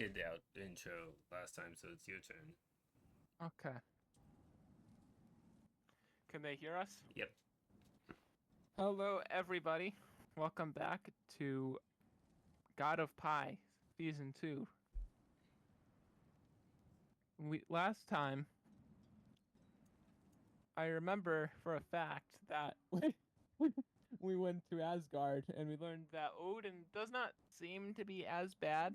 did the intro last time, so it's your turn. Okay. Can they hear us? Yep. Hello, everybody. Welcome back to God of Pie, Season 2. Last time, I remember for a fact that we went to Asgard and we learned that Odin does not seem to be as bad.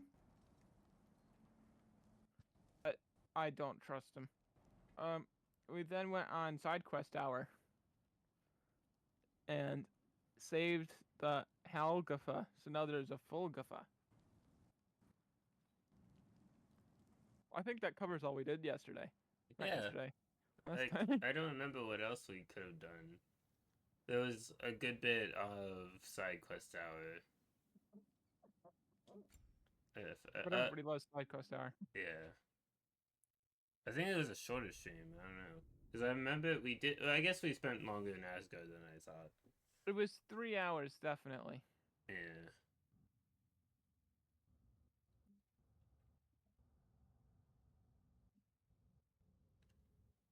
But I don't trust him. We then went on Side Quest Hour and saved the Halgaffa, so now there's a Fulgaffa. I think that covers all we did yesterday. Not Yeah. yesterday. Last Like, time. I don't remember what else we could have done. There was a good bit of side quest hour. If, But everybody loves Side Quest Hour. yeah. I think it was a shorter stream. I don't know. Because I remember we did. Well, I guess we spent longer in Asgard than I thought. It was 3 hours, definitely. Yeah.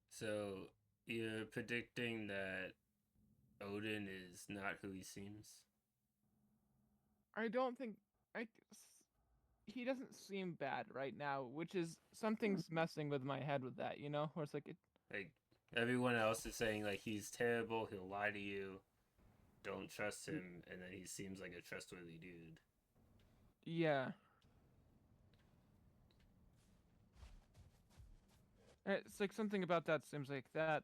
So, you're predicting that Odin is not who he seems? I don't think he doesn't seem bad right now, which is something's messing with my head with that, you know? Where it's like Like, everyone else is saying, like, he's terrible, he'll lie to you, don't trust him, and then he seems like a trustworthy dude. yeah. It's like something about that seems like that.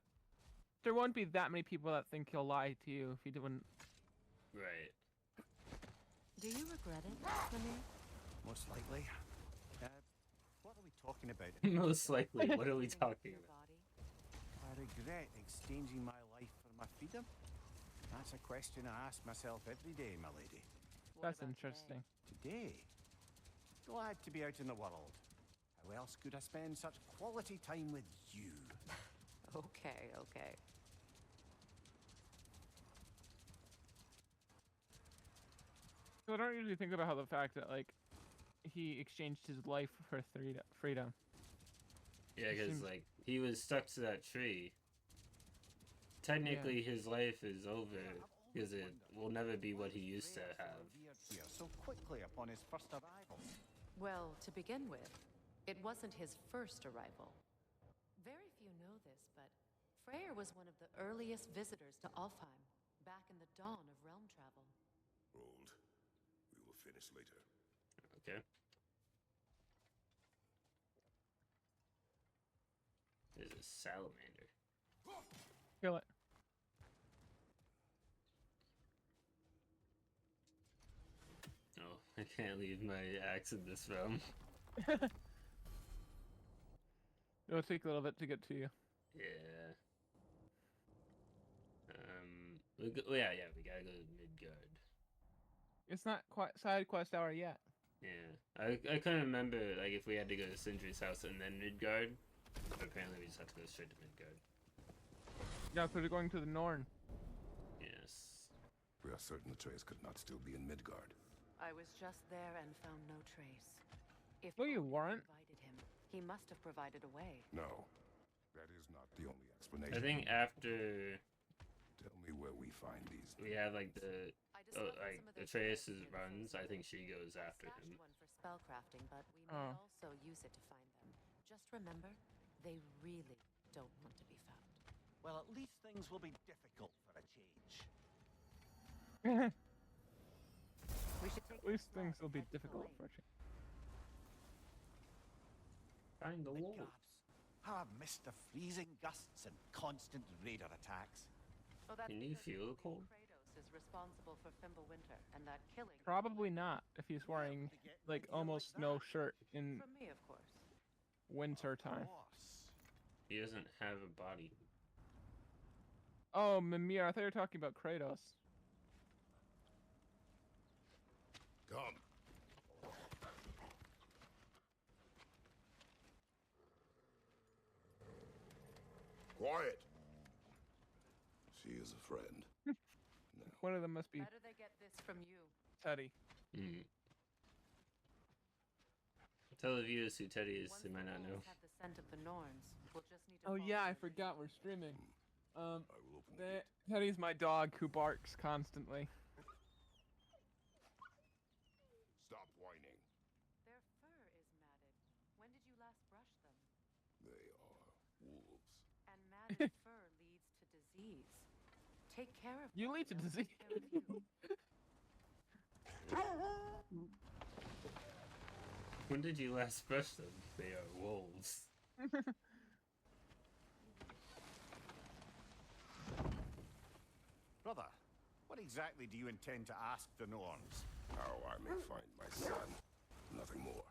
There won't be that many people that think he'll lie to you if he didn't. Right. Do you regret it, Lemire? Most likely. What are we talking about? Most likely. What are we talking about? I regret exchanging my life for my freedom. That's a question I ask myself every day, my lady. That's interesting. Today? Glad to be out in the world. How else could I spend such quality time with you? Okay. So I don't usually think about how the fact that like he exchanged his life for freedom. Yeah, because, like, he was stuck to that tree. Technically, his life is over, because it will never be what he used to have. Here so quickly upon his first arrival. Well, to begin with, it wasn't his first arrival. Very few know this, but Freyr was one of the earliest visitors to Alfheim, back in the dawn of realm travel. Hold. We will finish later. Okay. There's a salamander. Kill it. Oh, I can't leave my axe in this realm. It'll take a little bit to get to you. Yeah. We gotta go to Midgard. It's not quite Side Quest Hour yet. Yeah. I couldn't remember, like, if we had to go to Sindri's house and then Midgard. But apparently we just have to go straight to Midgard. Yeah, because we're going to the Norn. Yes. We are certain the trace could not still be in Midgard. I was just there and found no trace. If No, you Odin weren't. invited him, he must have provided a way. No. That is not the only explanation. I think after Tell me where we find these. we have, like, the I discovered like some of those Atreus' threads in runs, I Frozen. think she goes I after stashed him. one for spellcrafting, but we may Oh. also use it to find them. Just remember, they really don't want to be found. Well, at least things will be difficult for a change. We should take At least this things slide will be and head to the difficult lake. for you. Find the The wolf. gaps. How I've missed the freezing gusts and constant raider attacks. Well, that's Can you because feel the only cold? Kratos is responsible for Fimbulwinter, and that killing. Probably not if he's wearing like almost no shirt in From me, of course. winter time. Of course. He doesn't have a body. Oh, Mimir, I thought you were talking about Kratos. Come. Quiet. She is a friend. One of them must be Better they get this from you. Teddy. Hmm. Tell the viewers who Teddy is, Once they the might not know. wolves have the scent of the Norns, we'll just need to Oh follow yeah, I their forgot lead. we're streaming. I will open the That gate. Teddy's my dog who barks constantly. Stop whining. Their fur is matted. When did you last brush them? They are wolves. And matted fur leads to disease. Take care of You them, lead to they'll disease. take care of you. When did you last brush them? They are wolves. Brother, what exactly do you intend to ask the Norns? How I may find my son. Nothing more.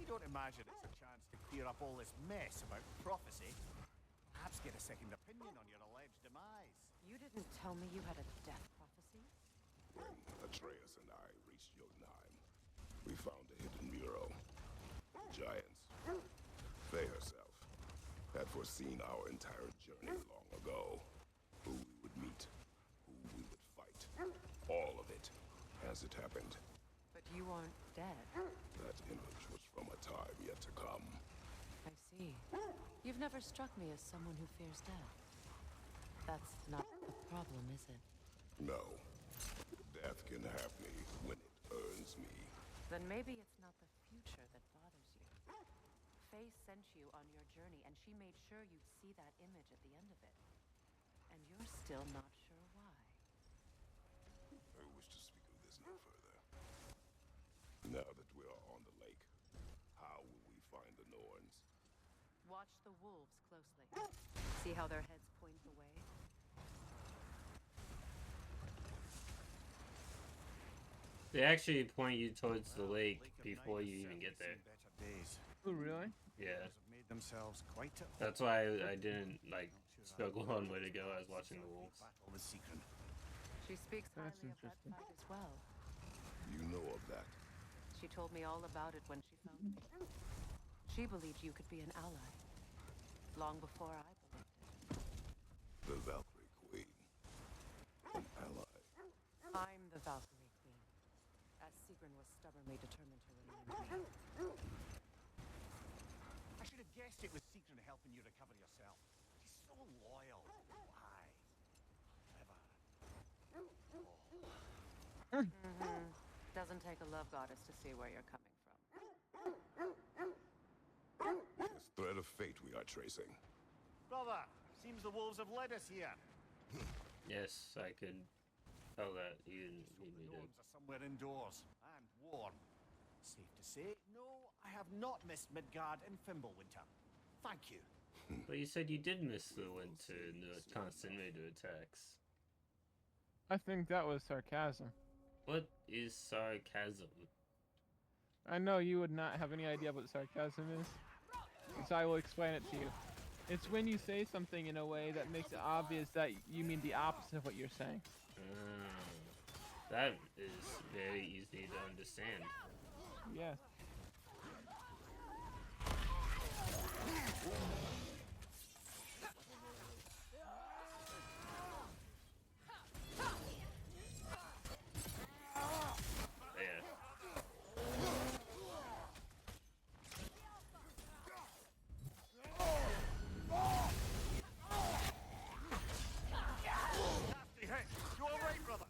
You don't imagine it's a chance to clear up all this mess about prophecy? Perhaps get a second opinion on your alleged demise. You didn't tell me you had a death prophecy? When Atreus and I reached Jotunheim, we found a hidden mural. Giants, Faye herself, had foreseen our entire journey long ago. Who we would meet, who we would fight. All of it, as it happened. But you aren't dead. That image was from a time yet to come. I see. You've never struck me as someone who fears death. That's not the problem, is it? No. Death can have me when it earns me. Then maybe it's not the future that bothers you. Faye sent you on your journey, and she made sure you'd see that image at the end of it. And you're still not sure why. I wish to speak of this no further. Now that we are on the lake, how will we find the Norns? Watch the wolves closely. See how their heads point the way? They actually point you towards the Well, lake Lake of before Night you has even get there. certainly seen better days. Oh really? Yeah, Those have made themselves quite at that's home. why I didn't like Not sure struggle I'll on where to go. I was since watching the our big wolves. battle with Secret. She speaks That's highly of that interesting. fight as well. You know of that. She told me all about it when she found me. She believed you could be an ally. Long before I believed it. The Valkyrie Queen. An ally. I'm the Valkyrie Queen. As Sigrun was stubbornly determined to remain me. I should have guessed it was Secret helping you recover yourself. She's so loyal. Wise. Clever. Doesn't take a love goddess to see where you're coming from. This thread of fate we are tracing. Brother, seems the wolves have led us here. Yes, I could tell that you didn't So need the me to. Norns are somewhere indoors and warm. Safe to say, no, I have not missed Midgard and Fimbulwinter. Thank you. But you said you did miss the winter and the constant raider attacks. I think that was sarcasm. What is sarcasm? I know you would not have any idea what sarcasm is, so I will explain it to you. It's when you say something in a way that makes it obvious that you mean the opposite of what you're saying. That is very easy to understand. Yeah. There. Nasty hit. You all right, brother?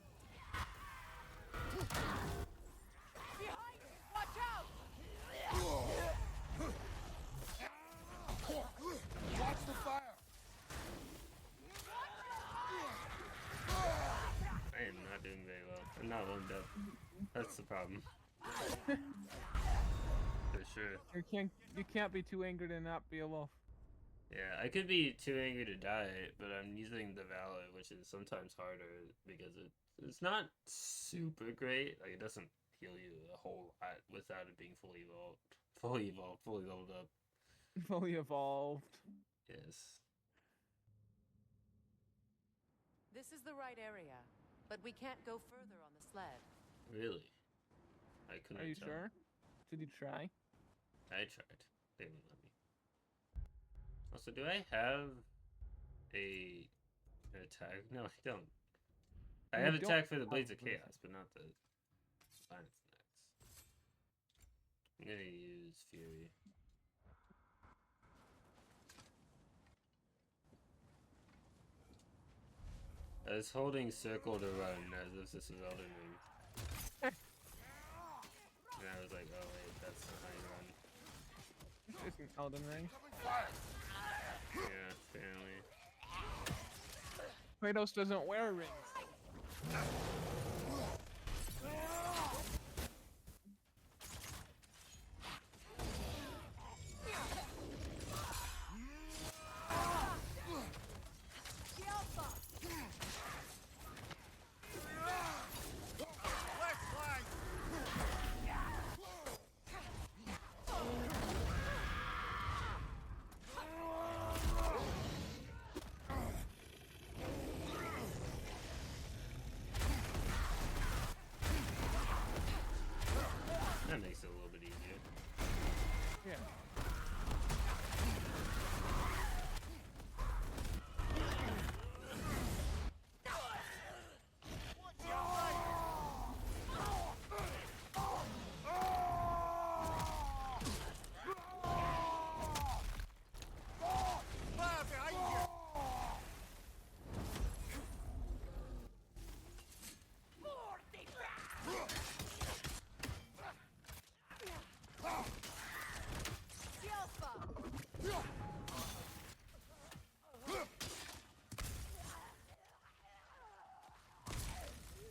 Watch the fire! I am not doing very well. I'm not warmed up. That's the problem. For sure. You can't be too angry to not be a wolf. Yeah, I could be too angry to die, but I'm using the Valor, which is sometimes harder because it's not super great. Like, it doesn't heal you a whole lot without it being fully evolved. Fully leveled up. Fully evolved. Yes. This is the right area, but we can't go further on the sled. Really? I couldn't Are you tell. sure? Did you try? I tried. They wouldn't let me. Also, do I have an attack? No, I don't. I You have don't attack for the have Blades of Blades of- Chaos, but not the Silence Knights. I'm gonna use Fury. I was holding circle to run as if this was Elden Ring. And I was like, oh wait, that's how you run. This isn't Elden Ring. Yeah, apparently. Kratos doesn't wear rings. That makes it a little bit easier. Yeah.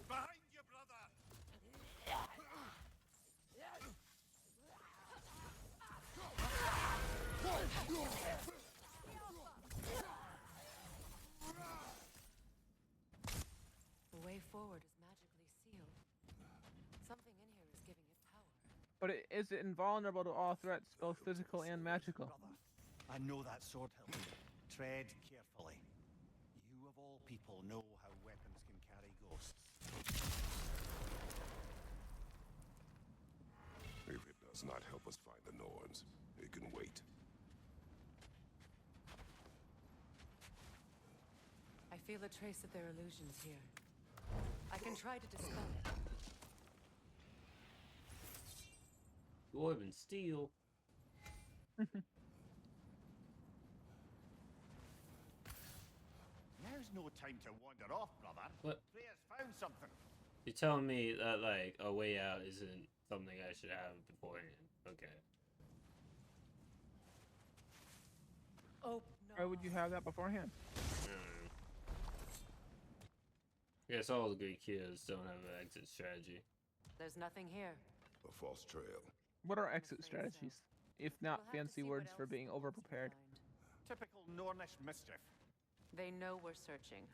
Behind you, brother! The way forward is magically sealed. Something in here is giving it power. But it is invulnerable to all threats, both physical and magical. Brother, I know that sword hilt. Tread carefully. You of all people know how weapons can carry ghosts. If it does not help us find the Norns, it can wait. I feel a trace of their illusions here. I can try to dispel it. Orb and steel. Now's no time to wander off, brother. What? Freya's found something. You're telling me that like a way out isn't something I should have beforehand? Okay. Oh, no. Why would you have that beforehand? I don't know. I guess all the Greek heroes don't have an exit strategy. There's nothing here. A false trail. What are I'm exit afraid so. strategies, if not We'll have to fancy see what words for else being the Norns overprepared? can find. Typical Nornish mischief. They know we're searching.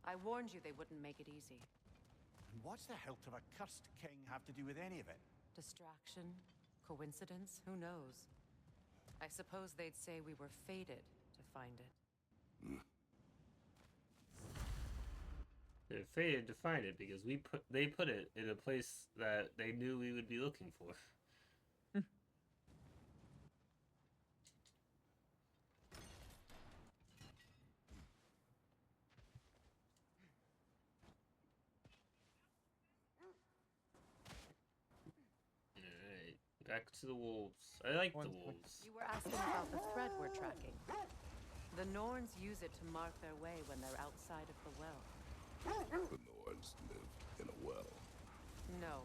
I warned you they wouldn't make it easy. And what's the hilt of a cursed king have to do with any of it? Distraction? Coincidence? Who knows? I suppose they'd say we were fated to find it. They're fated to find it because they put it in a place that they knew we would be looking for. Alright, back to the wolves. I like the One second. wolves. You were asking about the thread we're tracking. The Norns use it to mark their way when they're outside of the well. The Norns live in a well. No.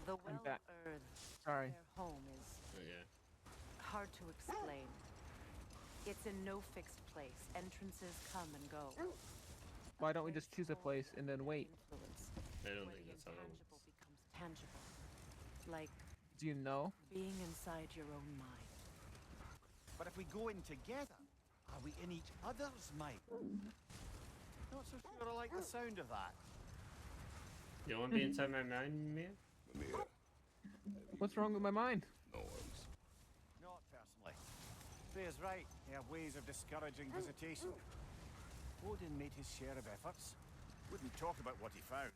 The I'm well back. earth, Sorry. their home, is Oh, yeah. hard to explain. It's in no fixed place. Entrances come and go. Why don't we just choose a place and then wait? Influence, I don't where think the that's how it intangible works. becomes tangible. Like Do you know? being inside your own mind. But if we go in together, are we in each other's mind? Not so sure I like the sound of that. You want to be inside my mind, man? Mimir, What's wrong with my mind? Norns. Not personally. Freya's right. They have ways of discouraging visitation. Odin made his share of efforts. Wouldn't talk about what he found.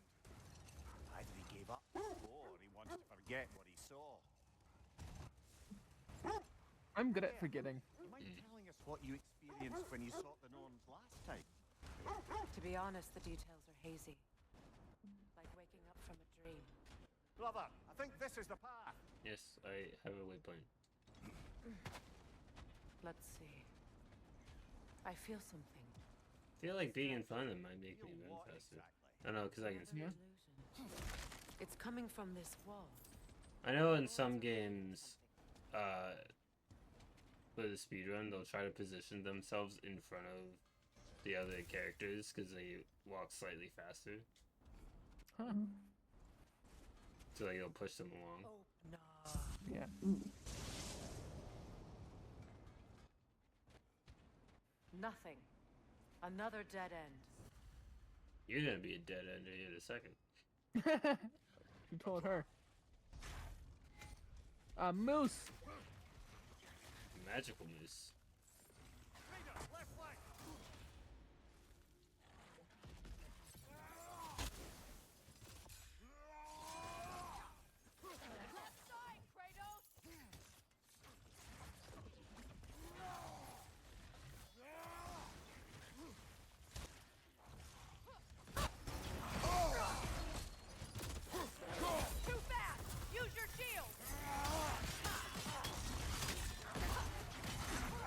Either he gave up, or he wanted to forget what he saw. I'm good at forgetting. You mind telling us what you experienced when you sought the Norns last time? To be honest, the details are hazy. Like waking up from a dream. Brother, I think this is the path. Yes, I have a waypoint. Let's see. I feel something. I feel like being in front of them might make me Feel run what faster. exactly? I don't know, because I can Another speed. illusion. It's coming from this wall. I know in some games, with a speedrun, they'll try to position themselves in front of the other characters because they walk slightly faster. Huh. So like, it'll push them along. Oh, no. Yeah. Nothing. Another dead end. You're gonna be a dead ender here in a second. You told her. Moose. Magical moose. Leader, left flank. Too fast! Use your shield!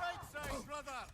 Right side, brother.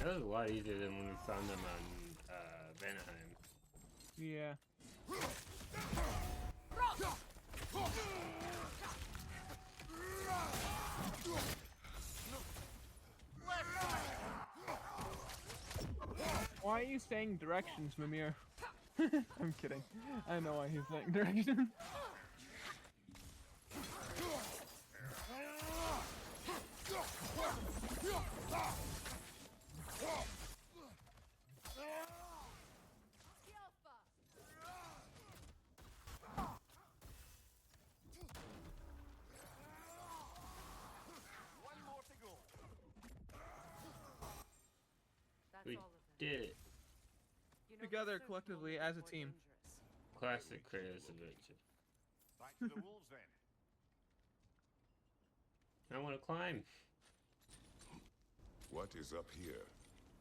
That was a lot easier than when we found them on Vanaheim. Yeah. Why are you saying directions, Mimir? I'm kidding. I know why he's saying directions. One more to go. That's We all of them. did it. You know, Together, this search collectively, will as be a more team. dangerous. Classic Kratos adventure. Back to the wolves then. I want to climb. What is up here?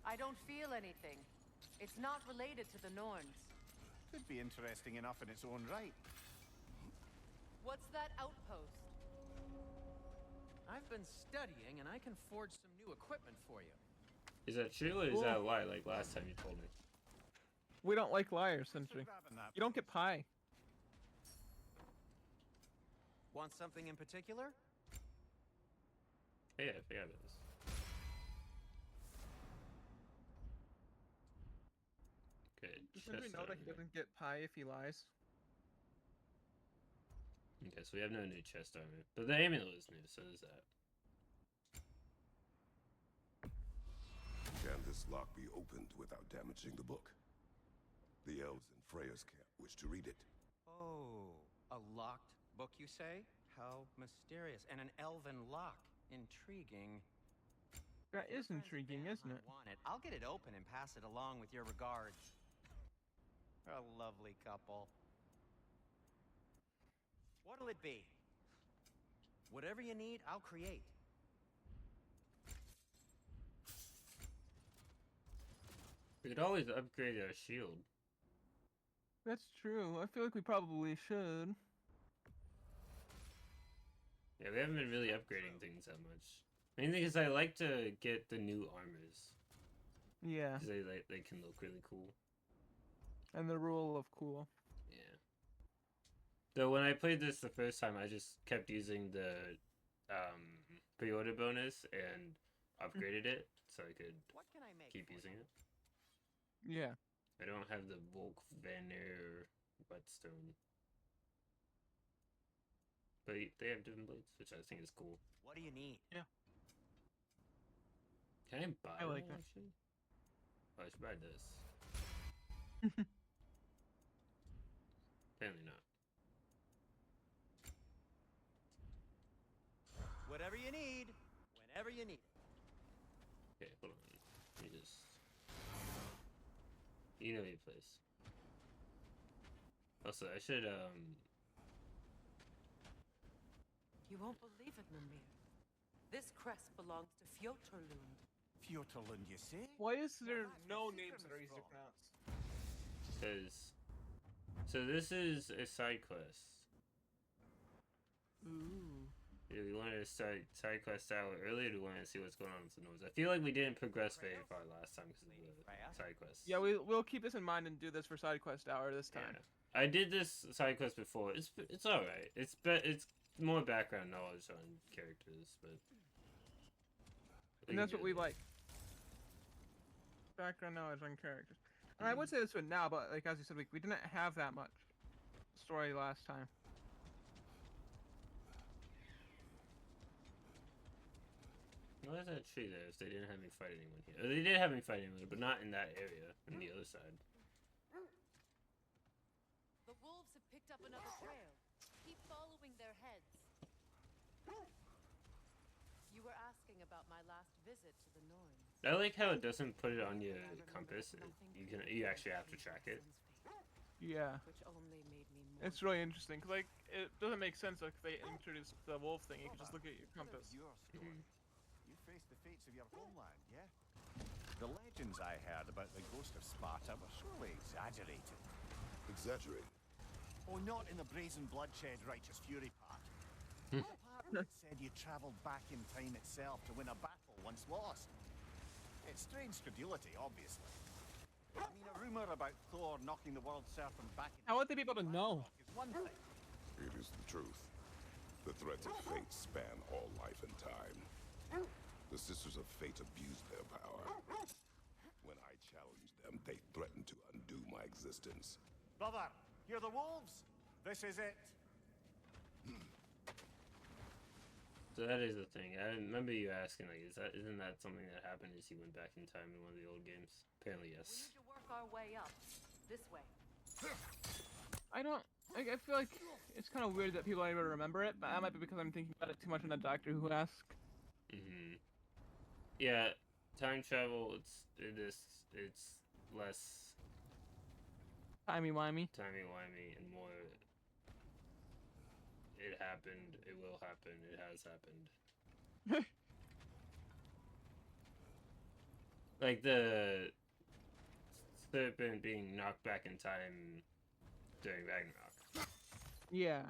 I don't feel anything. It's not related to the Norns. Could be interesting enough in its own right. What's that outpost? I've been studying, and I can forge some new equipment for you. Is that true or is that a lie? Like last time you told me. We don't like liars, Thanks for Sentry. grabbing that. You don't get pie. Want something in particular? Hey, I forgot about this. Good. Does Sentry know that he doesn't get pie if he lies? Okay, so we have no new chest armor, but the amulet is new, so there's that. Can this lock be opened without damaging the book? The elves in Freya's camp wish to read it. Oh, a locked book, you say? How mysterious. And an elven lock. Intriguing. That is Friends at intriguing, isn't Vanaheim it? want it. I'll get it open and pass it along with your regards. A lovely couple. What'll it be? Whatever you need, I'll create. We could always upgrade our shield. That's true. I feel like we probably should. Yeah, we haven't been really upgrading things that much. Main thing is I like to get the new armors. Yeah. Because they can look really cool. And the rule of cool. Yeah. Though when I played this the first time, I just kept using the pre-order bonus and upgraded it so I could What can I make keep for using you? it. Yeah. I don't have the Volk Vanir whetstone. But they have different blades, which I think is cool. What do you need? Can I buy I like one, that. actually? Oh, I should buy this. Apparently not. Whatever you need, whenever you need it. Okay, hold on. Let me just. You know your place. Also, I should You won't believe it, Mimir. This crest belongs to Fjotorlund. Fjotorlund, you say? Why is there Well, that's no where names that Sigurd are is easy to from. pronounce? Because. So this is a side quest. Ooh. Do we wanted to start side quest out earlier? Do we want to see what's going on with the noise? I feel like we didn't progress very far last time because of the side quests. Yeah, we'll keep this in mind and do this for side quest hour this time. Yeah. I did this side quest before. It's all right. It's more background knowledge on characters, but And that's what we like. Background knowledge on characters. And I would say this one now, but like as you said, we didn't have that much story last time. Why is that tree there if they didn't have me fight anyone here? They did have me fight anyone, but not in that area, on the other side. The wolves have picked up another trail. Keep following their heads. You were asking about my last visit to the Norns. I like how it doesn't put it on your compass. You actually have to track it. Yeah, Which only made me more it's really interesting because like it doesn't make sense if they introduced the wolf thing. You can just look at your compass. Your story. You faced the fates of your homeland, yeah? The legends I heard about the ghost of Sparta were surely exaggerated. Exaggerate. Oh, not in the brazen bloodshed righteous fury part. The part that said you travelled back in time itself to win a battle once lost. It's strange credulity, obviously. I mean, a rumour about Thor knocking the world serpent back in How would they be able to know? Ragnarok is one thing. It is the truth. The threads of fate span all life and time. The Sisters of Fate abused their power. When I challenged them, they threatened to undo my existence. Brother, hear the wolves? This is it. So that is the thing. I remember you asking, like, isn't that something that happened as he went back in time in one of the old games? Apparently, We yes. need to work our way up. This way. I don't. I feel like it's kind of weird that people are able to remember it, but that might be because I'm thinking about it too much in the Doctor Who esque. Yeah, time travel. It's less Timey wimey. timey wimey and more. It happened. It will happen. It has happened. Like the serpent being knocked back in time during Ragnarok. Yeah.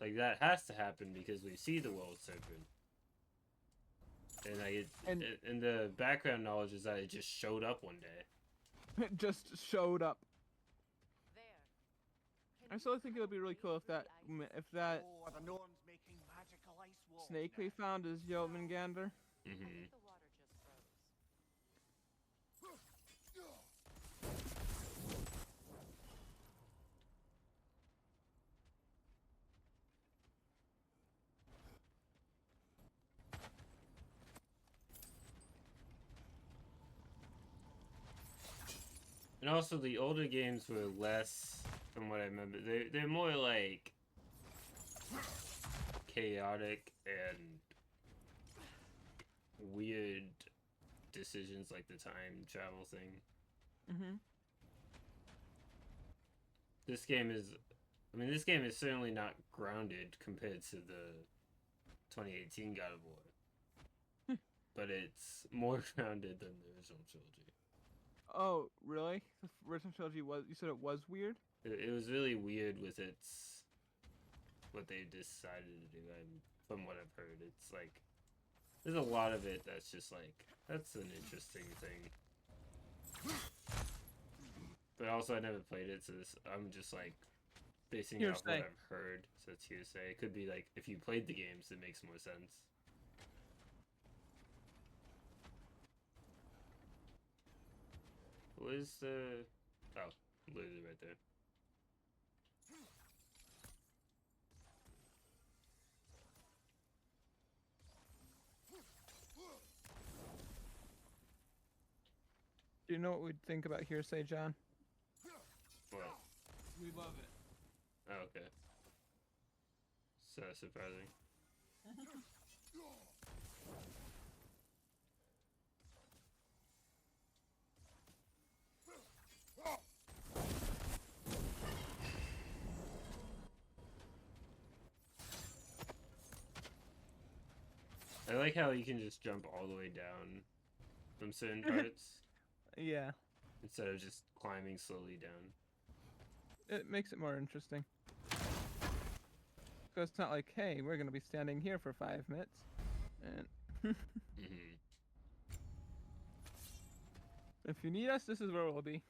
Like that has to happen because we see the world serpent. And like and the background knowledge is that it just showed up one day. It just showed up. There. I still think it would be really cool if that Oh, are the Norns making magical ice walls? snake we found is Jotmangander. The water just froze. And also the older games were less, from what I remember, they're more like chaotic and weird decisions, like the time travel thing. Mm-hmm. This game is certainly not grounded compared to the 2018 God of War. But it's more grounded than the original trilogy. Oh, really? The original trilogy was. You said it was weird. It was really weird with what they decided to do. From what I've heard, it's like there's a lot of it that's just like that's an interesting thing. But also, I never played it, so I'm just like basing it off what Hearsay. I've heard. So it's hearsay. It could be like if you played the games, it makes more sense. What is the? Oh, literally right there. Do you know what we'd think about hearsay, John? What? We love it. Oh, okay. So surprising. I like how you can just jump all the way down from certain parts Yeah, instead of just climbing slowly down. it makes it more interesting. So it's not like, hey, we're gonna be standing here for 5 minutes, and Hmm. if you need us, this is where we'll be.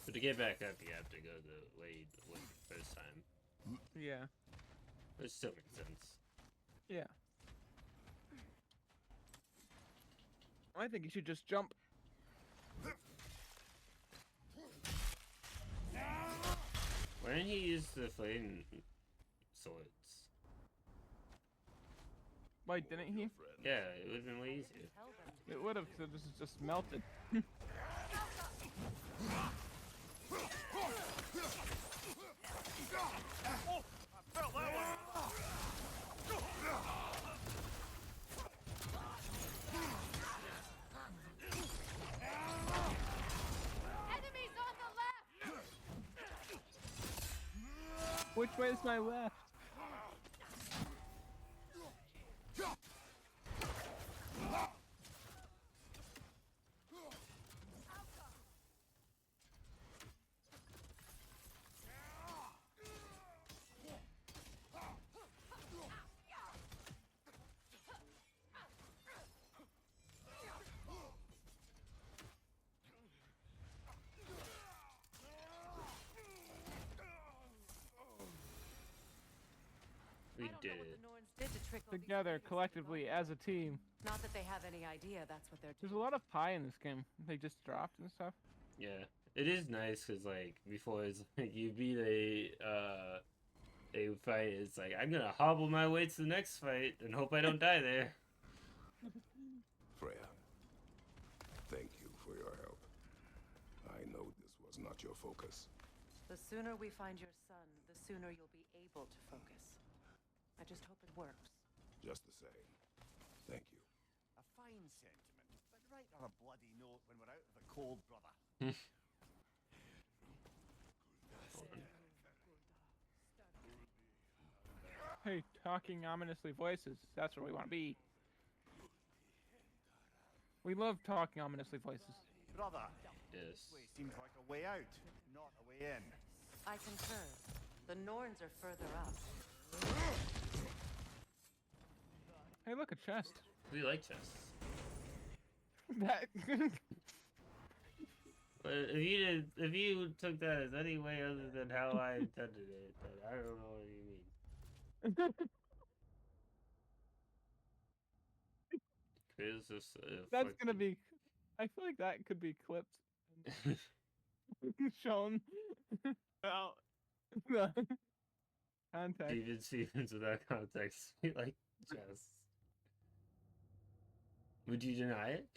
But to get back up, you have to go the way you went the first time, Yeah, which still makes sense. yeah. I think you should just jump. Why didn't he use the flame swords? Why didn't he? Yeah, it would have been way easier. Tell them to It would have, because this is just melted. Enemies on the left! Which way is my left? We I don't did know what it. the Norns did to trick all these Together, idiots into collectively, as a team. Not that they have any idea that's what they're There's a doing. lot of pie in this game. They just dropped and stuff. Yeah, it is nice because like before it's like you beat a fight. It's like I'm gonna hobble my way to the next fight and hope I don't die there. Freya, thank you for your help. I know this was not your focus. The sooner we find your son, the sooner you'll be able to focus. I just hope it works. Just the same. Thank you. A fine sentiment, but write her a bloody note when we're out of the cold, brother. Hey, talking ominously voices. That's where we want to be. We love talking ominously voices. Brother, Yes. this way seems like a way out, not a way in. I concur. The Norns are further up. Hey, look, a chest. We like chests. That. But if you took that as any way other than how I intended it, then I don't know what you mean. Chris is That's gonna be. I feel like that could be clipped and shown. Well, the context. Steven Stevens without context. We like chests. Would you deny it?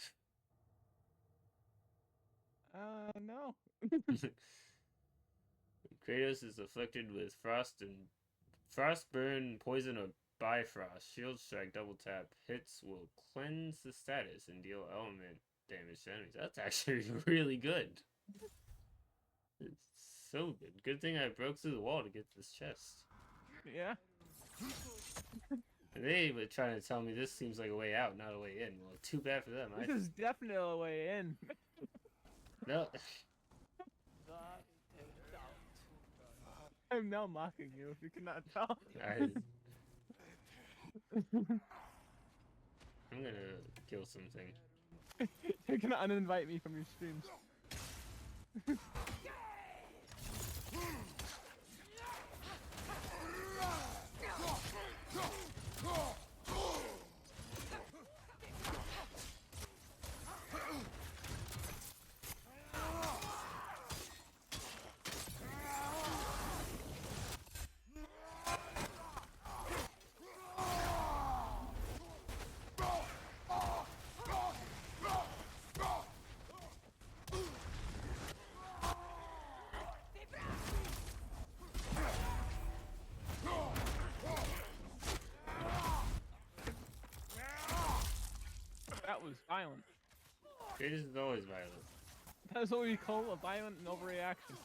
No. Kratos is afflicted with frostburn, poison, or bifrost. Shield strike, double tap. Hits will cleanse the status and deal element damage to enemies. That's actually really good. It's so good. Good thing I broke through the wall to get this chest. Yeah. And they were trying to tell me this seems like a way out, not a way in. Well, too bad for them. This is definitely a way in. No. I'm now mocking you, if you cannot tell. I'm gonna kill something. You're gonna uninvite me from your streams. was violent. Kratos is always violent. That's what we call a violent and overreaction.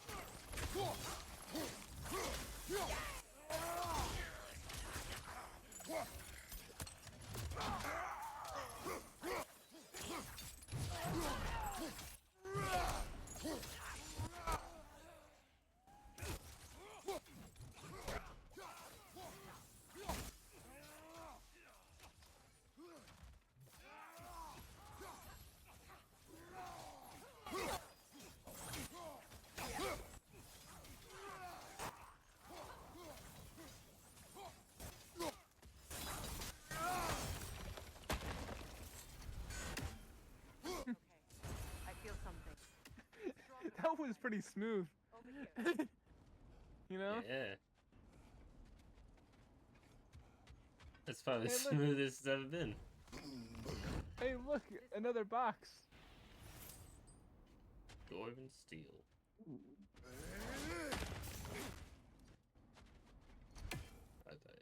I feel something. That was pretty smooth. Over here. You know? Yeah. That's probably the Hey, look. smoothest it's ever been. Hey, look, another box. Dwarven steel. I thought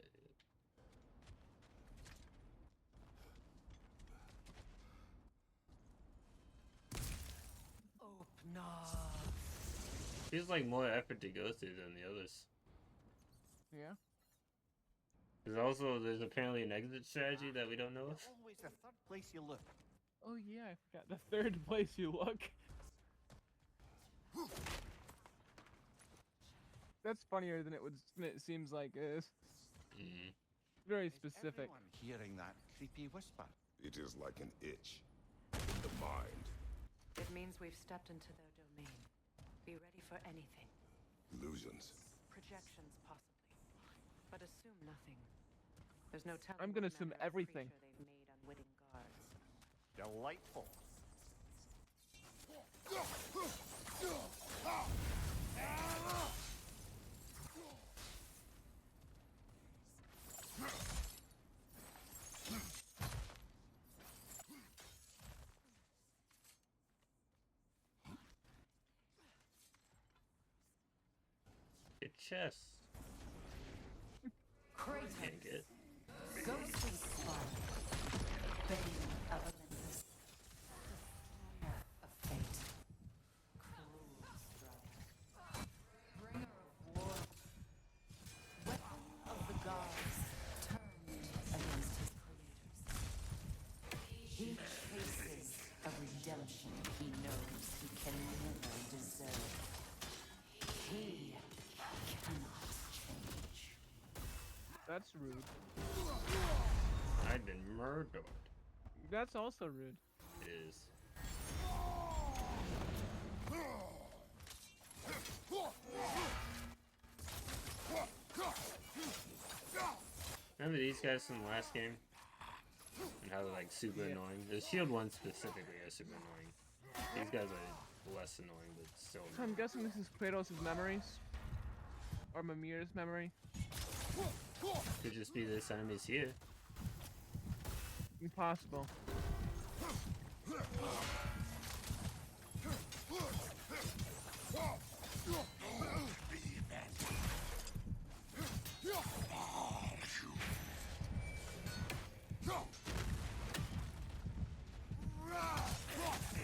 Open up. feels like more effort to go through than the others. Yeah. There's apparently an exit strategy that we don't know of. Always the third place you look. Oh yeah, I forgot. The third place you look. That's funnier than it seems like it is. Mm. Very Is specific. everyone hearing that creepy whisper? It is like an itch in the mind. It means we've stepped into their domain. Be ready for anything. Illusions. Projections, possibly. But assume nothing. There's no telling. I'm gonna what assume manner of everything. creature they've made unwitting guards. Delightful. A chest. Can't get. Ghostly spark. Bane of Olympus. Destroyer of fate. Cruel strike. Bringer of war. Weapon of the gods turned against his creators. He chases a redemption he knows he can never deserve. He cannot change. That's rude. I've been murdered. That's also rude. It is. Remember these guys from the last game? And how they're like super annoying? The shield ones specifically are super annoying. These guys are less annoying, but still So I'm annoying. guessing this is Kratos' memories. Or Mimir's memory. Could just be this enemies here. Impossible.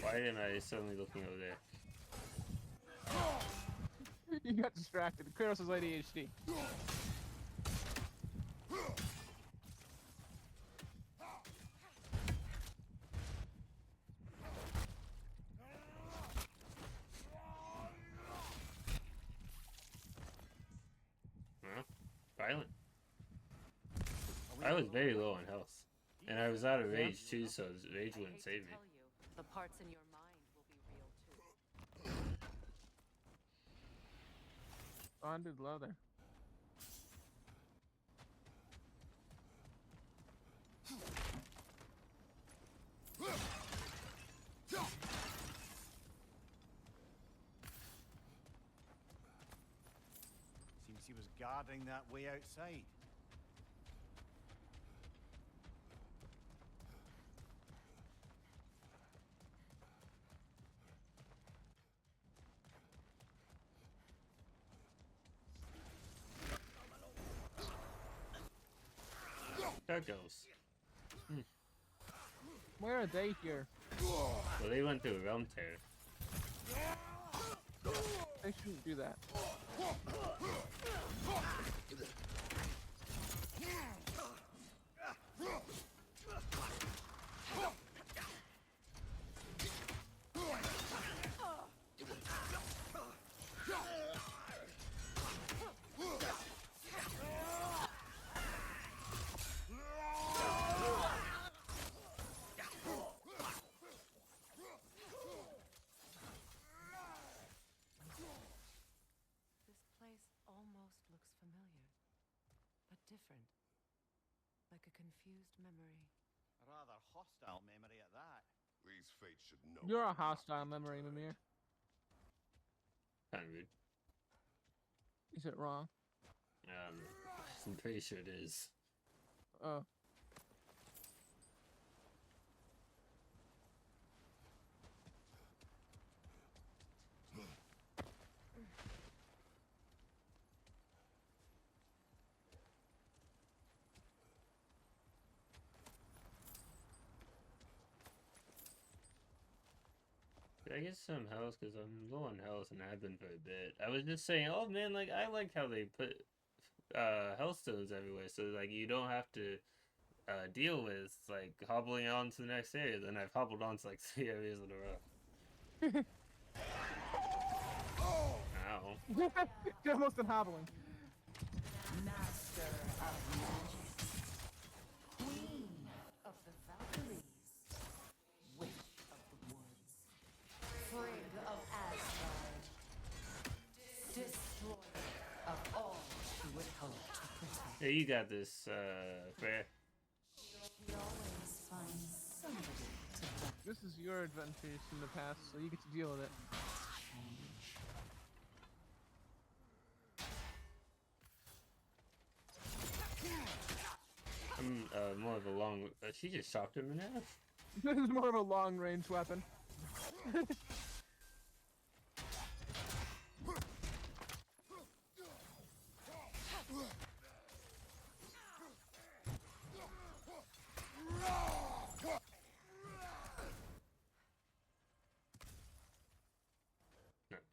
Why am I suddenly looking over there? You got distracted. Kratos is ADHD. Huh? Violent. I was very low on health. And I was out of rage too, so rage I wouldn't hate save to me. tell you, the parts in your mind will be real too. Bonded leather. Seems he was guarding that way outside. That goes. Where are they here? Well, they went through a realm tear. They shouldn't do that. This place almost looks familiar, but different. Like a confused memory. A rather hostile memory at that. These fates should know. You're a I will not hostile be memory, deterred. Mimir. Kind of rude. Is it wrong? I'm pretty sure it is. Oh. Did I get some health? Because I'm low on health and I have been for a bit. I was just saying, oh man, like, I like how they put health stones everywhere. So, like, you don't have to deal with, like, hobbling on to the next area. Then I've hobbled on to, like, 3 areas in a row. Ow. You're almost done hobbling. Master of magic, queen of the Valkyries, witch of the woods, Frigg of Asgard, destroyer of all she would hope to protect. Hey, you got this, Freya. She always finds somebody to blame. This is your adventures from the past, so you get to deal with it. I'm more of a long. She just chopped him in half. This is more of a long-range weapon. Not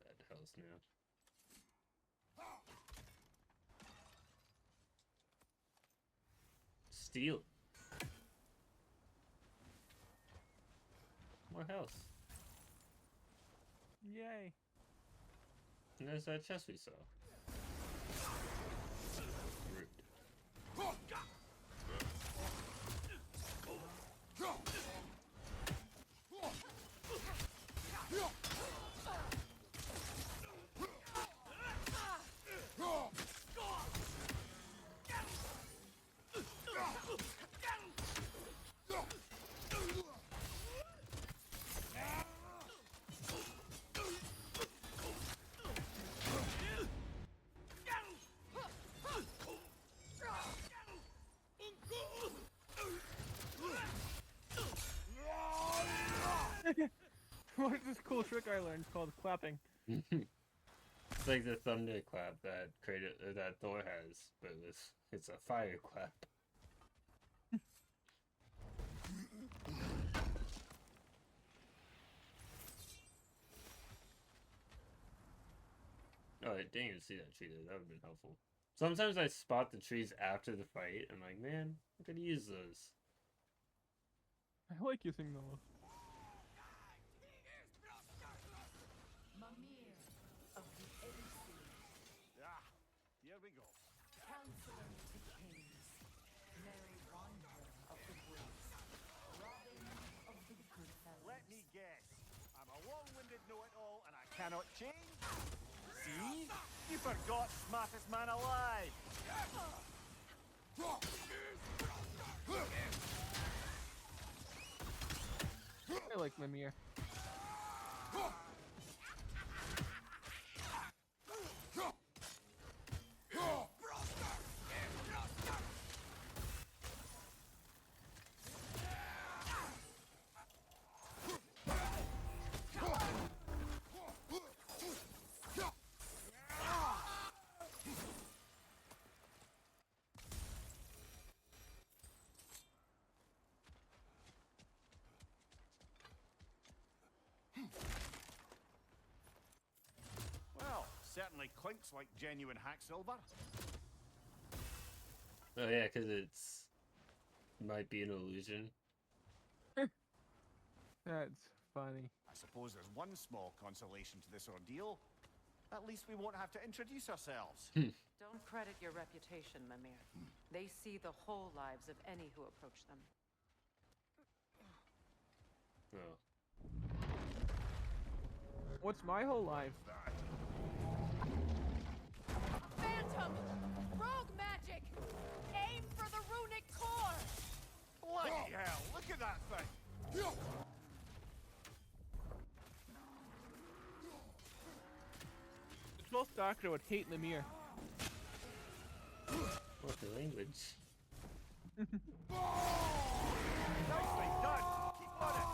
bad health now. Steel. More health. Yay. And there's that chest we saw. Rude. What is this cool trick I learned called clapping? It's like the thunder clap that that Thor has, but it's a fire clap. Oh, I didn't even see that tree there. That would have been helpful. Sometimes I spot the trees after the fight. I'm like, man, I could use those. I like using those. Mimir of the AC, Ah, here we go. counselor to kings, merry wanderer of the woods, Robin of the good fellows. Let me guess. I'm a long-winded know-it-all and I cannot change. See? You forgot smartest man alive. I like Mimir. Certainly clinks like genuine hack silver. Oh yeah, because it's might be an illusion. That's funny. I suppose there's one small consolation to this ordeal. At least we won't have to introduce ourselves. Don't credit your reputation, Mimir. They see the whole lives of any who approach them. Oh. What's my whole life? Phantom! Rogue magic! Aim for the runic core! Bloody hell, look at that thing! The 12th Doctor would hate Mimir. What the language? Nicely done! Keep on it!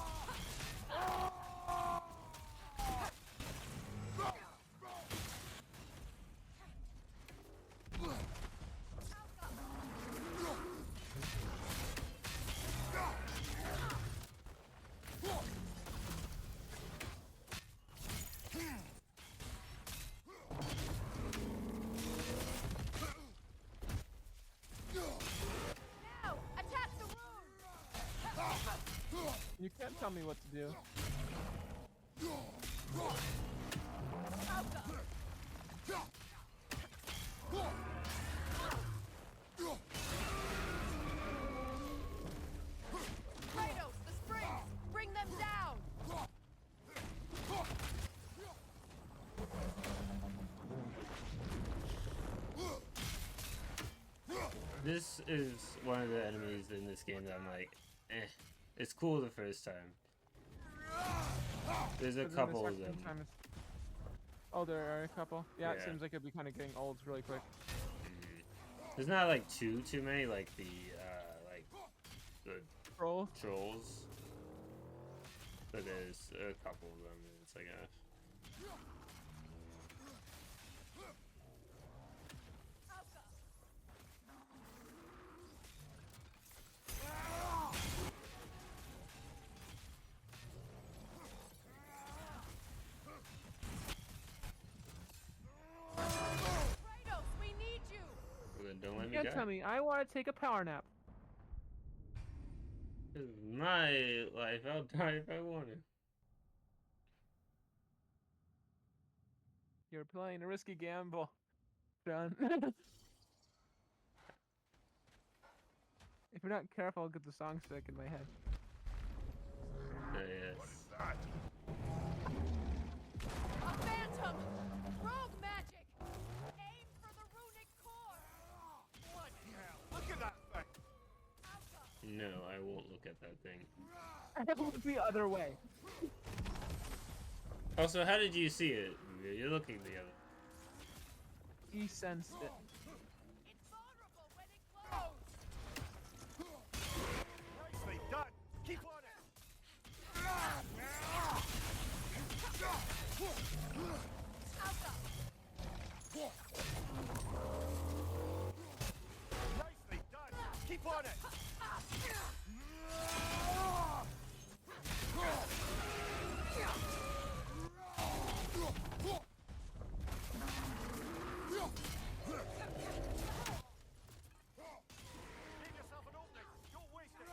Now, attack the rune! You can't tell me what to do. Kratos, the springs! Bring them down! This is one of the enemies in this game that I'm like, eh. It's cool the first time. There's a But then the couple of second them. time it's- Oh, there are a couple. Yeah, it Yeah. seems like it'd be kind of getting old really quick. There's not like too many like the Troll. trolls, but there's a couple of them. And it's like a Kratos, we need you! well, then don't let me Yeah, die. tell me. I want to take a power nap. This is my life. I'll die if I want to. You're playing a risky gamble, John. If you're not careful, I'll get the song stuck in my head. Yes. What is that? A phantom! Rogue magic! Aim for the runic core! Bloody hell, look at that thing! No, I won't look at that thing. I have to look the other way. Also, how did you see it? You're looking the other. He sensed it. It's vulnerable when it glows! Nicely done! Keep on it! Nicely done! Keep on it! Give yourself an opening! Don't waste it!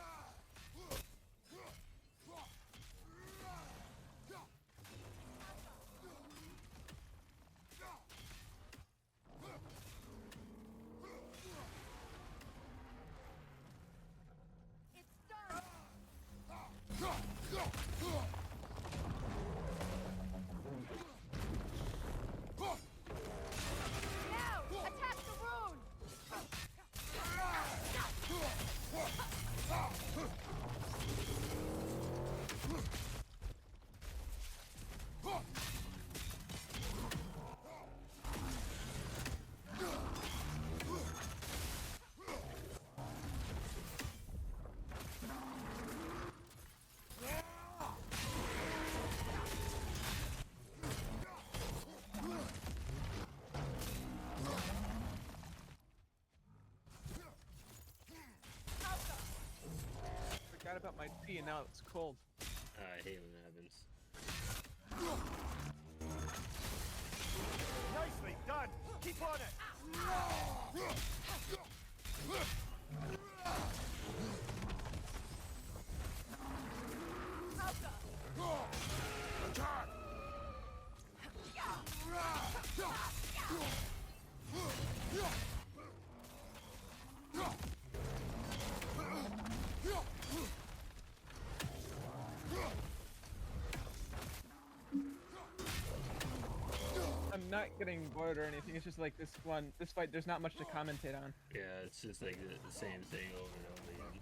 It's done! Now, attack the rune! Forgot about my tea and now it's cold. I hate when that happens. Nicely done. Keep on it. Attack! I'm not getting bored or anything. It's just like this fight. There's not much to commentate on. Yeah, it's just like the same thing over and over again.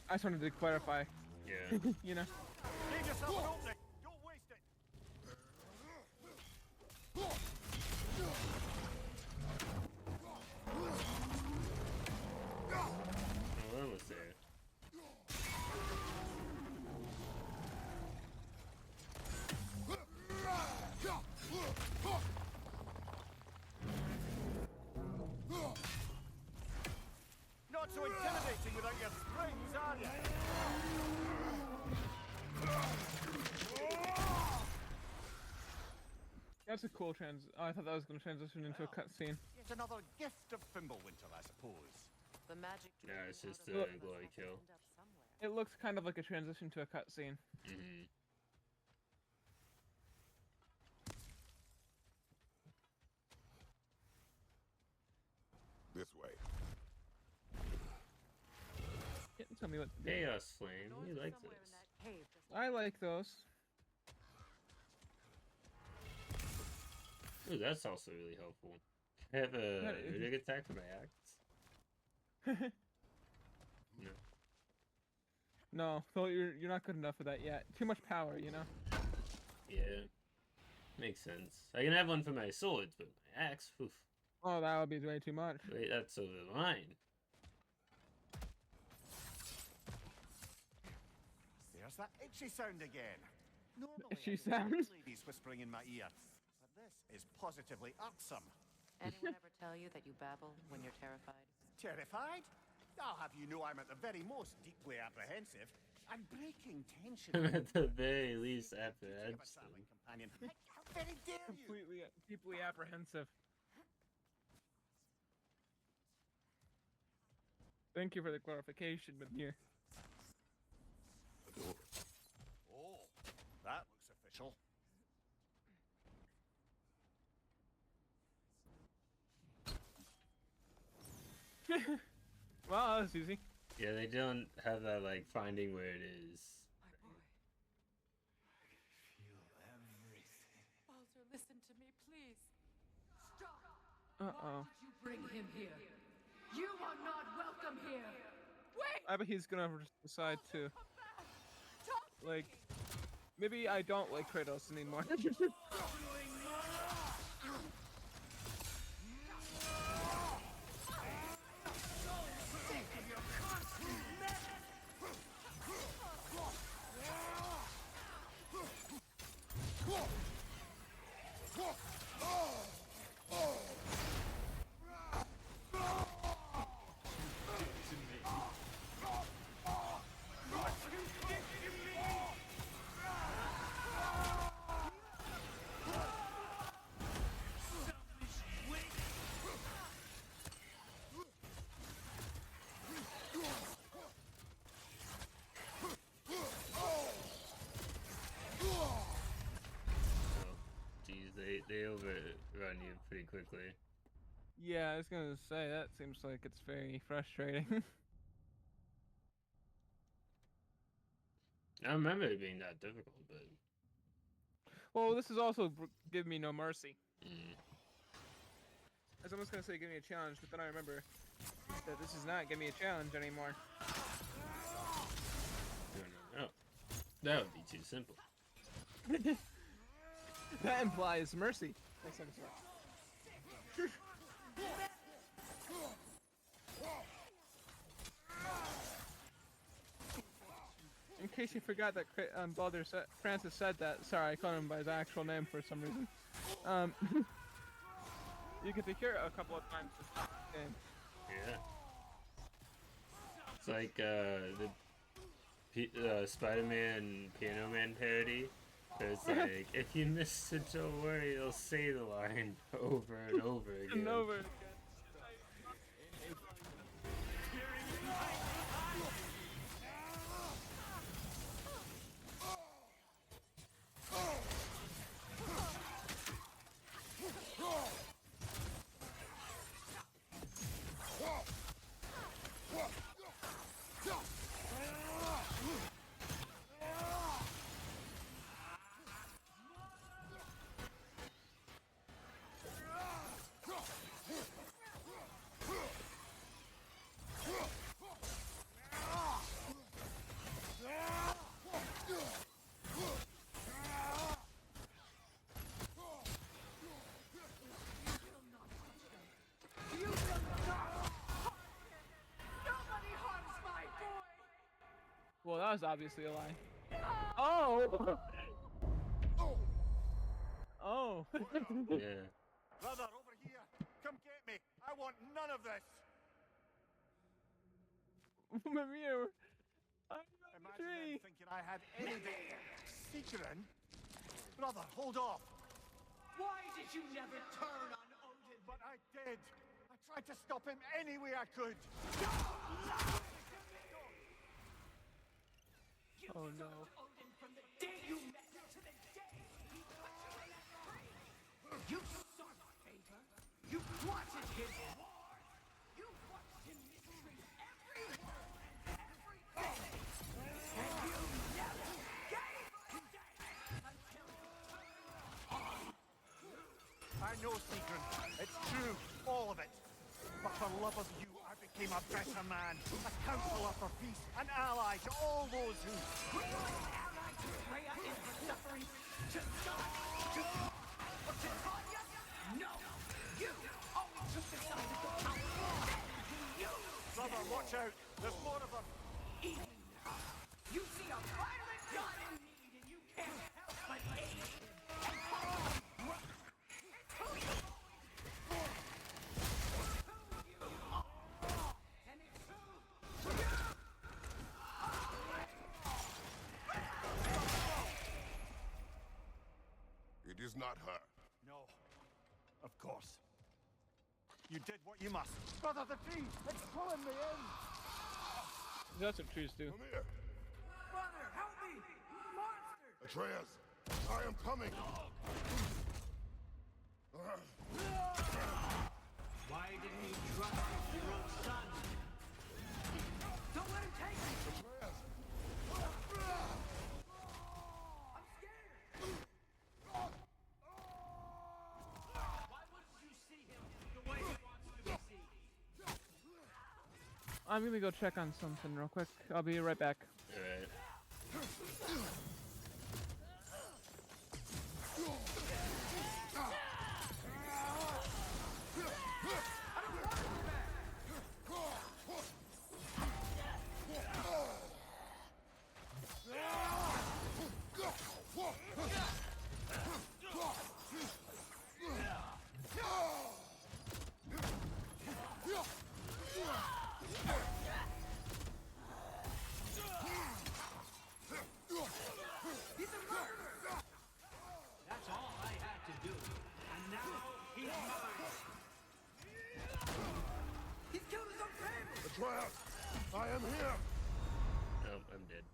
I just wanted to clarify. Yeah. You know. Give yourself an opening. Don't waste it. Oh, we're almost there. Not so intimidating without your springs, are you? That's a cool Oh, I thought that was going to transition into a cutscene. It's another gift of Fimbulwinter, I suppose. The magic Yeah, drain it's just out of a all of us glory has to kill. end up somewhere. It looks kind of like a transition to a cutscene. Mm-hmm. This way. Tell me what to do. Chaos Flame. Doors He are likes somewhere in this. that cave, just I like those. Ooh, that's also really helpful. I have a Yeah, rig attack for my axe. No. No, so you're not good enough for that yet. Too much power, you know. Yeah. Makes sense. I can have one for my swords, but my axe, oof. Oh, that would be way too much. Wait, that's over the line. There's that itchy sound again. Normally, Itchy I don't sound? like ladies whispering in my ear, but this is positively irksome. anyone ever tell you that you babble when you're terrified? Terrified? I'll have you know I'm at the very most deeply apprehensive. I'm breaking tension. At the very least, after Think of a that. traveling companion. How very dare you? Completely, deeply apprehensive. Thank you for the clarification, but yeah. Oh, that looks official. Well, that was easy. Yeah, they don't have that, like, finding where it is. My boy. Feel everything. Balzer, listen to me, please. Stop! Uh-oh. Did you bring him here? You are not welcome here! Wait! I bet he's gonna just decide to, Come back! Talk to like, me! maybe I don't like Kratos anymore. Oh, geez, they overrun you pretty quickly. Yeah, I was gonna say, that seems like it's very frustrating. I remember it being that difficult, but Well, this is also Give Me No Mercy. mm, I was almost gonna say Give Me a Challenge, but then I remember that this is not Give Me a Challenge anymore. no. That would be too simple. That implies mercy. Thanks, In case you forgot that Francis said that, sorry, I called him by his actual name for some reason. You get to hear it a couple of times this game. Yeah. It's like the Spider-Man Piano Man parody It's like, if you missed it, don't worry, they'll say the line over and over again. And over again. Well, that was obviously a lie. Oh! Oh! Yeah. Brother, over here! Come get me! I want none of this! Mimir! I'm Imagine on the them tree! thinking I had anything. Seekerin? Brother, hold off! Why did you never turn on Odin? But I did! I tried to stop him any way I could! Oh no. Odin from the day you met to the day he put you in that ring. You sought favor. You wanted his war. You watched him mistreat every word and everything. And you never gave a damn until you turned on. I know, Seekerin. It's true. All of it. But for love of you, I became a better man. A counselor for peace. An ally to all those who... Were you an ally to Freya in her suffering? To God? To or to Tanya? No! You always took the side of the powerful and you used Brother, watch out. There's more of them. even now. You see a violent god in need and you can't help but hate him and call him brother. It's who you always and it's who you It is not her. No. Of course. You did what you must. Brother, the tree! It's pulling me in! That's what trees do. Come here. Brother, help me! Monster! Atreus, I am coming. Why didn't you trust your own son? Don't let him take me! Atreus. I'm scared! Why wouldn't you see him the way he wants to be seen? I'm gonna go check on something real quick. I'll be right back. Alright. That's all I had to do. And now he's mine. He's killed his own family! Atreus, I am here. Oh, I'm dead.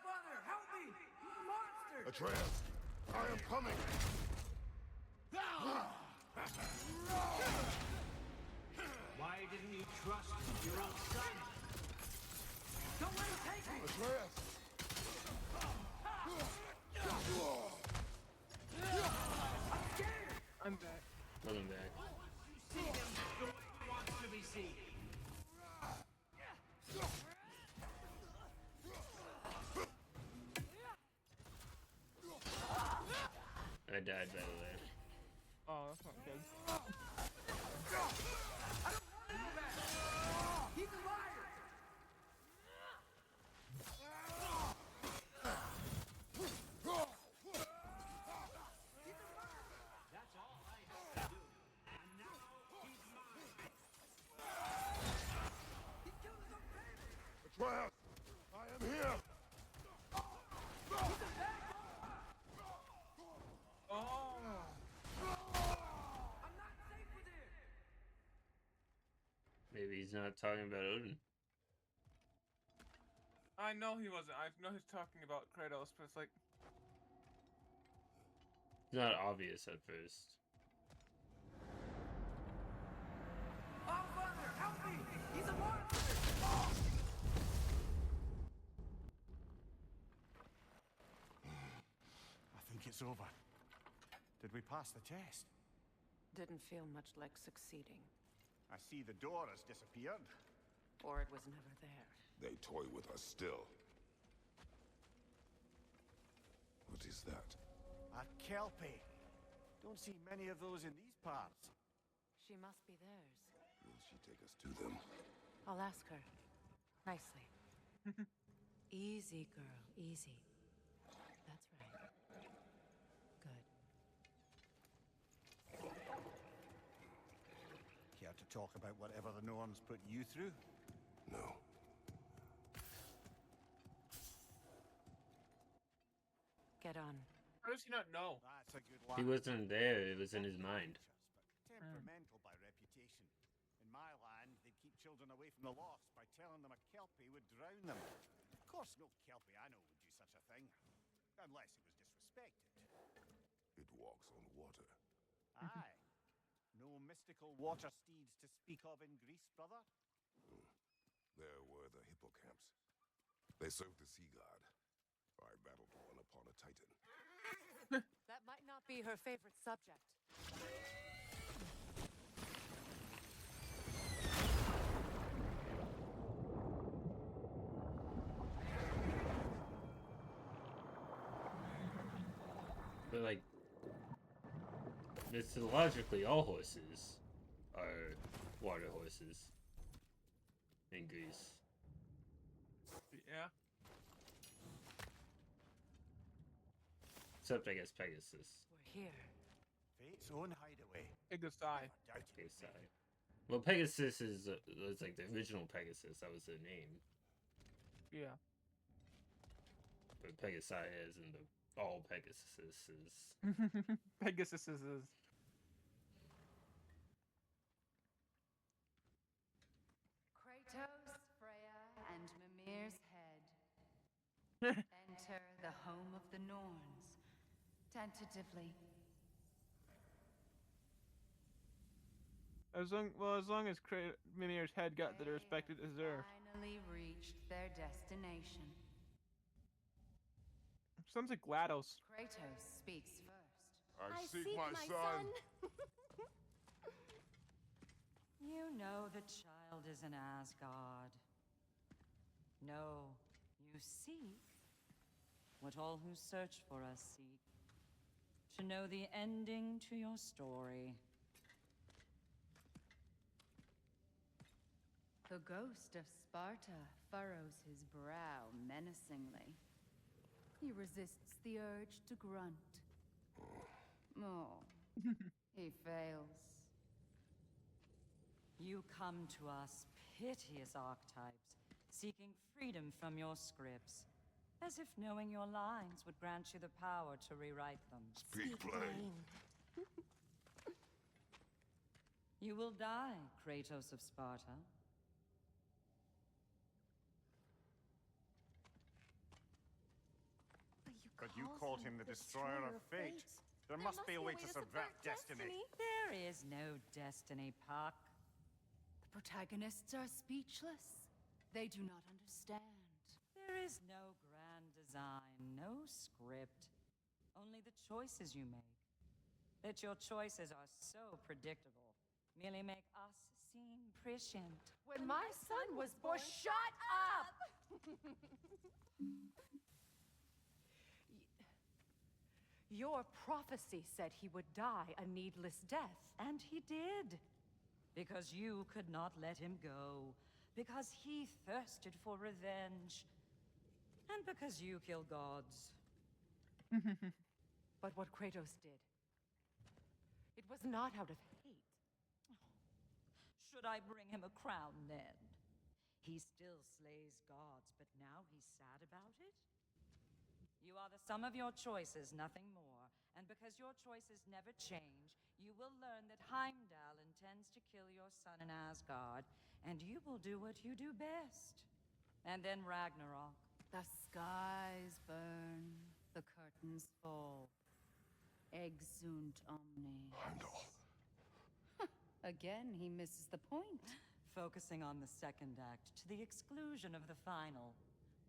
Brother, help me! Monster! Atreus, I am coming. Why didn't you trust your own son? Don't let him take me! Atreus. I'm scared! I'm back. Coming back. See him the way he wants to be seen. I died, by the way. Oh, that's not good. He's a liar! Maybe he's not talking about Odin. I know he wasn't. I know he's talking about Kratos, but it's like, It's not obvious at first. Oh, Father, help me! He's a monster! I think it's over. Did we pass the test? Didn't feel much like succeeding. I see the door has disappeared. Or it was never there. They toy with us still. What is that? A kelpie. Don't see many of those in these parts. She must be theirs. Will she take us to them? I'll ask her. Nicely. Easy, girl. Easy. That's right. Good. Care to talk about whatever the Norns put you through? No. Get on. how does he not know? That's a good He one. wasn't there, it was in his mind. But temperamental by reputation. In my land, they'd keep children away from the lost by telling them a kelpie would drown them. Of course, no kelpie I know would do such a thing. Unless it was disrespected. It walks on water. Aye. No mystical water steeds to speak of in Greece, brother? There were the hippocamps. They served the sea god. I battled one upon a titan. That might not be her favorite subject. But like, mythologically, all horses are water horses in Greece. Yeah. Except, I guess, Pegasus. We're here. Fate's own hideaway. Biggest eye. Never doubted it. Pegasus. Well, Pegasus is like the original Pegasus. That was their name. Yeah. But Pegasi is in the all Pegasus is. Pegasus is. Kratos, Freya, and Mimir's head. Enter the home of the Norns. Tentatively. As long as Mimir's head got the respect it deserved. Finally reached their destination. Sounds like GLaDOS. Kratos speaks first. I seek my son. You know the child is an Asgard. No, you seek what all who search for us seek. To know the ending to your story. The ghost of Sparta furrows his brow menacingly. He resists the urge to grunt. Oh, he fails. You come to us, piteous archetypes, seeking freedom from your scripts, as if knowing your lines would grant you the power to rewrite them. Speak plain. You will die, Kratos of Sparta. But you called him the destroyer of fate. There must be a way to subvert destiny. There is no destiny, Puck. The protagonists are speechless. They do not understand. There is no grand design, no script. Only the choices you make. That your choices are so predictable merely make us seem prescient. When my son was born, shut up! Your prophecy said he would die a needless death. And he did. Because you could not let him go. Because he thirsted for revenge. And because you kill gods. But what Kratos did, it was not out of hate. Should I bring him a crown then? He still slays gods, but now he's sad about it? You are the sum of your choices, nothing more. And because your choices never change, you will learn that Heimdall intends to kill your son in Asgard, and you will do what you do best. And then Ragnarok. The skies burn, the curtains fall. Exunt omnes. Heimdall. Again, he misses the point. Focusing on the second act to the exclusion of the final.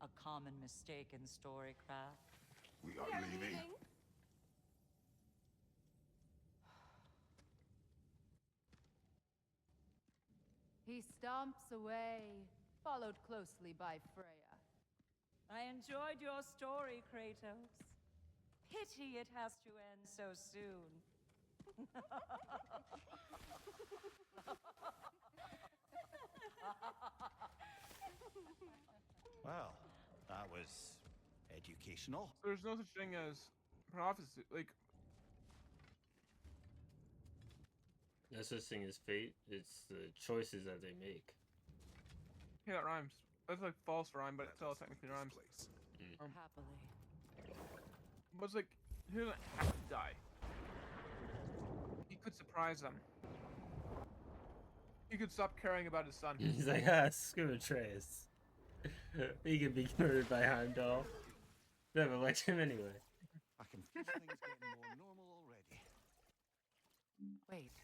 A common mistake in storycraft. We are leaving. He stomps away, followed closely by Freya. I enjoyed your story, Kratos. Pity it has to end so soon. Well, that was educational. There's no such thing as prophecy. Like, No such thing as fate. It's the choices that they make. yeah, that rhymes. That's like false rhyme, but it still Let us technically leave rhymes. this place. Happily. But it's like, he doesn't have to die. He could surprise them. He could stop caring about his son. He's like, screw Atreus. He could be murdered by Heimdall. Never liked him anyway. I can feel things getting more normal already. Wait.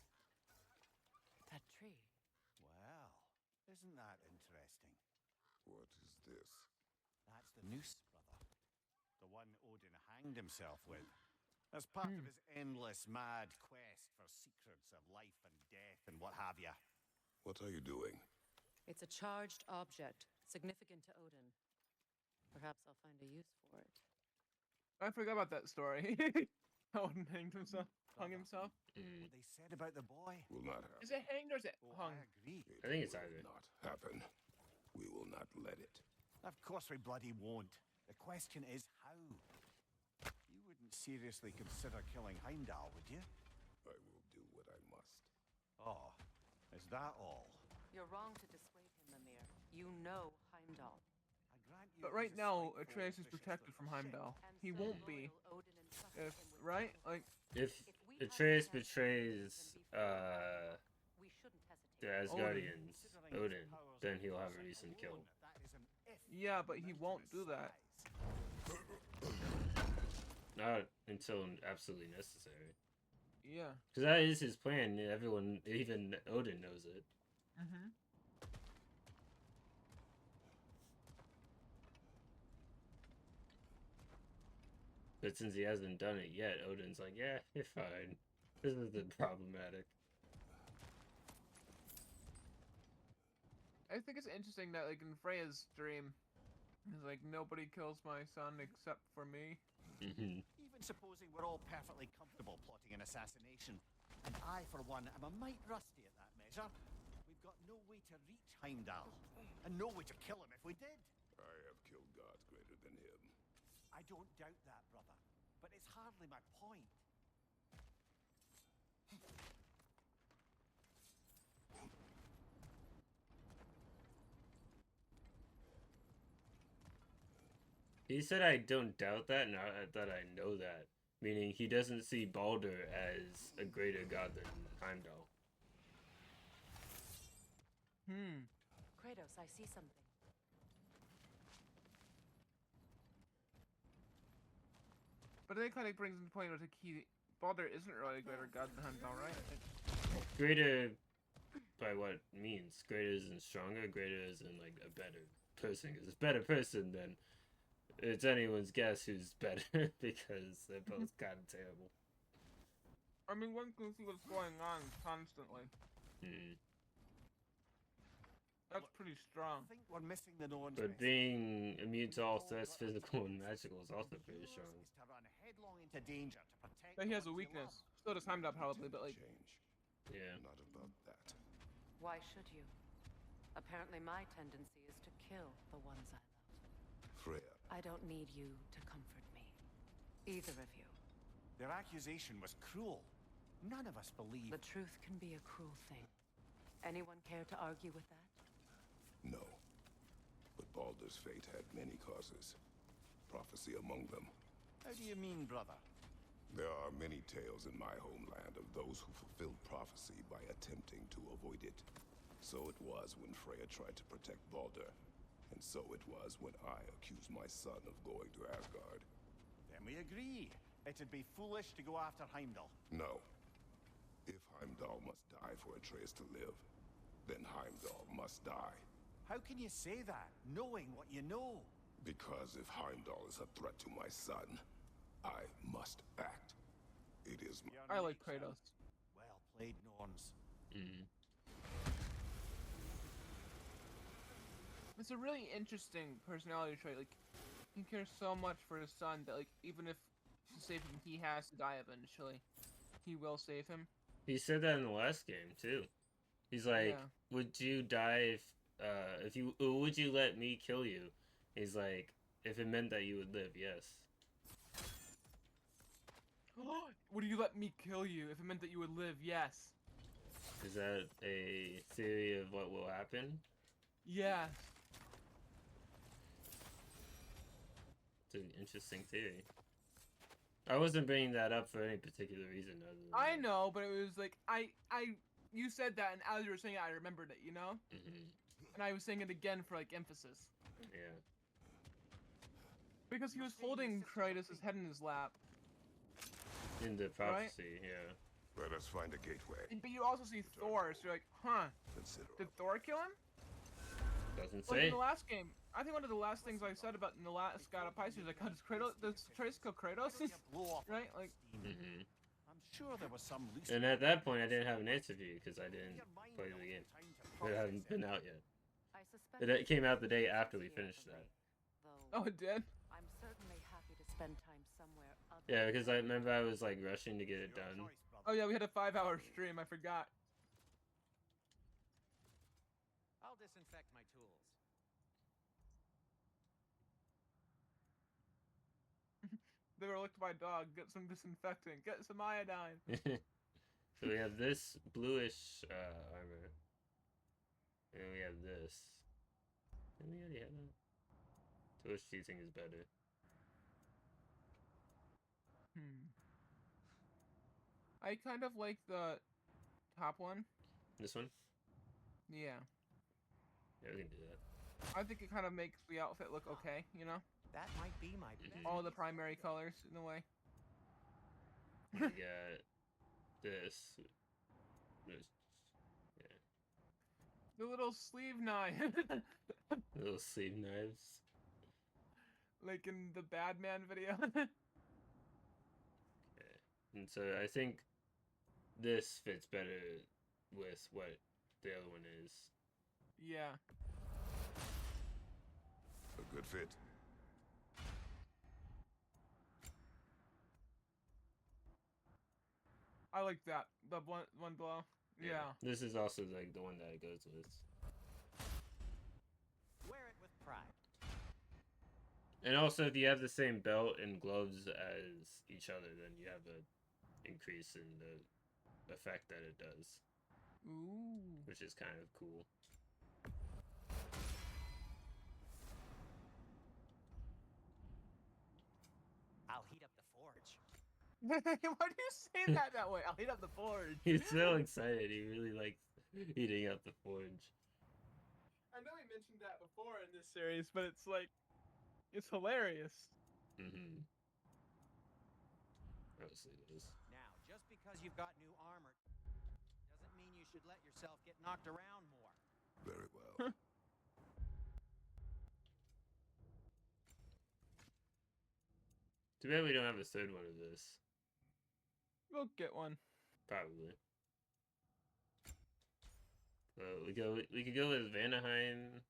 That tree. Well, isn't that interesting? What is this? That's the noose, brother. The one Odin hanged himself with. As part of his endless mad quest for secrets of life and death and what have you. What are you doing? It's a charged object, significant to Odin. Perhaps I'll find a use for it. I forgot about that story. Odin hanged himself. Hung himself. What they said about the boy. Will not happen. Is it hanged or is it Oh, hung? I agree. I think it's will either. not happen. We will not let it. Of course we bloody won't. The question is how. You wouldn't seriously consider killing Heimdall, would you? I will do what I must. Oh, is that all? You're wrong to dissuade him, Mimir. You know Heimdall. I grant you But it right was a now, slight Atreus is forward protected vicious from little shit. Heimdall. And He so won't be. loyal Odin entrusted If, him with right? power. Like, If If we Atreus hadn't had betrays Odin before Heimdall, we shouldn't hesitate. the Asgardians, Considering his Odin, powers then and he'll have a foresight reason to kill. alone, that is an if yeah, but he measured won't in do that. size. Not until absolutely necessary. Yeah. Because that is his plan. Everyone, even Odin knows it. Mm-hmm. But since he hasn't done it yet, Odin's like, yeah, you're fine. This isn't problematic. I think it's interesting that, like, in Freya's dream, it's like, nobody kills my son except for me. Mm-hmm. Even supposing we're all perfectly comfortable plotting an assassination, and I, for one, am a mite rusty at that measure, we've got no way to reach Heimdall, and no way to kill him if we did. I have killed gods greater than him. I don't doubt that, brother, but it's hardly my point. He said, I don't doubt that, not that I know that. Meaning he doesn't see Baldur as a greater god than Heimdall. Kratos, I see something. But I think kind of brings into point with the key. Baldur isn't really a greater god than Heimdall, right? Greater by what means? Greater isn't stronger, greater isn't like a better person. Because it's a better person, then it's anyone's guess who's better because they're both kind of terrible. I mean, one can see what's going on constantly. Mm. That's pretty strong. I think we're missing the Norns' But message. being immune to all threats, physical and magical, is also pretty Yours strong. is to run headlong into danger to protect But he the has a ones you weakness. love. So does Heimdall probably, but like, Change. Yeah. Not about that. Why should you? Apparently my tendency is to kill the ones I love. Freya, I don't need you to comfort me. Either of you. Their accusation was cruel. None of us believe. The truth can be a cruel thing. Anyone care to argue with that? no. But Baldur's fate had many causes. Prophecy among them. How do you mean, brother? There are many tales in my homeland of those who fulfilled prophecy by attempting to avoid it. So it was when Freya tried to protect Baldur. And so it was when I accused my son of going to Asgard. Then we agree. It'd be foolish to go after Heimdall. No. If Heimdall must die for Atreus to live, then Heimdall must die. How can you say that, knowing what you know? Because if Heimdall is a threat to my son, I must act. It is my... I like Kratos. Well played, Norns. It's a really interesting personality trait. Like, he cares so much for his son that, like, even if to save him, he has to die eventually, he will save him. He said that in the last game too. He's like, Yeah. "Would you die if you would you let me kill you?" He's like, "If it meant that you would live, yes." Would you let me kill you if it meant that you would live? Yes. Is that a theory of what will happen? Yes. It's an interesting theory. I wasn't bringing that up for any particular reason other than I that. know, but it was like you said that, and as you were saying it, I remembered it. You know, and I was saying it again for like emphasis. Yeah. Because he was holding Kratos' head in his lap. In the prophecy, yeah. Let us find a gateway. But you also see Thor, so you're like, huh? Consider Did Thor kill him? Doesn't Like say. in the last game, I think one of the last things I said about in the last God of Pisces, like, does Atreus kill Kratos? Right? Like, I'm sure there was some loose... And at that point, I didn't have an answer for you because I didn't play the game. It hadn't been out yet. I suspect It came out the day after we finished that. though oh, it did. I'm certainly happy to spend time somewhere other. Yeah, because I remember I was like rushing to get it done. Oh yeah, we had a 5-hour stream. I forgot. I'll disinfect my tools. They were licked by a dog. Get some disinfectant. Get some iodine. So we have this bluish armor. And then we have this. Didn't we already have that? So which do you think is better? I kind of like the top one. This one? Yeah. Yeah, we can do that. I think it kind of makes the outfit look okay, you know? That might be my All the primary colors, in a way. We got this. Yeah. The little sleeve knife. Little sleeve knives. Like in the Badman video. Okay. And so I think this fits better with what the other one is. Yeah. a good fit. I like that. The one below. Yeah. This is also like the one that it goes with. Wear it with pride. And also, if you have the same belt and gloves as each other, then you have an increase in the effect that it does. Ooh. Which is kind of cool. I'll heat up the forge. Why do you say that way? I'll heat up the forge. He's so excited. He really likes heating up the forge. I know we mentioned that before in this series, but it's like, it's hilarious. Mm-hmm. Obviously it is. Now, just because you've got new armor doesn't mean you should let yourself get knocked around more. Very well. Too bad we don't have a third one of this. We'll get one. Probably. We could go with Vanaheim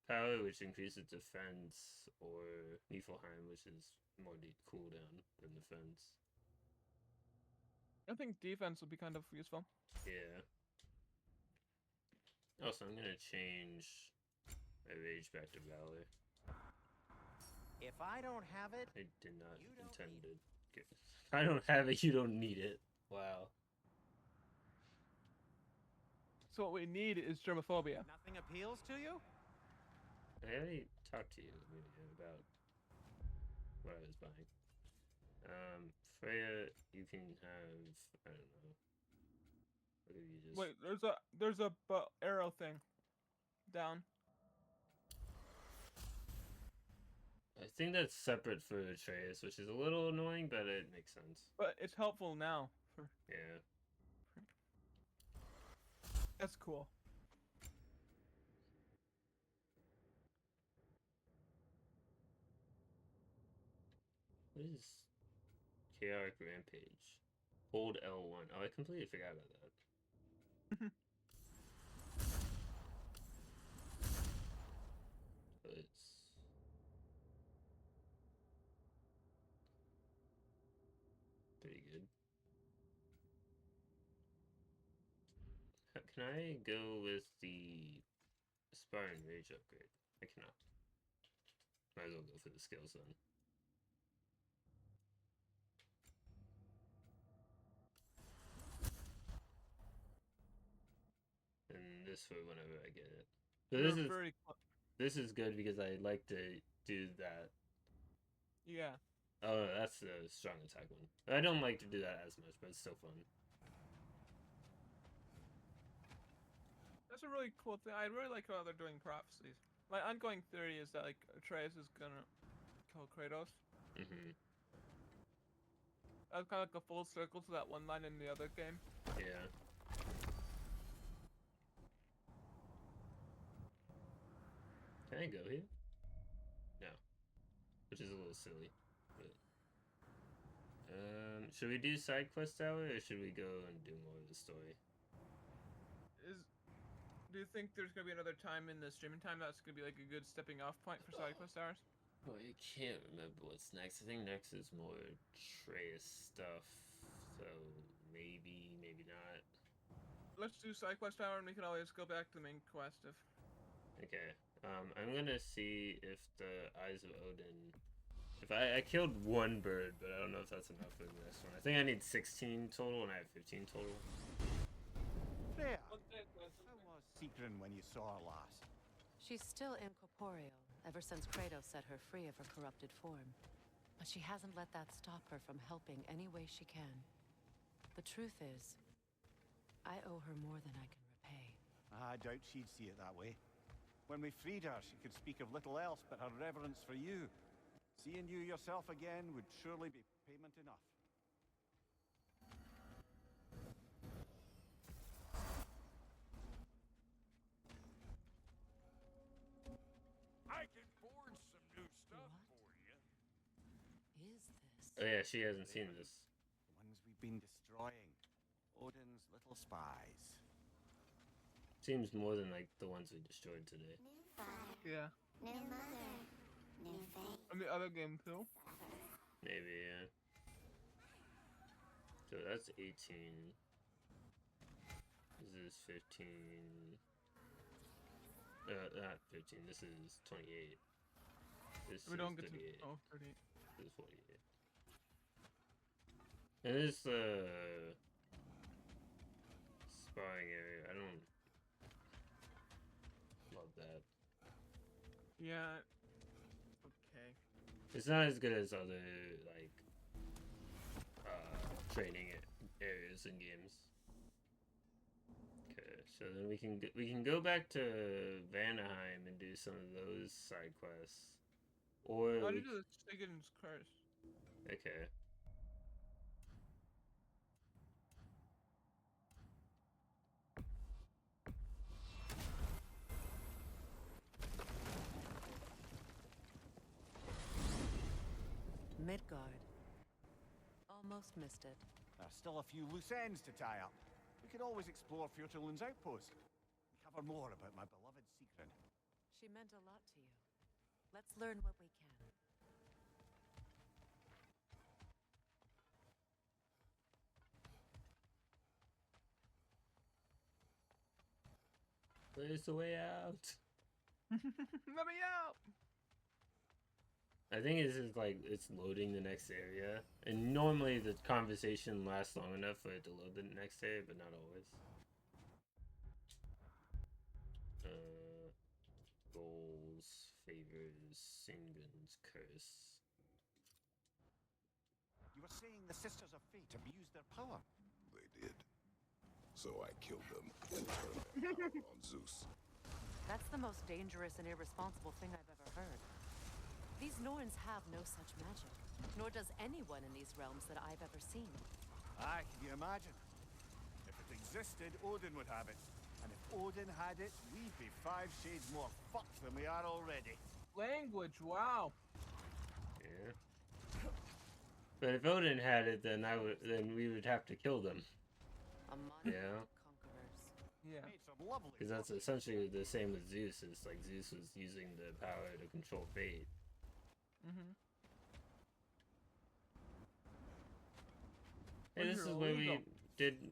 power, which increases defense, or Niflheim, which is more cooldown than defense. I think defense would be kind of useful. Yeah. Also, I'm gonna change my rage back to Valor. If I don't have it, I did not You don't intend need to get. If I don't have it, you don't need it. Wow. So what we need is germophobia. nothing appeals to you? I already talked to you about what I was buying. Freya, you can have, I don't know, Or you just... Wait, there's a arrow thing down. I think that's separate for Atreus, which is a little annoying, but it makes sense. But it's helpful now. Yeah. That's cool. What is Chaotic Rampage? Hold L1. Oh, I completely forgot about that. So it's... pretty good. Can I go with the Aspiring Rage upgrade? I cannot. Might as well go for the skills then. And this for whenever I get it. So this is good because I like to do that. Yeah. Oh, that's the strong attack one. I don't like to do that as much, but it's still fun. That's a really cool thing. I really like how they're doing prophecies. My ongoing theory is that like Atreus is gonna kill Kratos. Mm-hmm. That's kind of like a full circle to that one line in the other game. Yeah. Can I go here? No. Which is a little silly. But... should we do side quest hour or should we go and do more of the story? Do you think there's gonna be another time in the streaming time that's gonna be like a good stepping off point for side quest hours? Well, I can't remember what's next. I think next is more Atreus stuff. So maybe, maybe not. Let's do side quest hour and we can always go back to the main quest if... Okay. I'm gonna see if the Eyes of Odin... If I killed one bird, but I don't know if that's enough for the next one. I think I need 16 total and I have 15 total. Freya, how was Secret when you saw her last? She's still incorporeal, ever since Kratos set her free of her corrupted form. But she hasn't let that stop her from helping any way she can. The truth is, I owe her more than I can repay. I doubt she'd see it that way. When we freed her, she could speak of little else but her reverence for you. Seeing you yourself again would surely be payment enough. I can forge some new stuff for you. Is this? Oh yeah, she hasn't seen this. The ones we've been destroying. Odin's little spies. Seems more than like the ones we destroyed today. New father, Yeah. new mother, new faith. And the other game too. Maybe, yeah. So that's 18. This is 15. Not 15. This is 28. This We is don't get 38. to... Oh, 38. This is 48. And this, sparring area, I don't love that. Yeah. Okay. It's not as good as other, like, training areas in games. Okay, so then we can go back to Vanaheim and do some of those side quests. Or How do you do the Sagan's Curse? okay. Midgard. Almost missed it. There's still a few loose ends to tie up. We could always explore Fjöturlund's outpost. Cover more about my beloved Secret. She meant a lot to you. Let's learn what we can. Where's the way out? Let me out! I think this is like it's loading the next area, and normally the conversation lasts long enough for it to load the next area, but not always. Goals, favors, Singun's curse. You were saying the Sisters of Fate abused their power. They did. So I killed them and turned their power on Zeus. That's the most dangerous and irresponsible thing I've ever heard. These Norns have no such magic, nor does anyone in these realms that I've ever seen. Aye, can you imagine? If it existed, Odin would have it. And if Odin had it, we'd be 5 shades more fucked than we are already. Language, wow. Yeah. But if Odin had it, then then we would have to kill them. A monument Yeah. of conquerors. Yeah. Made some lovely Because that's essentially the same with Zeus. It's like Zeus was using the power to control fate. Mm-hmm. Hey, this is where we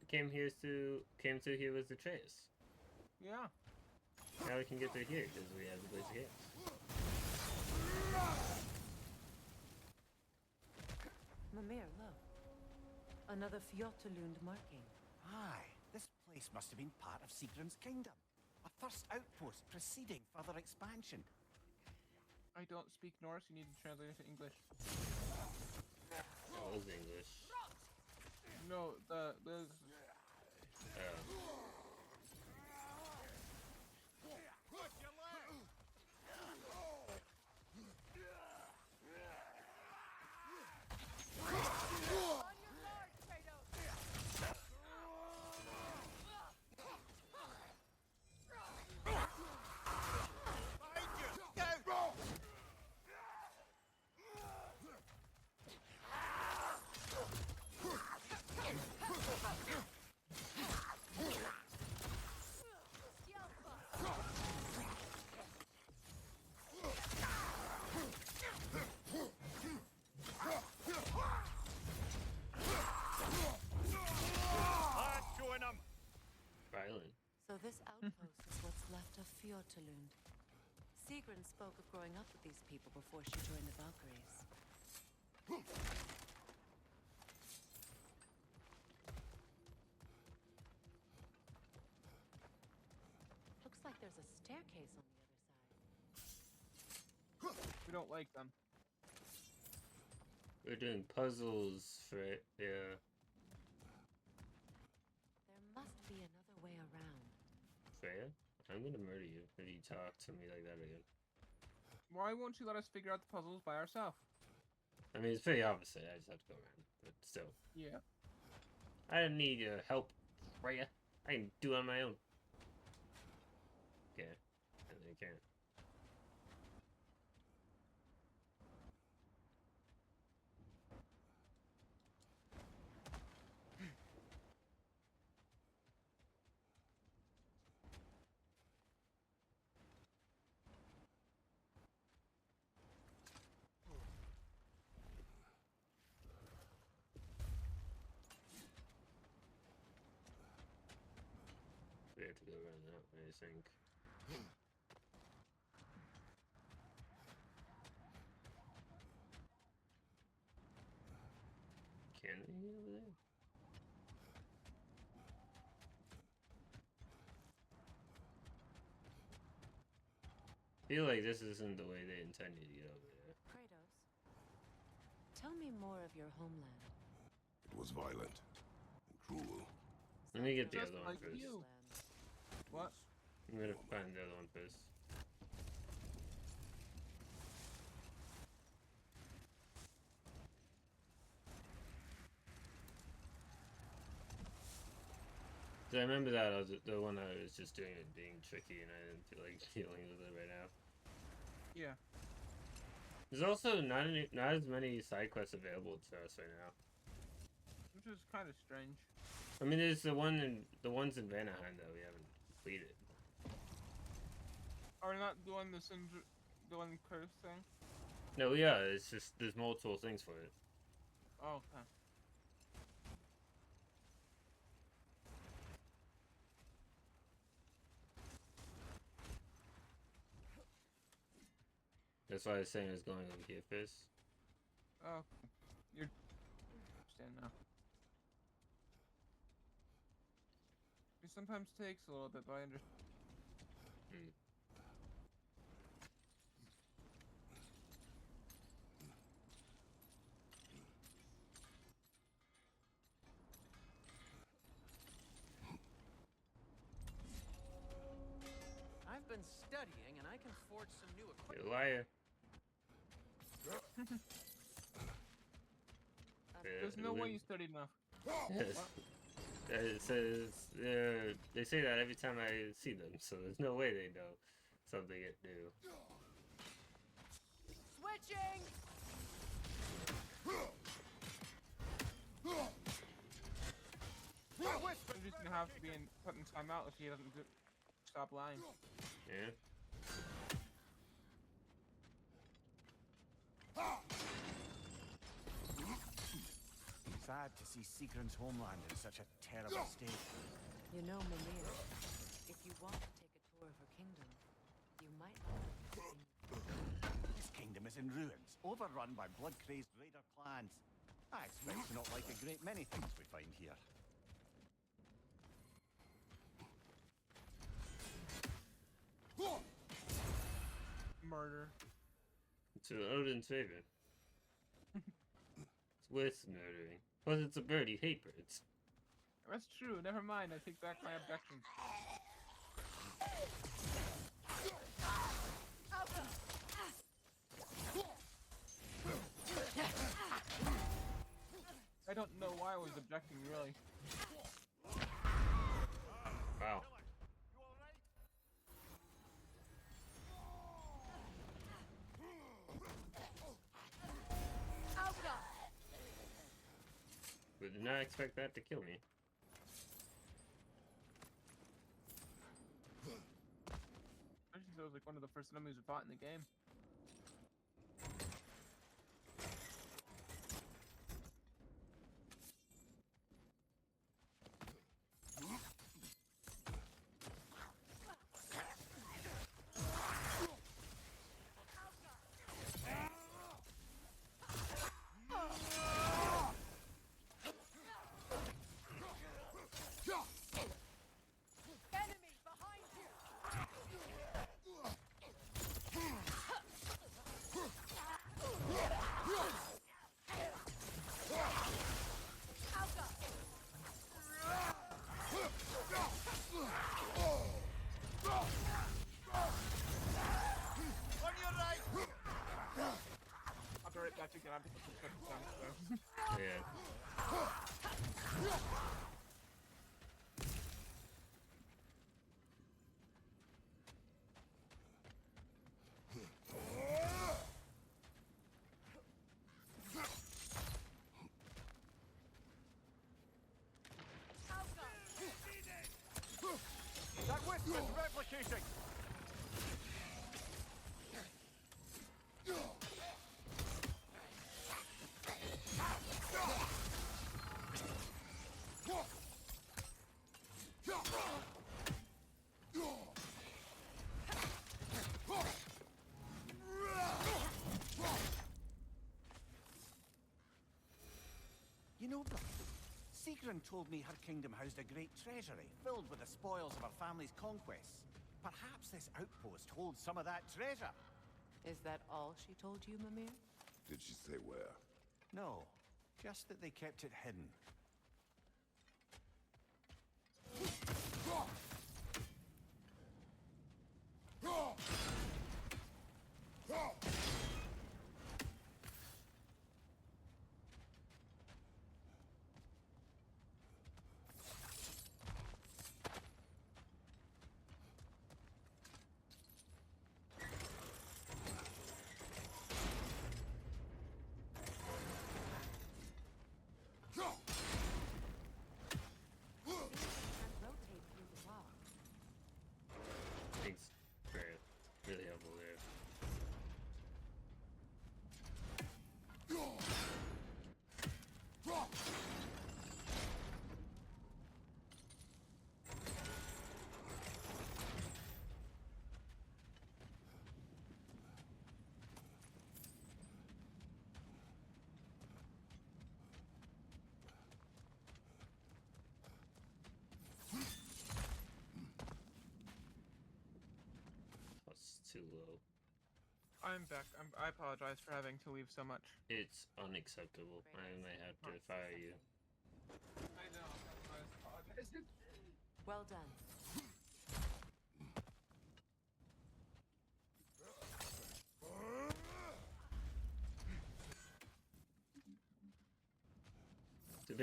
came through here with the trace. Yeah. Now we can get through here because we have the Blaze of Chaos. Mimir, look. Another Fjotalund marking. Aye, this place must have been part of Sigrun's kingdom. A first outpost preceding further expansion. I don't speak Norse, you need to translate it to English. That was English. No, the violent. So this outpost is what's left of Fjotalund. Sigrun spoke of growing up with these people before she joined the Valkyries. Looks like there's a staircase on the other side. we don't like them. We're doing puzzles for it. Yeah. There must be another way around. Freya? I'm gonna murder you if you talk to me like that again. Why won't you let us figure out the puzzles by ourselves? I mean, it's pretty obvious. I just have to go around. But still. Yeah. I don't need your help, Freya. I can do it on my own. Okay. And I can't. We have to go around that way, I think. Can we get over there? I feel like this isn't the way they intended to get over there. Kratos, tell me more of your homeland. It was violent and cruel. Let me get the Just other one like first. you. What? I'm gonna find the other one first. So I remember that the one I was just doing it being tricky, and I didn't feel like dealing with it right now. Yeah. There's also not as many side quests available to us right now. Which is kind of strange. I mean, there's the ones in Vanaheim that we haven't completed. Are not doing the one curse thing? No, yeah, it's just there's multiple things for it. Oh, okay. That's why I was saying I was going over here first. Oh, you're understand now. It sometimes takes a little bit, but I understand. Hmm. been studying, and I can forge some new equipment. You're a liar. There's no way you studied enough. Yes. It says they say that every time I see them, so there's no way they know something new. Switching! You're just gonna have to be put in timeout if he doesn't stop lying. Yeah. Sad to see Seagram's homeland in such a terrible state. You know, Mimir, if you want to take a tour of her kingdom, you might not have This kingdom is in ruins, overrun by blood-crazed raider clans. I expect to not like a great many things we find here. Murder. To Odin's favor. It's worth murdering. Plus, it's a bird. You hate birds. That's true. Never mind. I take back my objection. I don't know why I was objecting, really. Wow. But did not expect that to kill me. Especially since it was like one of the first enemies we fought in the game. Enemy behind you! On your right! I'll be right back again. I have to put some stuff down, so. Yeah. That wisp is replicating! You know, brother, Seagrin told me her kingdom housed a great treasury filled with the spoils of her family's conquests. Perhaps this outpost holds some of that treasure. Is that all she told you, Mimir? Did she say where? No, just that they kept it hidden. Rotate through the rock. Thanks for really helpful there. That's too low. I'm back. I apologize for having to leave so much. It's unacceptable. I might have to fire you. I know. I apologize. Well done.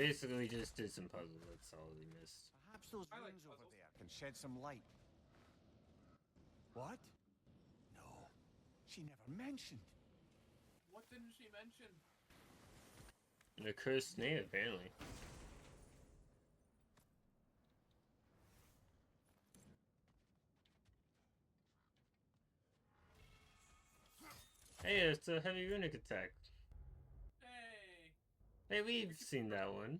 basically just did some puzzles. That's all he missed. Perhaps those I like runes over puzzles. there can shed some light. What? No, she never mentioned. What didn't she mention? The cursed snake, apparently. Hey, it's a heavy runic attack. Hey, Hey, we've seen that one.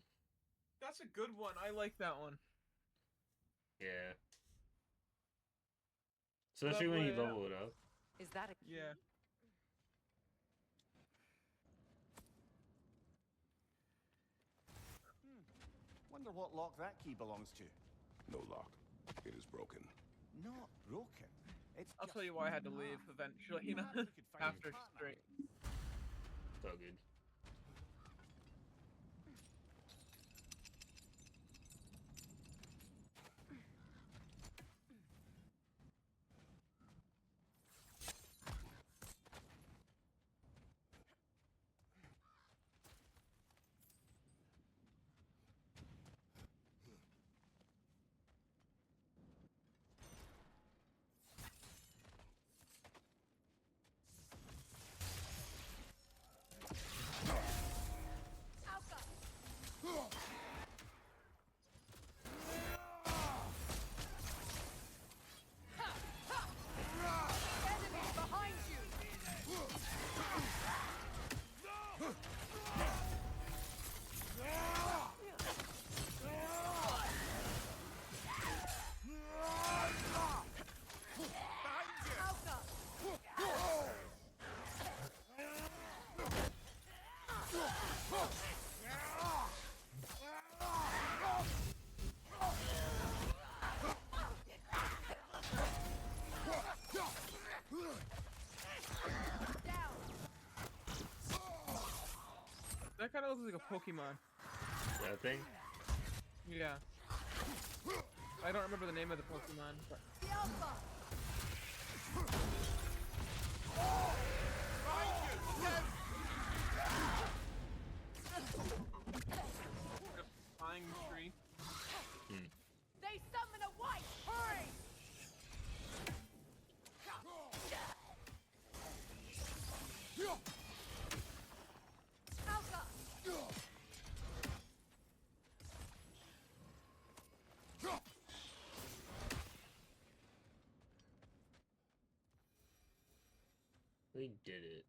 that's a good one. I like that one. Yeah. Especially when you level it up. Is that a key? Yeah. Wonder what lock that key belongs to. No lock. It is broken. Not broken. It's I'll just tell you why I had to not. leave eventually, you know, Perhaps we could find a after partner. straight. So good. Enemy behind you! That kind of looks like a Pokemon. That thing? Yeah. I don't remember the name of the Pokemon, but The Alpha! flying tree. They summon a white! Hurry! Alpha! We did it.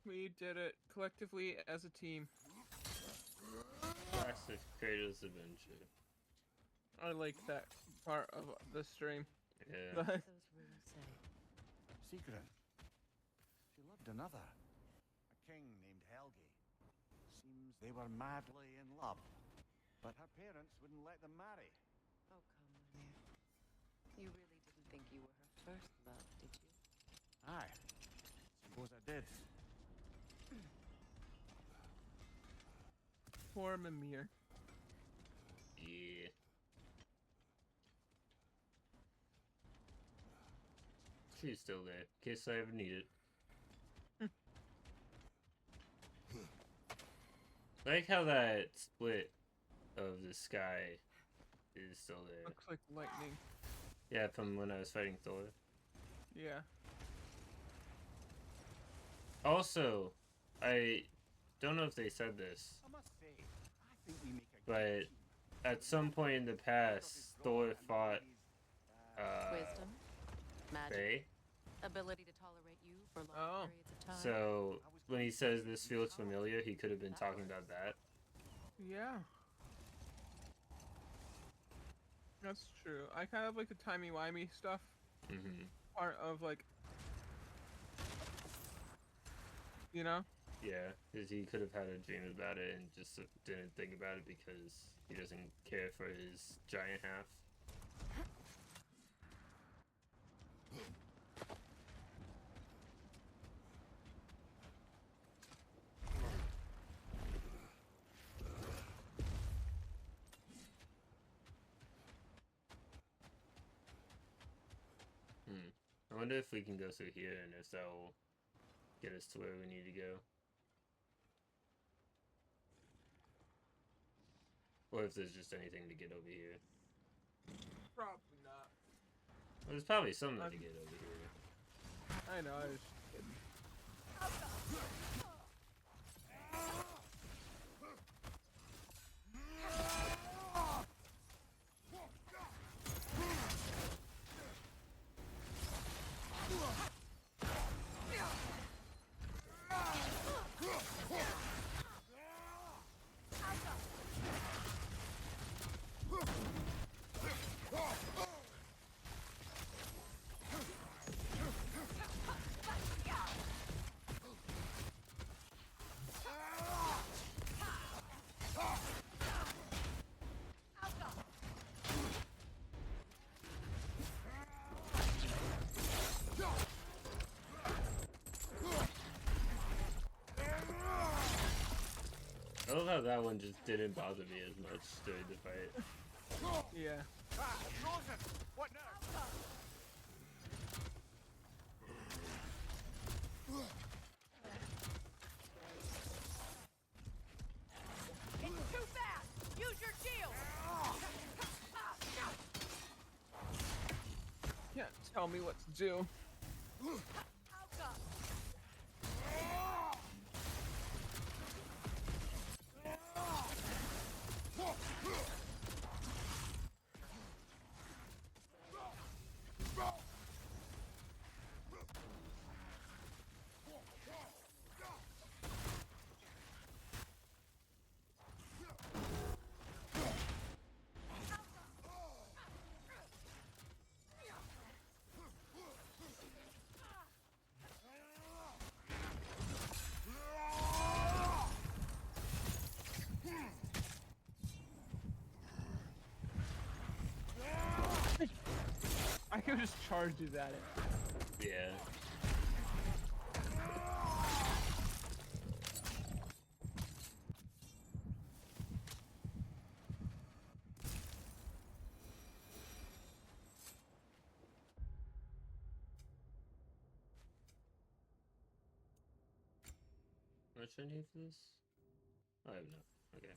We did it collectively as a team. Classic Kratos adventure. I like that part of the stream. Yeah. Those runes say. Secret. She loved another. A king named Helgi. Seems they were madly in love. But her parents wouldn't let them marry. Oh, come on, there. You really didn't think you were her first love, did you? Aye. Suppose I did. Poor Mimir. Yeah. She's still there, in case I ever need it. I like how that split of the sky is still there. Looks like lightning. Yeah, from when I was fighting Thor. Yeah. Also, I don't know if they said this, I must say, I think we make a but at some point in the past, Thor fought Wisdom, magic, Faye. ability to tolerate you for long Oh. periods of time. So when he says this feels familiar, he could have been talking about that. Yeah. That's true. I kind of like the timey-wimey stuff. Mm-hmm. Part of, like... You know? Yeah, because he could have had a dream about it and just didn't think about it because he doesn't care for his giant half. I wonder if we can go through here and if that'll get us to where we need to go. Or if there's just anything to get over here. Probably not. Well, there's probably something to get over here. I know, I was just kidding. I love how that one just didn't bother me as much during the fight. Yeah. Ah, Rosen! What now? It's too fast! Use your shield! Can't tell me what to do. I could just charge you at it. Yeah. How much I need for this? Oh, I have enough. Okay.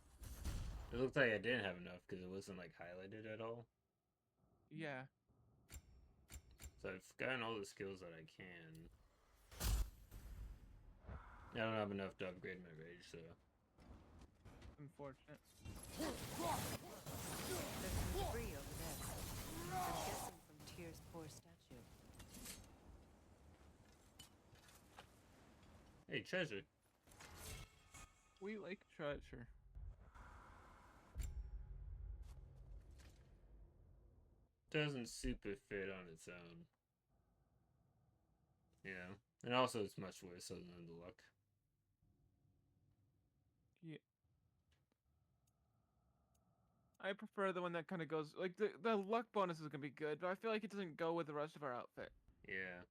It looked like I didn't have enough because it wasn't like highlighted at all. Yeah. So I've gotten all the skills that I can. I don't have enough to upgrade my rage, so. Unfortunate. There's some debris over there. I'm guessing from Tyr's poor statue. Hey, treasure. We like treasure. Doesn't super fit on its own. Yeah. And also it's much worse other than the luck. Yeah. I prefer the one that kind of goes like the luck bonus is gonna be good, but I feel like it doesn't go with the rest of our outfit. Yeah.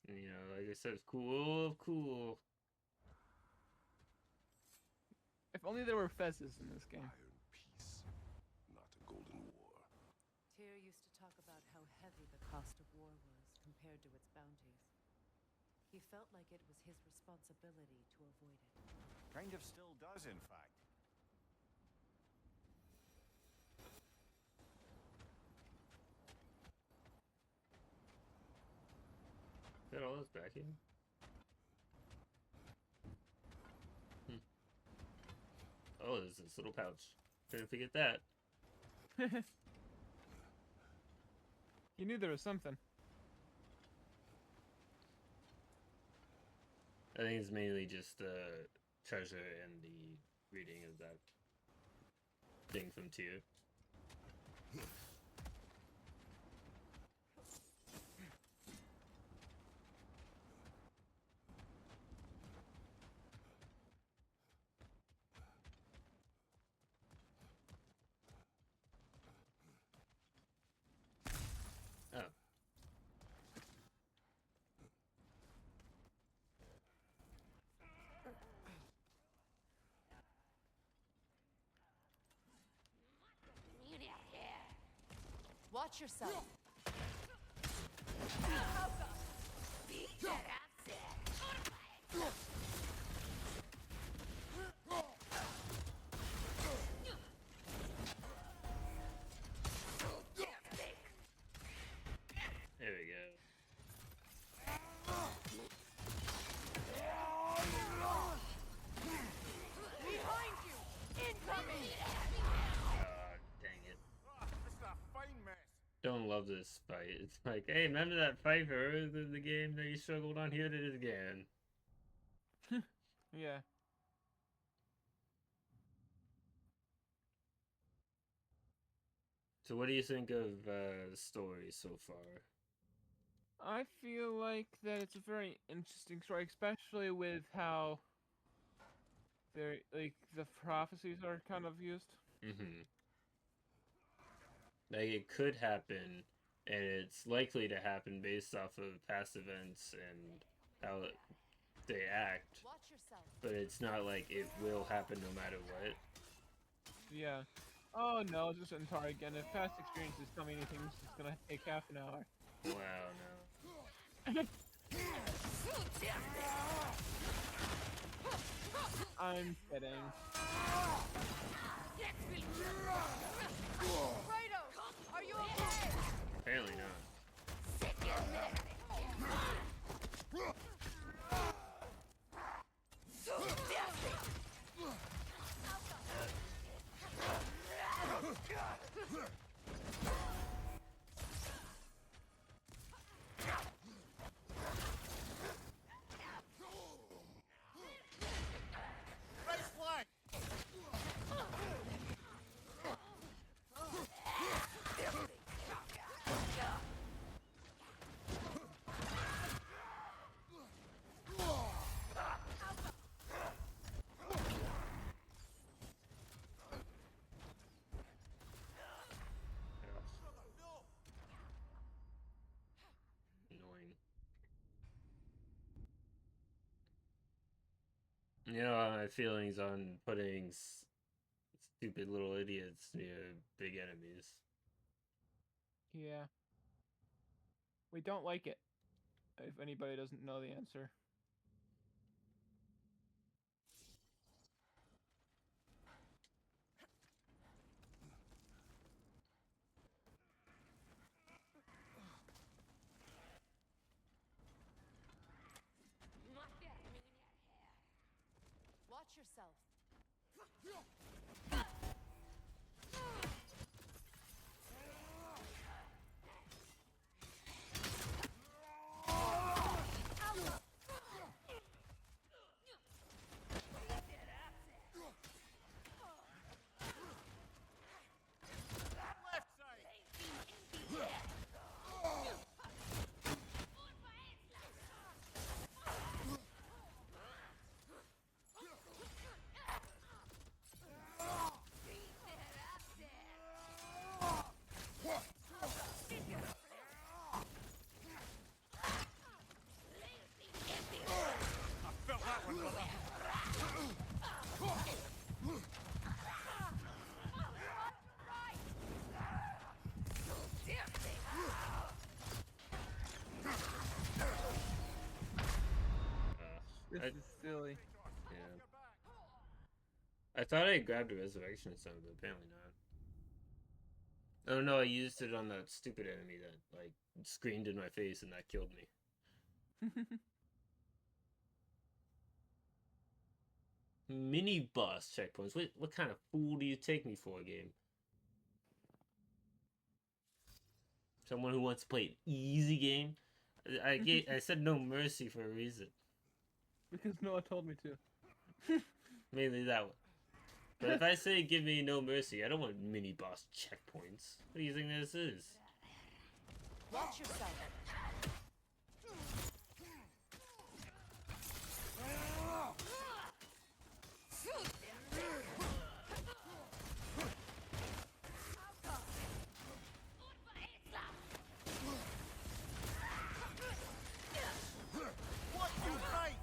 And, you know, like I said, it's cool, cool. If only there were fezzes in this game. Iron peace, not a golden war. Tyr used to talk about how heavy the cost of war was compared to its bounties. He felt like it was his responsibility to avoid it. Kind of still does, in fact. Is that all that's back here? Oh, there's this little pouch. Couldn't forget that. You knew there was something. I think it's mainly just the treasure and the reading of that thing from Tyr. Oh. Watch yourself. love this fight. It's like, hey, remember that fight for Earth in the game that you struggled on? Here it is again. Yeah. So what do you think of the story so far? I feel like that it's a very interesting story, especially with how very like the prophecies are kind of used. Mm-hmm. Like, it could happen, and it's likely to happen based off of past events and how they act, Watch yourself. but it's not like it will happen no matter what. Yeah. Oh no, it's just Antara again. If past experiences tell me anything, this is gonna take half an hour. Wow, no. I'm kidding. Kratos, are you okay? Apparently not. Right flank! Annoying. You know, my feelings on putting stupid little idiots near big enemies. Yeah. We don't like it. If anybody doesn't know the answer. Watch yourself. Left side! I felt that one, brother. This I- is silly. Yeah. I thought I grabbed a resurrection stone, but apparently not. Oh no, I used it on that stupid enemy that like screamed in my face and that killed me. Mini boss checkpoints. What kind of fool do you take me for, game? Someone who wants to play an easy game? I said no mercy for a reason. Because Noah told me to. Mainly that one. But if I say give me no mercy, I don't want mini boss checkpoints. What do you think this is? Watch yourself. What you fight?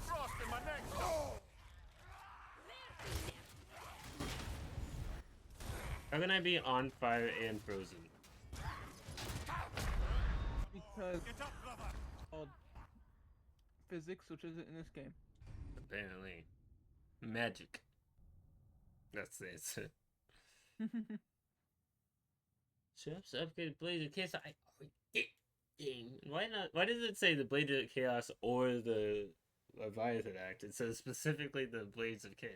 Frost in my neck! How can I be on fire and frozen? Because Get up, brother! called physics, which isn't in this game. Apparently. Magic. That's the answer. Shops upgraded blazer case. Dang. Why not? Why does it say the Blades of Chaos or the Leviathan Act? It says specifically the Blades of Chaos.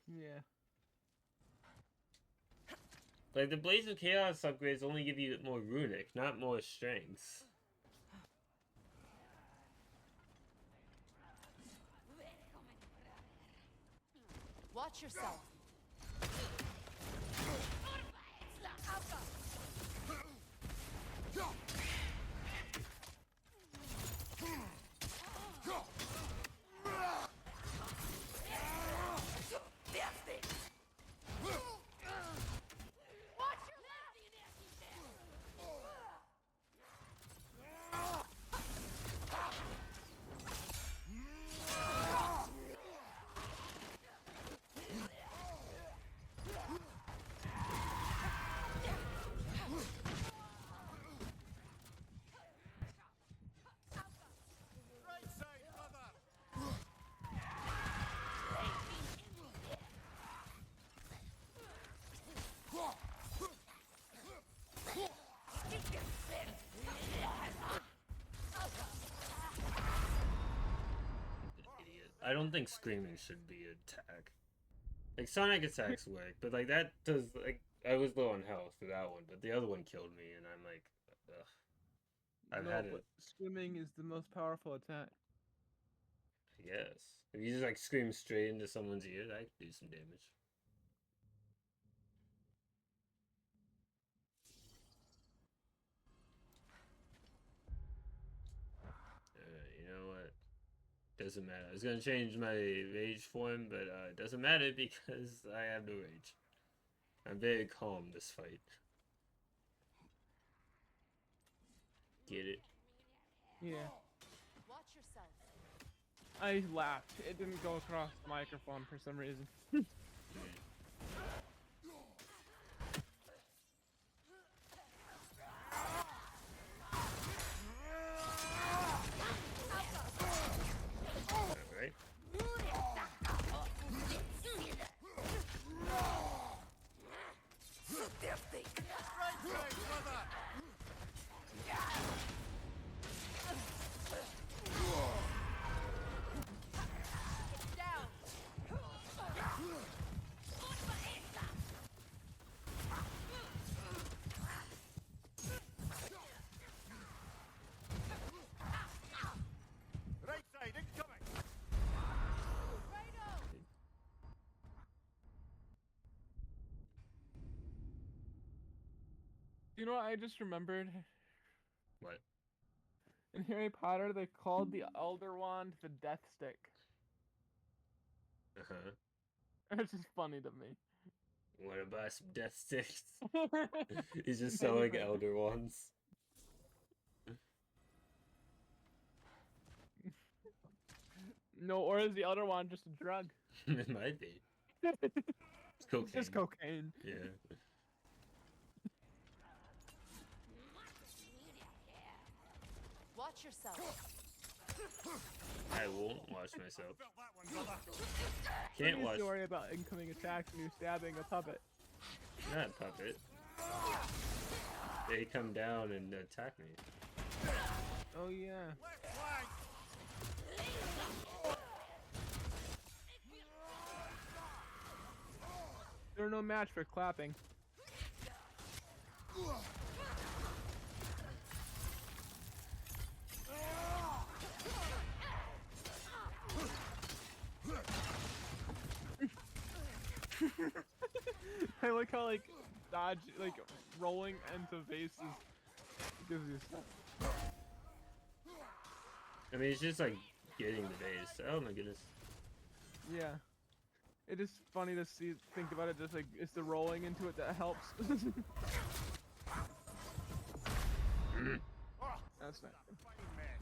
Yeah. Like, the Blades of Chaos upgrades only give you more runic, not more strengths. Watch yourself. Right side, mother! Idiot. I don't think screaming should be an attack. Like, sonic attacks work, but like that does, like, I was low on health for that one, but the other one killed me, and I'm like, ugh. I've No, had but it. screaming is the most powerful attack. Yes. If you just like scream straight into someone's ear, that could do some damage. You know what? Doesn't matter. I was gonna change my rage form, but it doesn't matter because I have no rage. I'm very calm this fight. Get it? Yeah. Watch yourself. I laughed. It didn't go across the microphone for some reason. Alright. Right side, mother! Down. Right side, incoming! You know what I just remembered? What? In Harry Potter, they called the Elder Wand the Death Stick. Uh-huh. It's just funny to me. Wanna buy some death sticks? He's just Maybe selling for- elder ones. No, or is the Elder Wand just a drug? It might be. It's cocaine. It's just cocaine. Yeah. Watch yourself. I won't watch myself. Felt that one, brother. Can't What watch. is the worry about incoming attacks when you're stabbing a puppet? Not a puppet. They come down and attack me. Oh yeah. Left flank! They're no match for clapping. I like how like dodge like rolling into vases gives you stuff. I mean, it's just like getting the base. Oh my goodness. Yeah. It is funny to think about it, just like it's the rolling into it that helps. That's not good.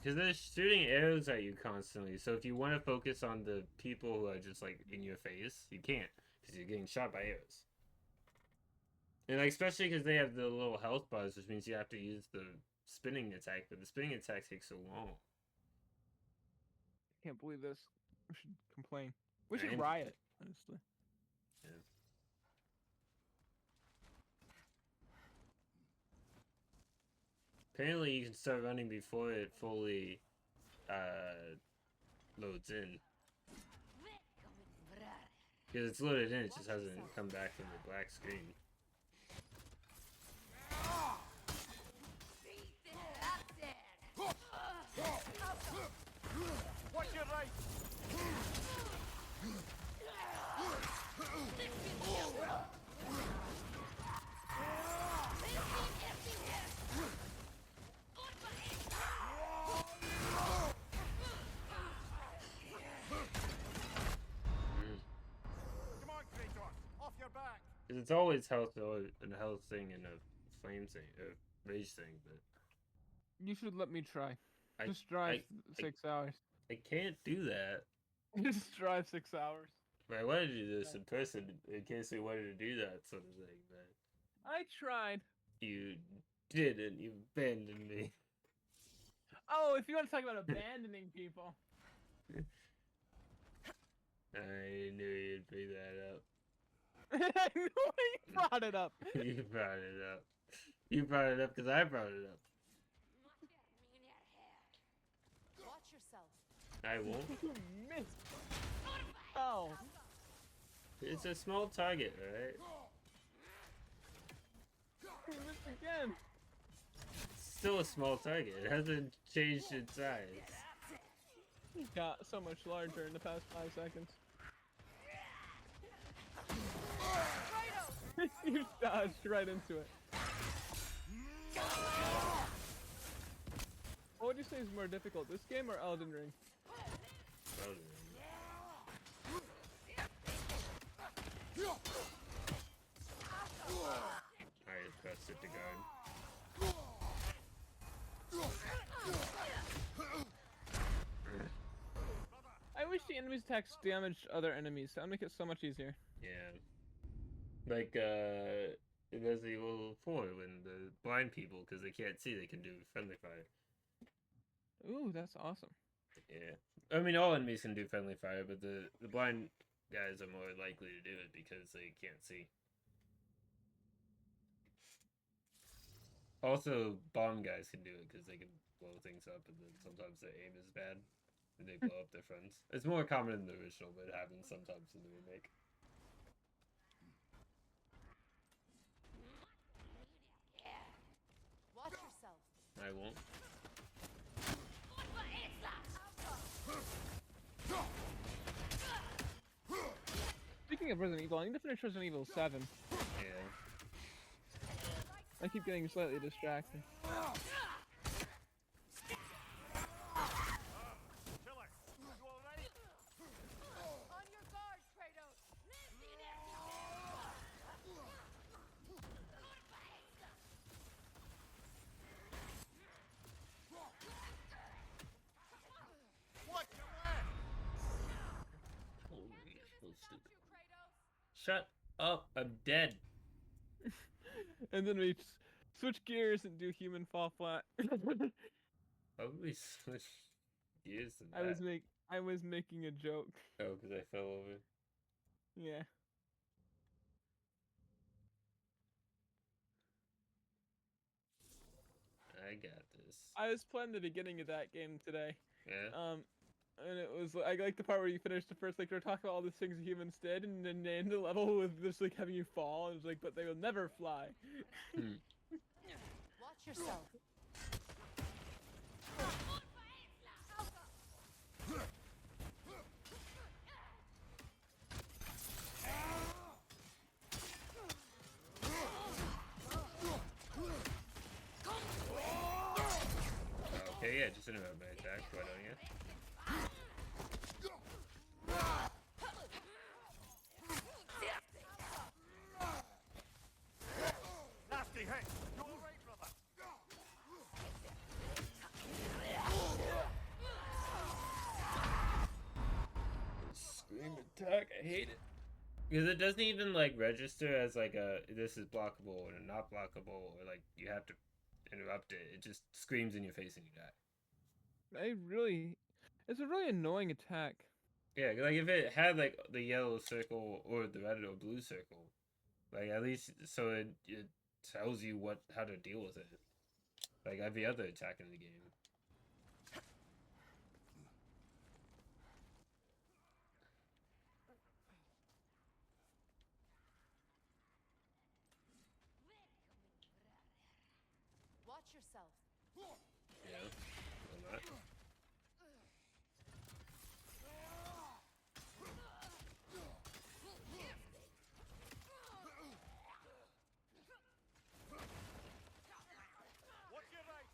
Because they're shooting arrows at you constantly, so if you want to focus on the people who are just like in your face, you can't, because you're getting shot by arrows. And like, especially because they have the little health bars, which means you have to use the spinning attack, but the spinning attack takes so long. Can't believe this. We should complain. We I should am- riot, honestly. Yeah. Apparently, you can start running before it fully loads in. Because it's loaded in, it just hasn't come back from the black screen. Watch your right! Come on, Kratos! Off your back! Because it's always health or a health thing and a flame thing, or rage thing, but You should let me try. I- Just drive I- 6 hours. I can't do that. Just drive 6 hours. But I wanted to do this in person in case we wanted to do that sort of thing, but I tried. you didn't. You abandoned me. Oh, if you want to talk about abandoning people. I knew you'd bring that up. I knew you brought it up. You brought it up. You brought it up because I brought it up. Watch yourself. I won't. You missed. Oh. It's a small target, right? You missed again. It's still a small target. It hasn't changed its size. It got so much larger in the past 5 seconds. You dodged right into it. What would you say is more difficult, this game or Elden Ring? Elden Ring. I pressed it to guard. I wish the enemy's attacks damaged other enemies. That would make it so much easier. Yeah. Like, in Resident Evil 4, when the blind people, because they can't see, they can do friendly fire. Ooh, that's awesome. Yeah. I mean, all enemies can do friendly fire, but the blind guys are more likely to do it because they can't see. Also, bomb guys can do it because they can blow things up, and then sometimes their aim is bad, and they blow up their friends. It's more common in the original, but it happens sometimes in the remake. Watch yourself. I won't. Speaking of Resident Evil, I need to finish Resident Evil 7. Yeah. I keep getting slightly distracted. Killer! You alright? On your guard, Kratos! Watch your left! Holy, so stupid. Shut up! I'm dead. And then we switch gears and do human fall flat. Probably switch gears to that. I was making a joke. Oh, because I fell over. Yeah. I got this. I was playing the beginning of that game today. Yeah. And it was I like the part where you finish the first lecture talking about all the things humans did, and then they end the level with just like having you fall. And it's like, but they will never fly. Watch yourself. Okay, yeah, just interrupt my attack, why don't you? Nasty hit! You alright, brother? Scream attack, I hate it. Because it doesn't even like register as like a this is blockable or not blockable or like you have to interrupt it. It just screams in your face and you die. It's a really annoying attack. Yeah, like if it had like the yellow circle or the red or blue circle, like at least so it tells you how to deal with it. like every other attack in the game. Watch yourself. Yeah, I'm not. Watch your right.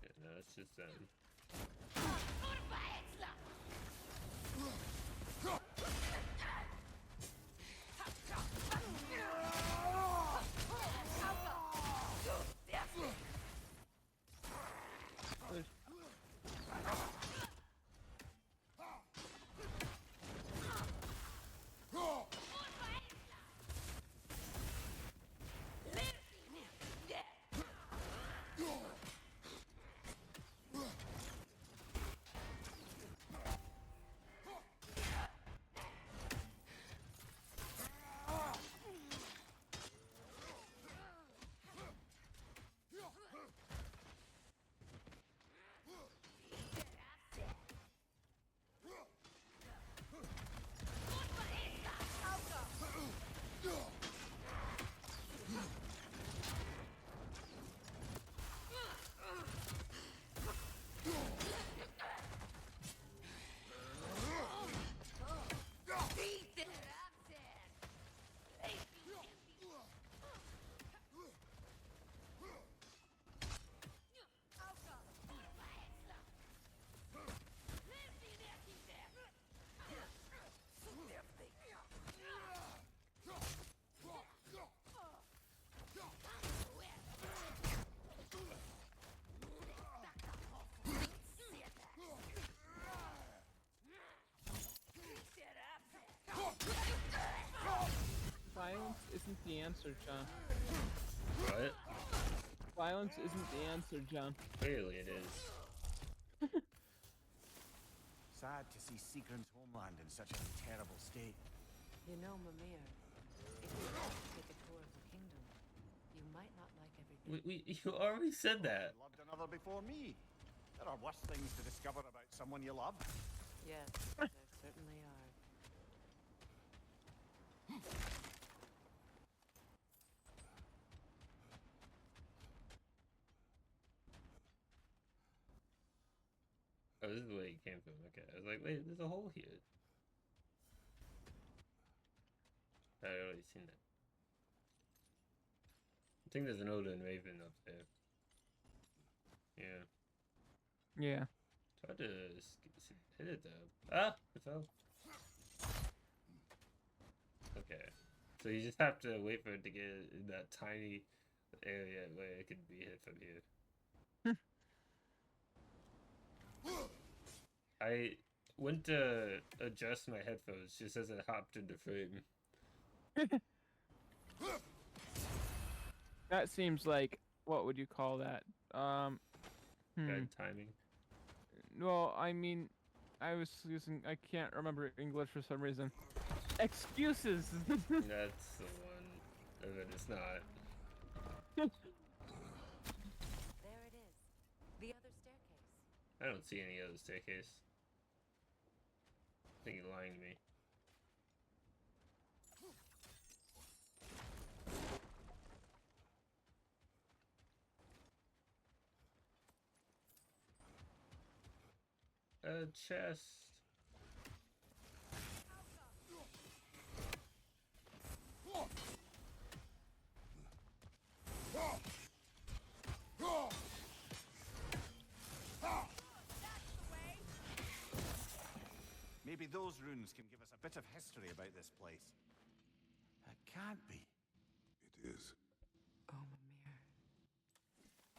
Yeah, no, it's just Violence isn't the answer, John. what? Violence isn't the answer, John. Clearly it is. Sad to see Seagram's homeland in such a terrible state. You know, Mimir, if you want to take a tour of the kingdom, you might not like everything. You already said that. Loved another before me. There are worse things to discover about someone you love. Yes, there certainly are. Oh, this is the way he came from. Okay, I was like, wait, there's a hole here. I'd already seen that. I think there's an Odin Raven up there. Yeah. Yeah. Tried to hit it though. Ah! It fell. Okay. So you just have to wait for it to get in that tiny area where it can be hit from here. I went to adjust my headphones just as it hopped into frame. That seems like, what would you call that? Bad timing. Well, I mean, I was using, I can't remember English for some reason. Excuses! That's the one. But it's not. There it is. The other staircase. I don't see any other staircase. I think you're lying to me. A chest. Maybe those runes can give us a bit of history about this place. It can't be. It is. Oh,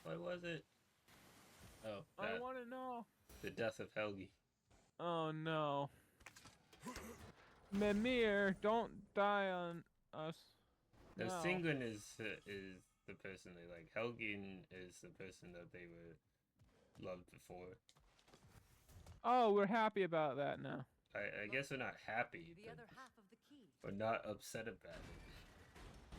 Mimir. What was it? Oh, I that, want to know. the death of Helgi. Oh no. Mimir, don't die on us. No, No. Singun is the person they like. Helgin is the person that they were loved before. Oh, we're happy about that now. I guess we're not happy, The but other half of the key. we're not upset about it.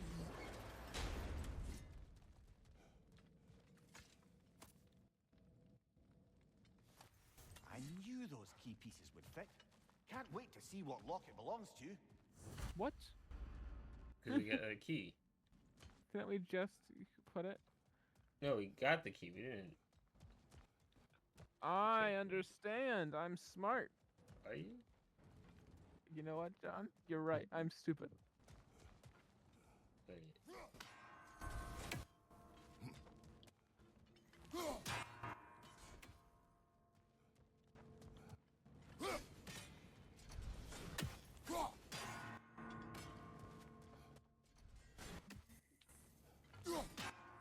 I knew those key pieces would fit. Can't wait to see what lock it belongs to. What? Because we got a key. Didn't we just put it? No, we got the key. We didn't. I understand. I'm smart. Are you? You know what, John? You're right. I'm stupid. Wait.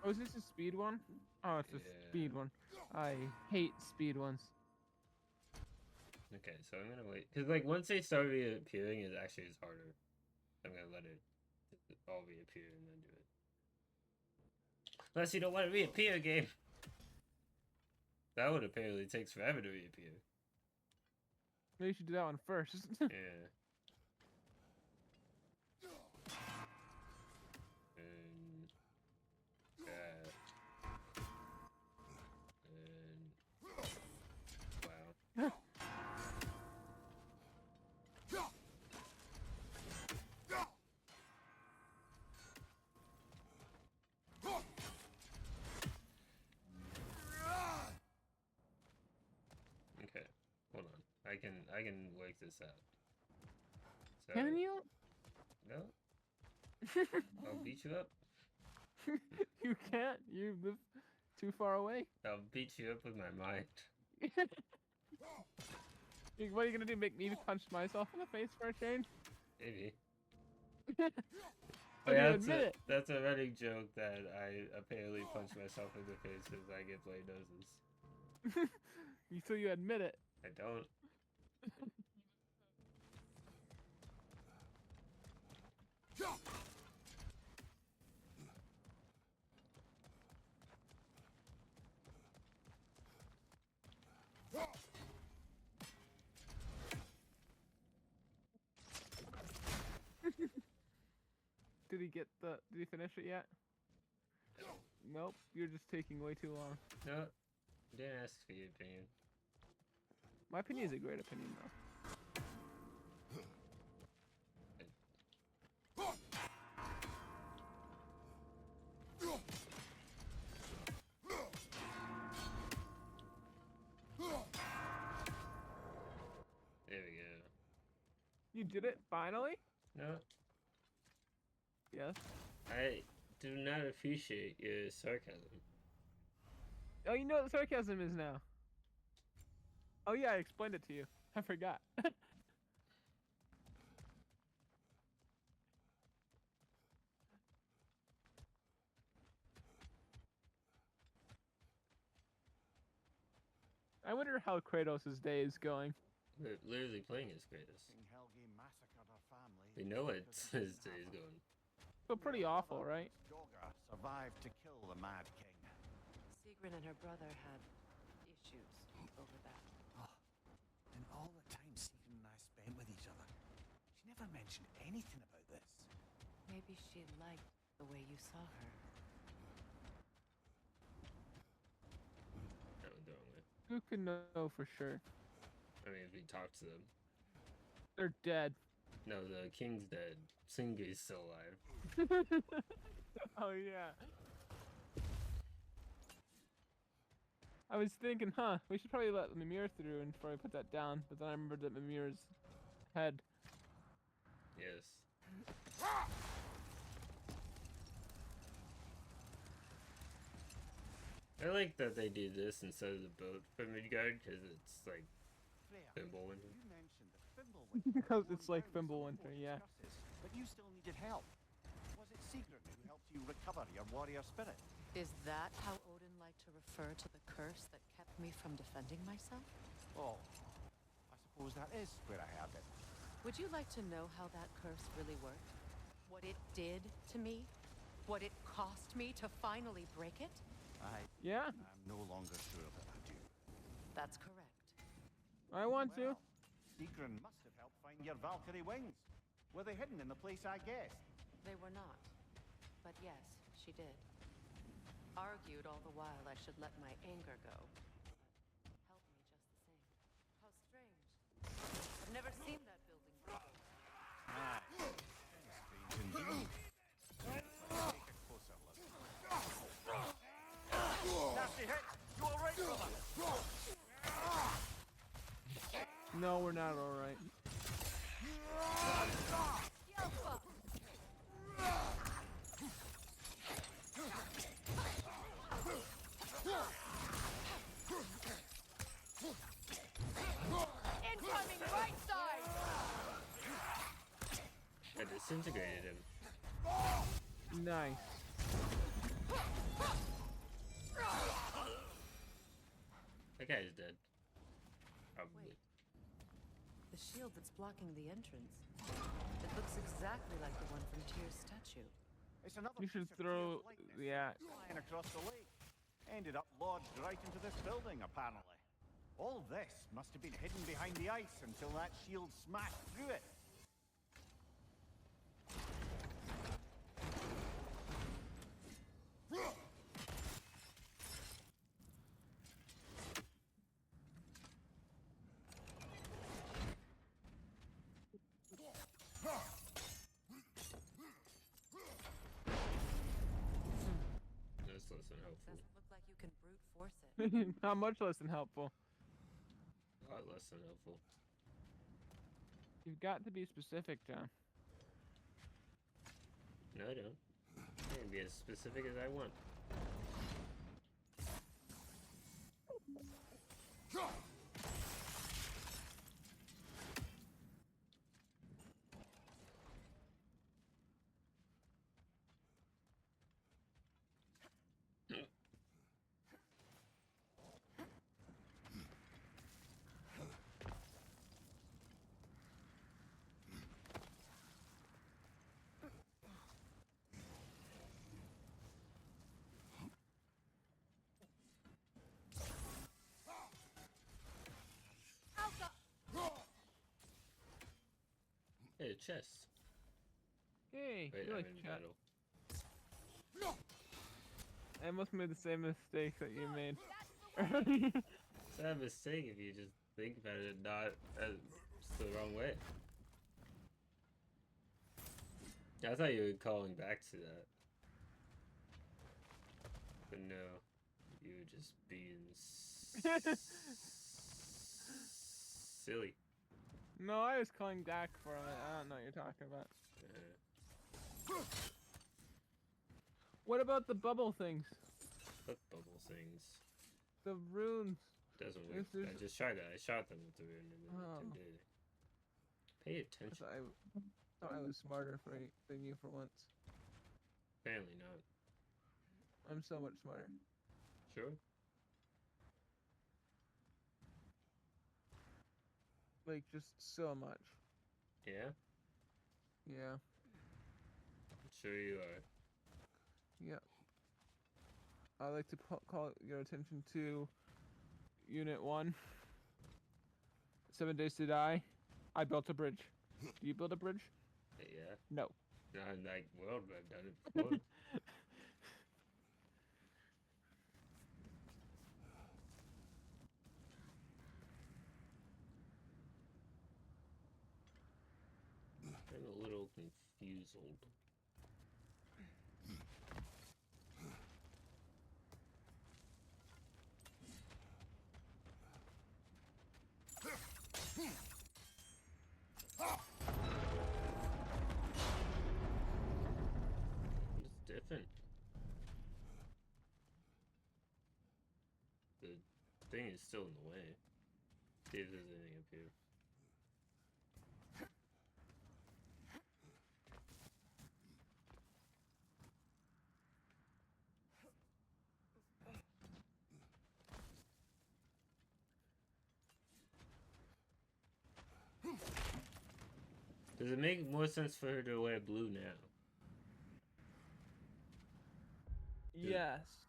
Oh, is this a speed one? Oh, it's a speed one. I hate speed ones. Okay, so I'm gonna wait. Because, like, once they start reappearing, it actually is harder. I'm gonna let it all reappear and then do it. Unless you don't want to reappear, game. That one apparently takes forever to reappear. Maybe you should do that one first. Yeah. Wow. Okay, hold on. I can work this out. So, Can you? no? I'll beat you up. You can't. You live too far away. I'll beat you up with my mind. What are you gonna do? Make me punch myself in the face for a change? Maybe. Oh, yeah, you admit it. That's a running joke that I apparently punch myself in the face as I get bloody noses. So you admit it. I don't. Did he get the? Did he finish it yet? Nope. You're just taking way too long. No, didn't ask for your opinion. My opinion is a great opinion, though. There we go. You did it finally? No, Yes. I do not appreciate your sarcasm. Oh, you know what sarcasm is now. Oh yeah, I explained it to you. I forgot. I wonder how Kratos' day is going. We're literally playing as Kratos. King Helgi massacred her family. We know what because his it day is happened. going. So pretty awful, right? Dogger survived to kill the Mad King. Sigrun and her brother had issues over that. And all the time Sigrun and I spent with each other, she never mentioned anything about this. Maybe she liked the way you saw her. That was the wrong way. Who can know for sure? I mean, if we talk to them. They're dead. No, the king's dead. Singa's still alive. Oh yeah. I was thinking, we should probably let Mimir through and before I put that down, but then I remembered that Mimir's head. Yes. I like that they do this instead of the boat for Midgard because it's like Freya, Fimbulwinter. you mentioned that Fimbulwinter Because was it's like going down Fimbulwinter, some yeah. curses, but you still needed help. Was it Sigrun who helped you recover your warrior spirit? Is that how Odin liked to refer to the curse that kept me from defending myself? Oh, I suppose that is where I have it. Would you like to know how that curse really worked? What it did to me? What it cost me to finally break it? Yeah, I'm no longer sure that I do. That's correct. I want to. Well, Sigrun must have helped find your Valkyrie wings. Were they hidden in the place I guessed? They were not. But yes, she did. Argued all the while I should let my anger go. But helped me just the same. How strange. I've never seen that building before. Aye. Strange indeed. Take a closer look. Nasty hit! You alright, brother? No, we're not all right. Incoming right side! I disintegrated him. Nice. That guy's dead. Probably. Wait. The shield that's blocking the entrance. It looks exactly like the one from Tyr's statue. It's another You should piece of throw Tyr's likeness the axe. flying across the lake. Ended up lodged right into this building, apparently. All this must have been hidden behind the ice until that shield smashed through it. That's less than helpful. Doesn't look like you can brute force it. Not much less than helpful. A lot less than helpful. You've got to be specific, John. No, I don't. I can be as specific as I want. Hey, a chest. Hey, Wait, you I'm like in chat. battle. I almost made the same mistake that you made. It's not a mistake if you just think about it, not as the wrong way. I thought you were calling back to that. But no, you were just being silly. No, I was calling back for it. I don't know what you're talking about. What about the bubble things? What bubble things? The runes. Doesn't If work. there's- I just tried that. I shot them with the rune and it Oh. didn't do it. Pay I attention. thought I was smarter than you for once. Apparently not. I'm so much smarter. Sure. Like, just so much. Yeah? Yeah. I'm sure you are. Yeah. I'd like to call your attention to Unit 1. 7 Days to Die. I built a bridge. Do you build a bridge? Yeah. No. Not in that world, but I've done it before. I'm a little confused. It's different. The thing is still in the way. See if there's anything up here. Does it make more sense for her to wear blue now? Yes.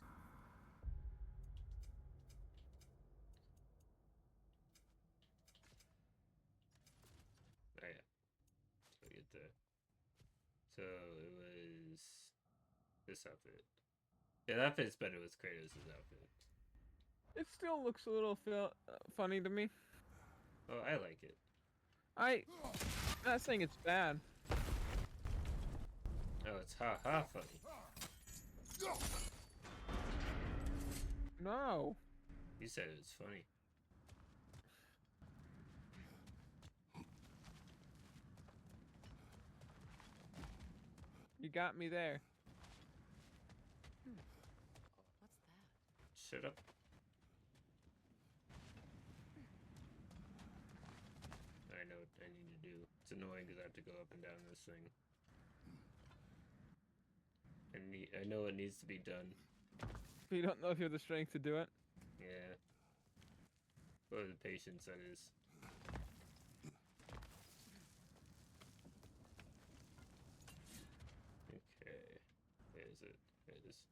Oh yeah. So get there. So it was this outfit. Yeah, that fits better with Kratos' outfit. It still looks a little funny to me. Oh, I like it. I'm not saying it's bad. Oh, it's ha funny. No. You said it was funny. You got me there. What's that? Shut up. I know what I need to do. It's annoying because I have to go up and down this thing. I know what needs to be done. But you don't know if you have the strength to do it. Yeah. Or the patience, that is. Okay. Where is it? There it is.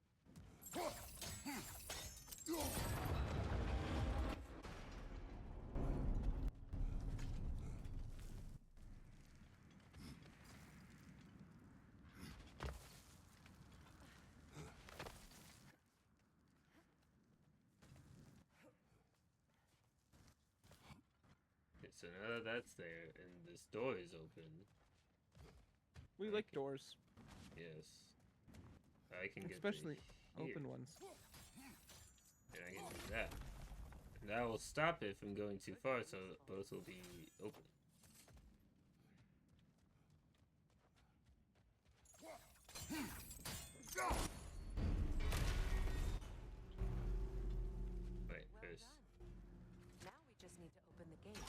Okay, so now that that's there and this door is open. We like doors. Yes. I can get Especially here, open ones. and I can do that. And that will stop it from going too far, so both will be open. Wait, Well Chris. done. Now we just need to open the gate.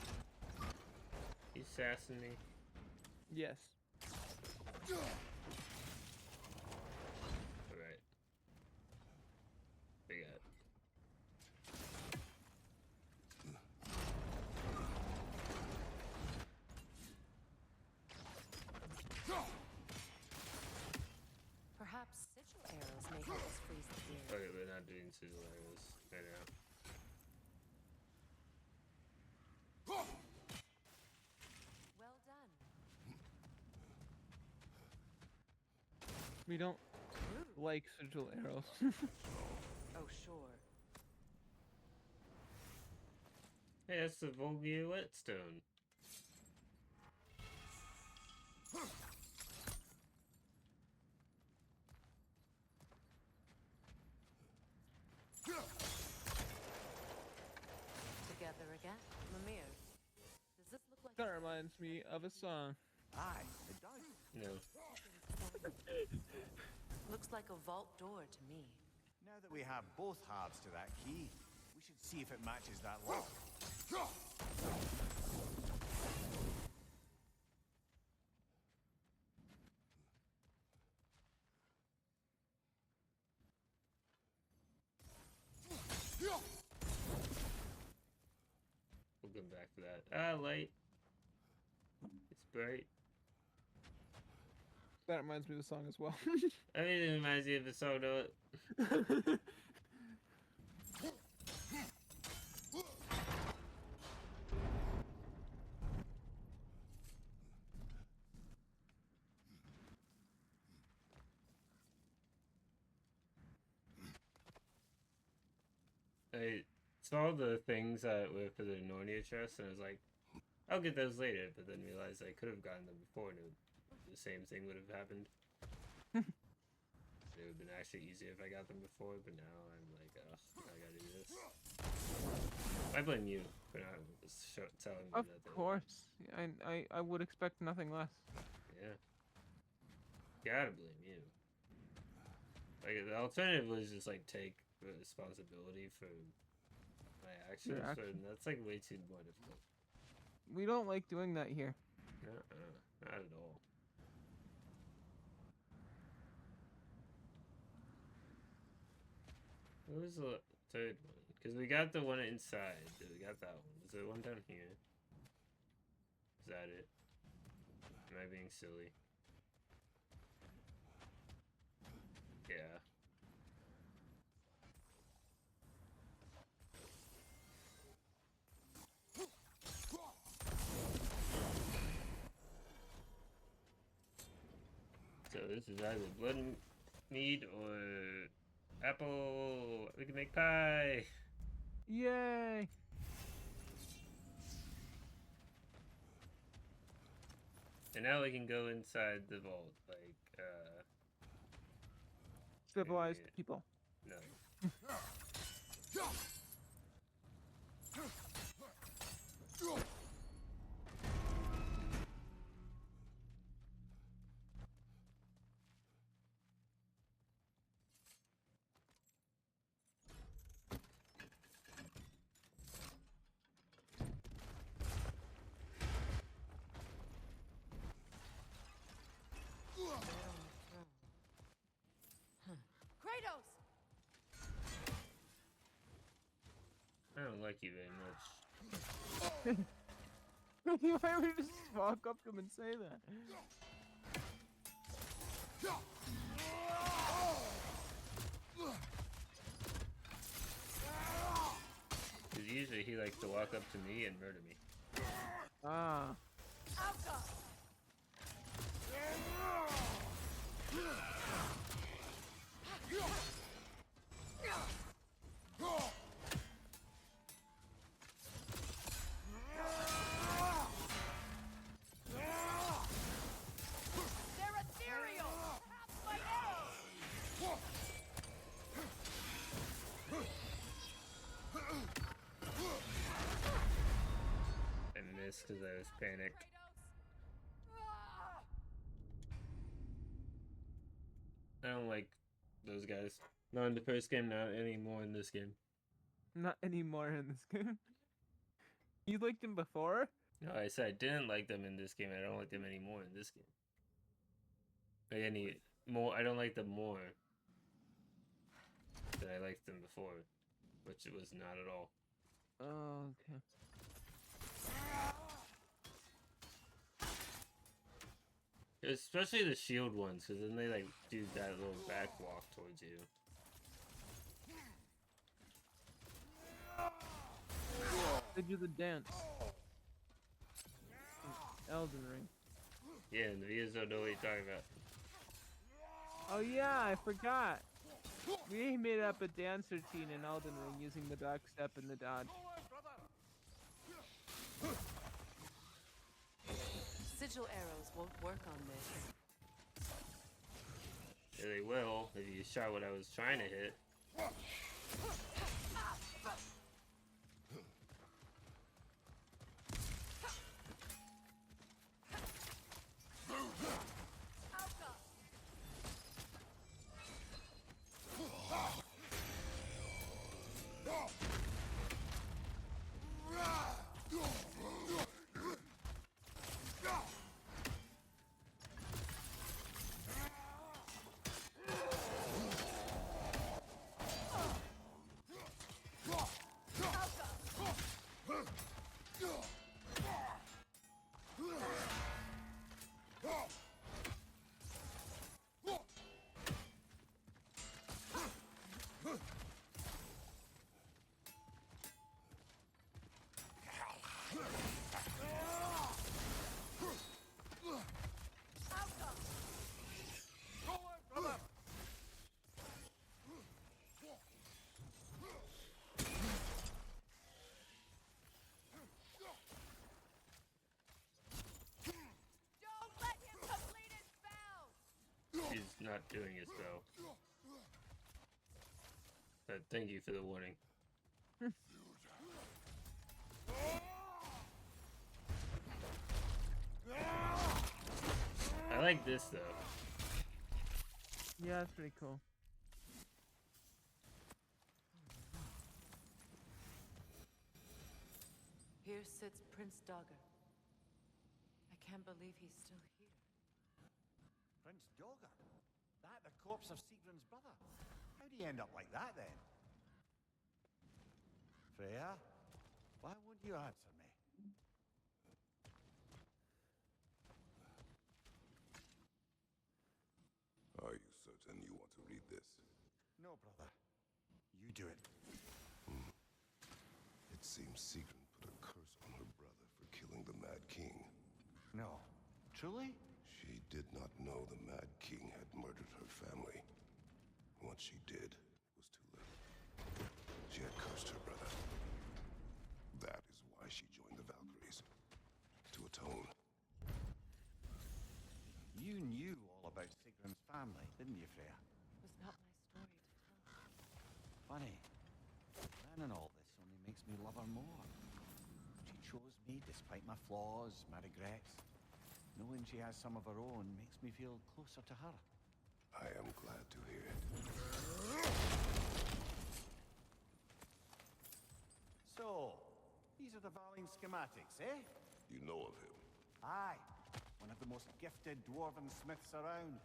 You sassing me? Yes. Alright. We got it. Perhaps sigil arrows may help us freeze the gate. Okay, we're not doing sigil arrows right now. Well done. We don't like sigil arrows. Oh, sure. Hey, that's the Volgia whetstone. Together again. Mimir, does this look like That reminds me of a song. Aye, it does. No. Looks like a vault door to me. Now that we have both halves to that key, we should see if it matches that lock. We'll come back for that. Ah, light. It's bright. That reminds me of the song as well. I mean, it reminds me of the song, though. I saw the things that were for the Nornia chest, and I was like, I'll get those later, but then realized I could have gotten them before, and the same thing would have happened. It would have been actually easier if I got them before, but now I'm like, ugh, I gotta do this. I blame you for not telling me Of that. course. I would expect nothing less. Yeah. Gotta blame you. Like, the alternative was just, like, take responsibility for my actions, Your but actions. that's, like, way too more difficult. We don't like doing that here. Not at all. What was the third one? Because we got the one inside. We got that one. Is there one down here? Is that it? Am I being silly? Yeah. So this is either blood meat or apple. We can make pie. Yay! And now we can go inside the vault, like, Civilized maybe- people. no. Kratos! I don't like you very much. Why would you just walk up to him and say that? Because usually he likes to walk up to me and murder me. Ah. Alka! They're ethereal! Perhaps my arrows! I missed because I was panicked. Kratos! Ah! I don't like those guys. Not in the first game, not anymore in this game. Not anymore in this game. You liked him before? No, I said I didn't like them in this game. I don't like them anymore in this game. Like any more, I don't like them more than I liked them before, which it was not at all. Oh, okay. Especially the shield ones, because then they like do that little back walk towards you. They do the dance. Elden Ring. Yeah, and the videos don't know what you're talking about. Oh yeah, I forgot. We made up a dance routine in Elden Ring using the back step and the dodge. Sigil arrows won't work on this. Yeah, they will if you shot what I was trying to hit. Don't let him complete his spell! He's not doing his spell. But thank you for the warning. I like this though. Yeah, that's pretty cool. Here sits Prince Dogger. I can't believe he's still here. Prince Dogger? That the corpse of Sigrun's brother? How'd he end up like that then? Freya, why won't you answer me? certain you want to read this. No, brother. You do it. It seems Sigrun put a curse on her brother for killing the Mad King. No. Truly? She did not know the Mad King had murdered her family. Once she did, it was too late. She had cursed her brother. That is why she joined the Valkyries. To atone. You knew all about Sigrun's family, didn't you, Freya? It was not my story to tell. Funny. Learning all this only makes me love her more. She chose me despite my flaws, my regrets. Knowing she has some of her own makes me feel closer to her. I am glad to hear it. So, these are the Valine schematics, eh? You know of him. Aye. One of the most gifted dwarven smiths around.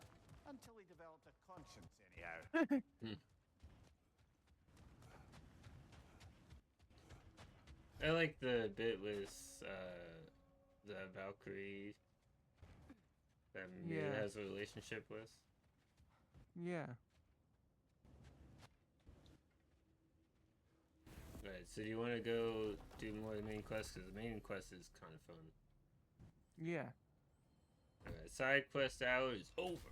Until he developed a conscience, anyhow. I like the bit with the Valkyrie that Mia Yeah. has a relationship with. Yeah. Right, so do you want to go do more of the main quest? Because the main quest is kind of fun. Yeah. Alright, side quest hour is over.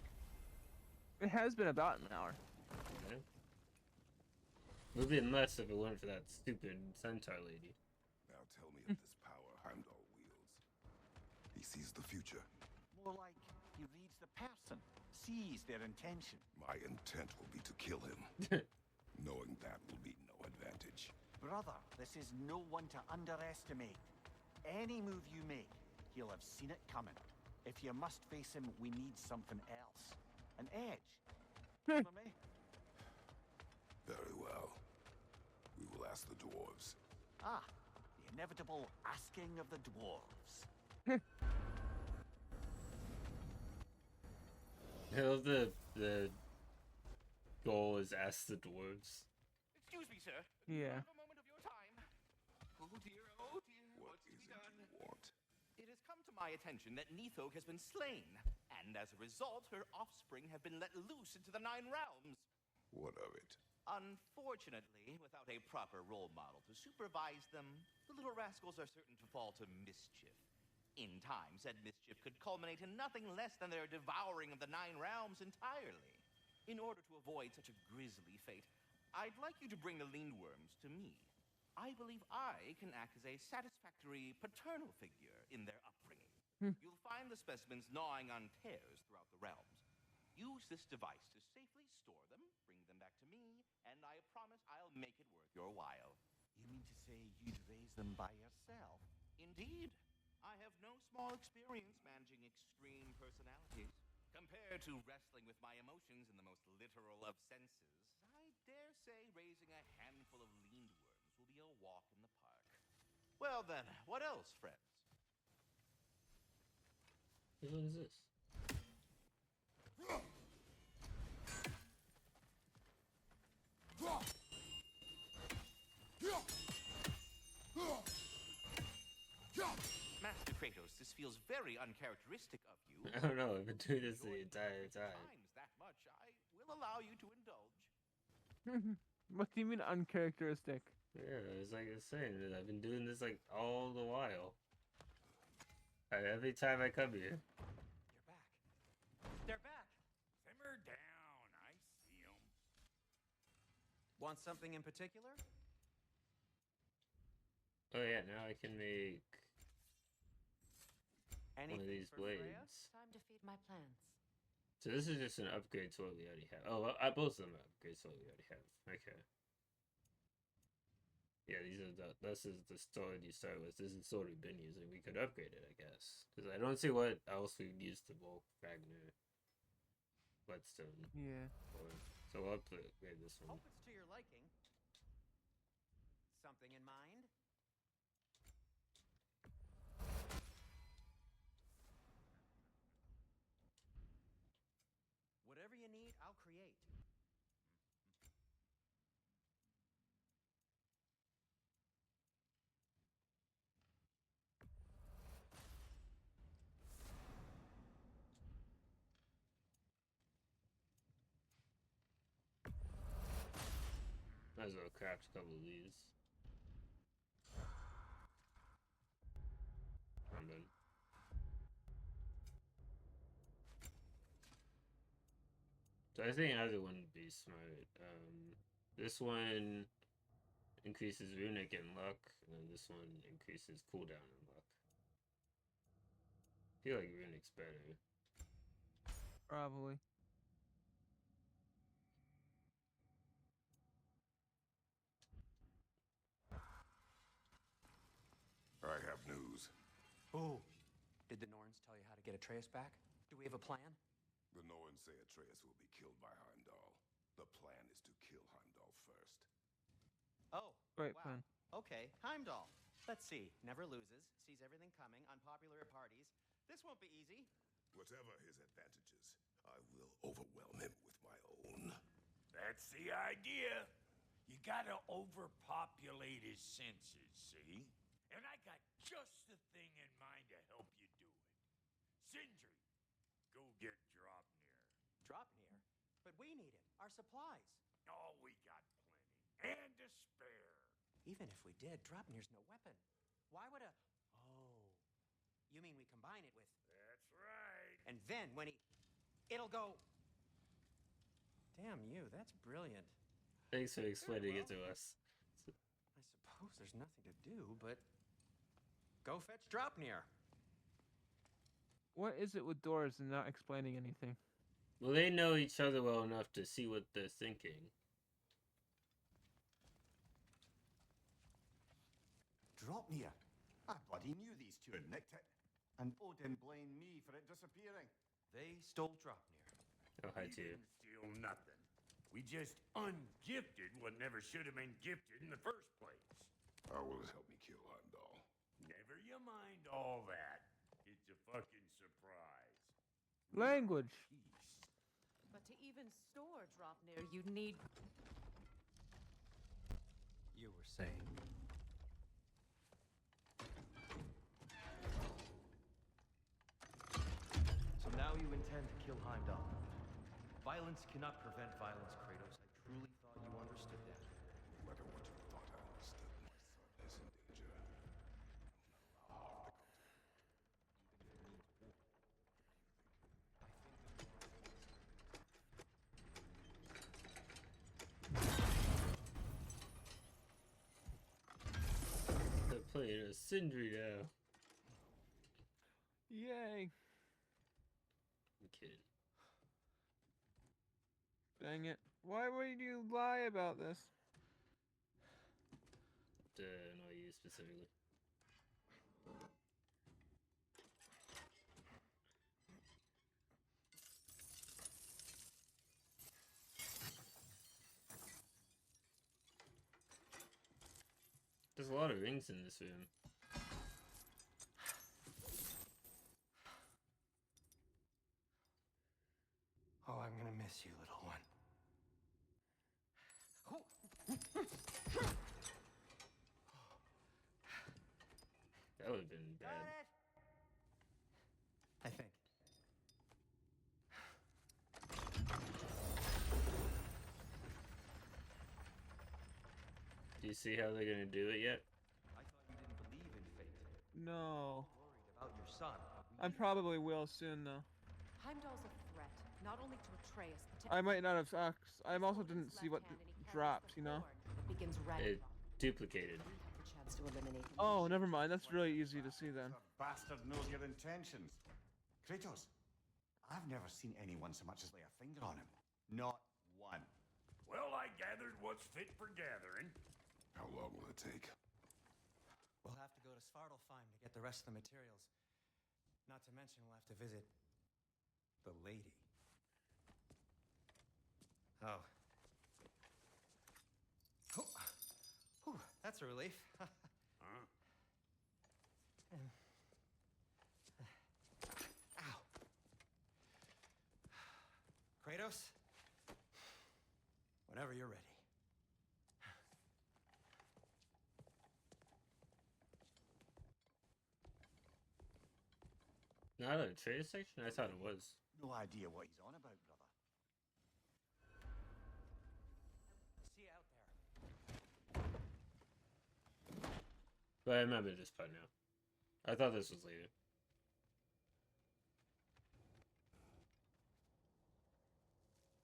It has been about an hour. Okay. Would have been less if it weren't for that stupid centaur lady. Now tell me of this power Heimdall wields. He sees the future. More like he reads the person, sees their intention. My intent will be to kill him. Knowing that will be no advantage. Brother, this is no one to underestimate. Any move you make, he'll have seen it coming. If you must face him, we need something else. An edge. Follow me? Very well. We will ask the dwarves. Ah, the inevitable asking of the dwarves. I love the goal is ask the dwarves. Excuse me, sir. Yeah. Have a moment of your time. Oh dear, what's to be done? You want? It has come to my attention that Nithog has been slain, and as a result, her offspring have been let loose into the Nine Realms. What of it? Unfortunately, without a proper role model to supervise them, the little rascals are certain to fall to mischief. In time, said mischief could culminate in nothing less than their devouring of the Nine Realms entirely. In order to avoid such a grisly fate, I'd like you to bring the Lindworms to me. I believe I can act as a satisfactory paternal figure in their upbringing. You'll find the specimens gnawing on tears throughout the realms. Use this device to safely store them, bring them back to me, and I promise I'll make it worth your while. You mean to say you'd raise them by yourself? Indeed. I have no small experience managing extreme personalities. Compared to wrestling with my emotions in the most literal of senses, I dare say raising a handful of Lindworms will be a walk in the park. Well then, what else, friends? Which one is this? Master Kratos, this feels very uncharacteristic of you. I don't know, I've been doing this the entire time. Times that much, I will allow you to indulge. What do you mean uncharacteristic? Yeah, it's like I was saying, I've been doing this like all the while. Every time I come here. They're back. They're back. Simmer down, I see 'em. Want something in particular? Oh yeah, now I can make one of Anything these for Freya? blades. Time to feed my plants. So this is just an upgrade to what we already have. Oh, well, both of them are upgrades to what we already have. Okay. Yeah, these are this is the sword you start with. This is the sword we've been using. We could upgrade it, I guess. Because I don't see what else we'd use the bulk Ragnar whetstone Yeah. for. So we'll upgrade this one. Hope it's to your liking. Something in mind? Whatever you need, I'll create. Might as well craft a couple of these. I'm done. So I think either one would be smart. This one increases runic and luck, and then this one increases cooldown and luck. I feel like runic's better. Probably. I have news. Oh, did the Norns tell you how to get Atreus back? Do we have a plan? The Norns say Atreus will be killed by Heimdall. The plan is to kill Heimdall first. Oh, Great wow. plan. Okay, Heimdall. Let's see. Never loses, sees everything coming, unpopular at parties. This won't be easy. Whatever his advantages, I will overwhelm him with my own. That's the idea. You gotta overpopulate his senses, see? And I got just the thing in mind to help you do it. Sindri, go get Dropnir. Dropnir? But we need him. Our supplies. Oh, we got plenty. And to spare. Even if we did, Dropnir's no weapon. Why would a... Oh. You mean we combine it with... That's right. And then when he... It'll go... Damn you, that's brilliant. Thanks for explaining it to us. I suppose there's nothing to do, but... Go fetch Dropnir. What is it with doors and not explaining anything? Well, they know each other well enough to see what they're thinking. Dropnir. I bloody knew these two had nicked it. And Odin blamed me for it disappearing. They stole Dropnir. Oh, hi We to you. didn't steal nothing. We just ungifted what never should have been gifted in the first place. How will it help me kill Heimdall? Never you mind all that. It's a fucking surprise. Language. Peace. But to even store Dropnir, you'd need... You were saying? So now you intend to kill Heimdall. Violence cannot prevent violence, Kratos. I truly thought you understood that. No matter what you thought I understood, my son is in danger. No matter how They're playing a Sindri now. Yay. I'm kidding. Dang it. Why would you lie about this? To annoy you specifically. There's a lot of rings in this room. Oh, I'm gonna miss you, little one. That would have been Got bad. it? I think. Do you see how they're gonna do it yet? I thought you didn't believe in fate. No. Worried about your son. I probably will soon, though. Heimdall's a threat, not only to Atreus, but to... I might not have... I also didn't see what dropped, you know? It begins It Ragnorok. duplicated. We have the chance to eliminate him. Oh, never mind. That's really easy to see then. The bastard knows your intentions. Kratos, I've never seen anyone so much as lay a finger on him. Not one. Well, I gathered what's fit for gathering. How long will it take? We'll have to go to Svartalfheim to get the rest of the materials. Not to mention we'll have to visit the lady. Oh. Whew, that's a relief. Huh? Ow. Kratos? Whenever you're ready. Not a trade section? I thought it was. No idea what he's on about, brother. See you out there. But I remember this part now. I thought this was later.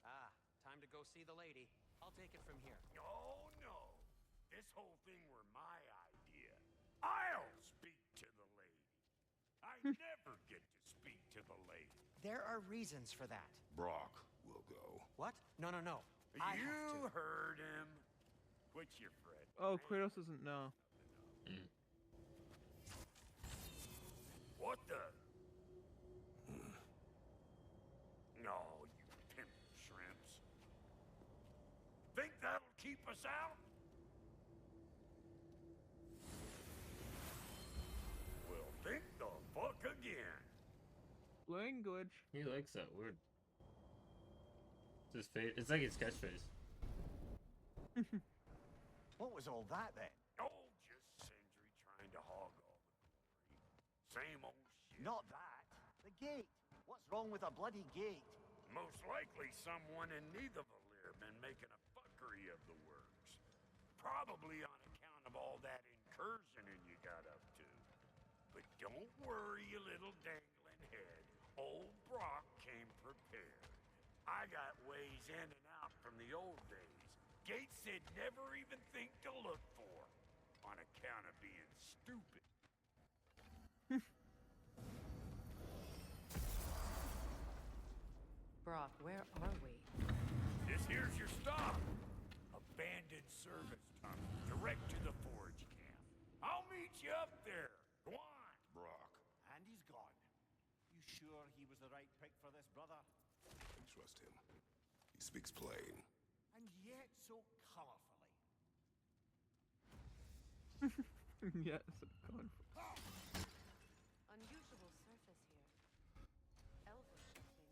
Ah, time to go see the lady. I'll take it from here. Oh, no. This whole thing were my idea. I'll speak to the lady. I never get to speak to the lady. There are reasons for that. Brock will go. What? No, no, no. I have You to. heard him. Quit your fret. Oh, Kratos doesn't know. What the? No, you pimp shrimps. Think that'll keep us out? Well, think the fuck again. Language. He likes that word. It's his it's like his catchphrase. What was all that then? Oh, just Sindri trying to hog all the glory. Same old shit. Not that. The gate. What's wrong with a bloody gate? Most likely someone in Nidavellir been making a fuckery of the works. Probably on account of all that incursioning you got up to. But don't worry, you little dangling head. Old Brock came prepared. I got ways in and out from the old days. Gates they'd never even think to look for. On account of being stupid. Brock, where are we? This here's your stop. Abandoned service tunnel, direct to the forge camp. I'll meet you up there. Go on. Brock, And he's gone. You sure he was the right pick for this, brother? I trust him. He speaks plain. And yet so colorfully. Yes, colorful. Unusual surface here. Elvish, I think.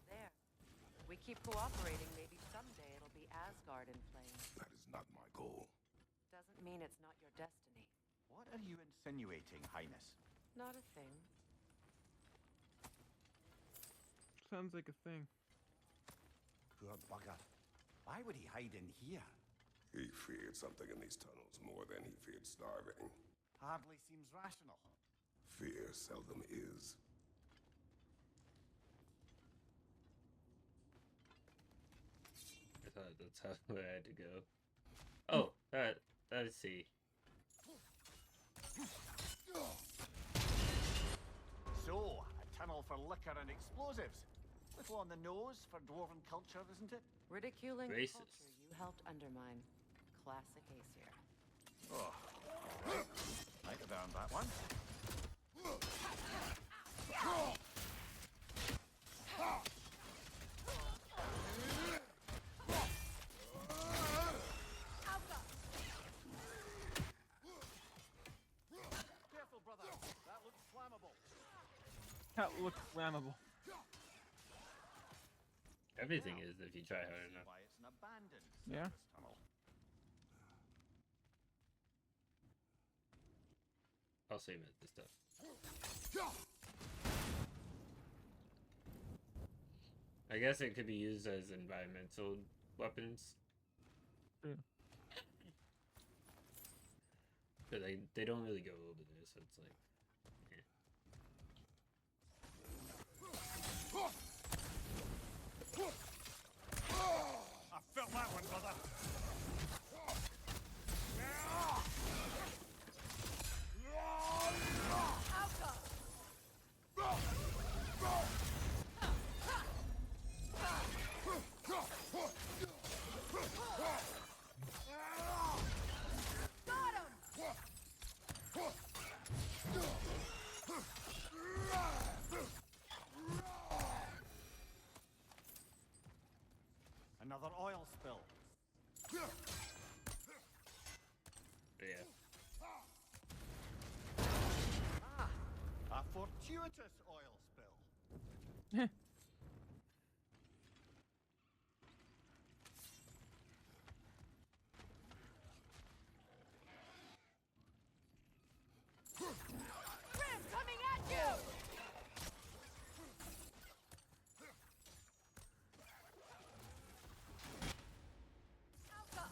There. If we keep cooperating, maybe someday it'll be Asgard in flames. That is not my goal. Doesn't mean it's not your destiny. What are you insinuating, Highness? Not a thing. Sounds like a thing. Poor bugger. Why would he hide in here? He feared something in these tunnels more than he feared starving. Hardly seems rational. Fear seldom is. I thought that's how I had to go. Oh, I see. So, a tunnel for liquor and explosives. Little on the nose for dwarven culture, isn't it? Ridiculing the Racist. culture you helped undermine. Classic Aesir. Oh, right. Might have earned that one. Careful, brother. That looks flammable. That looks flammable. Everything is if you try hard enough. Why it's an abandoned Yeah. surface tunnel. I'll save it this stuff. I guess it could be used as environmental weapons. Yeah. But they don't really go over there, so it's like, I felt that one, brother. Another oil spill. but yeah. Ah, a fortuitous oil spill. Ram coming at you! Alpha!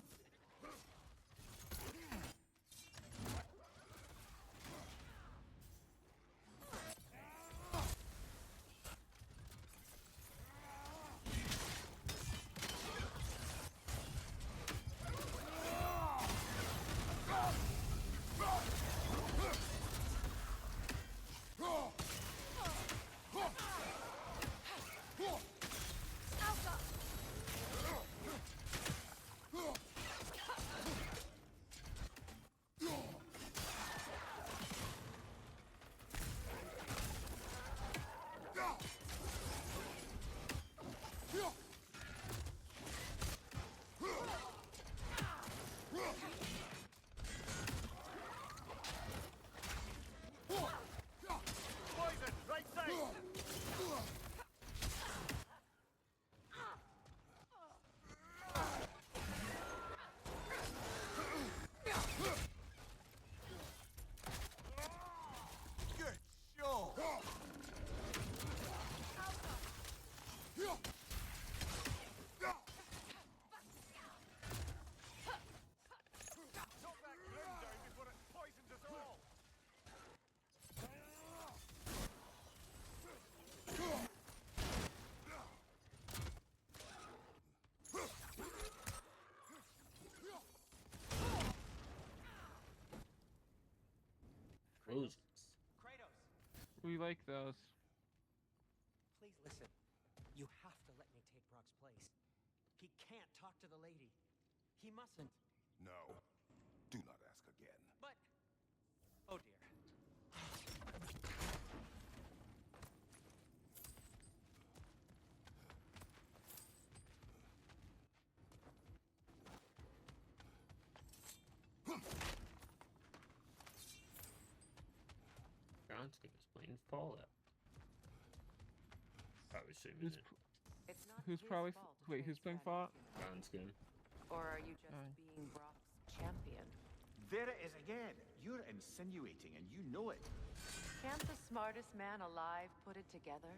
Poison, right side! Good show! Knock that ground down before it poisons us all! Roses. Kratos, We like those. please listen. You have to let me take Brock's place. He can't talk to the lady. He mustn't. No. Do not ask again. But... Oh dear. Gronskin is playing Fallout. Probably streaming Who's it. It's not who's his probably fault to wait? change Who's playing strategy. Fallout? Gronskin. Or are you just Oh. being Brock's champion? There it is again. You're insinuating and you know it. Can't the smartest man alive put it together?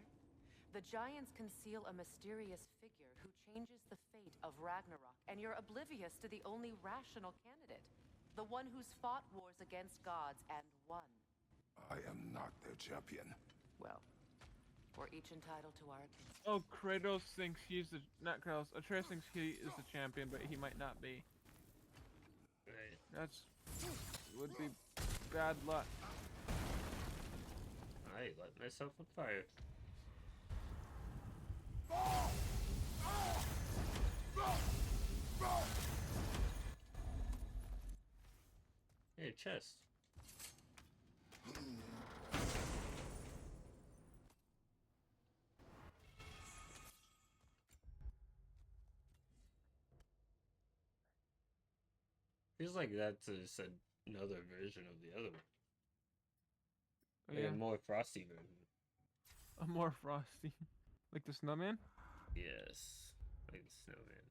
The Giants conceal a mysterious figure who changes the fate of Ragnarok, and you're oblivious to the only rational candidate. The one who's fought wars against gods and won. I am not their champion. Well, we're each entitled to our opinion. Oh, Kratos thinks he's the not Kratos. Atreus thinks he is the champion, but he might not be. Right. That's would be bad luck. I light myself on fire. Hey, chest. Feels like that's another version of the other one. Oh, Like yeah, a more frosty version. a more frosty, like the snowman. Yes. Like the snowman.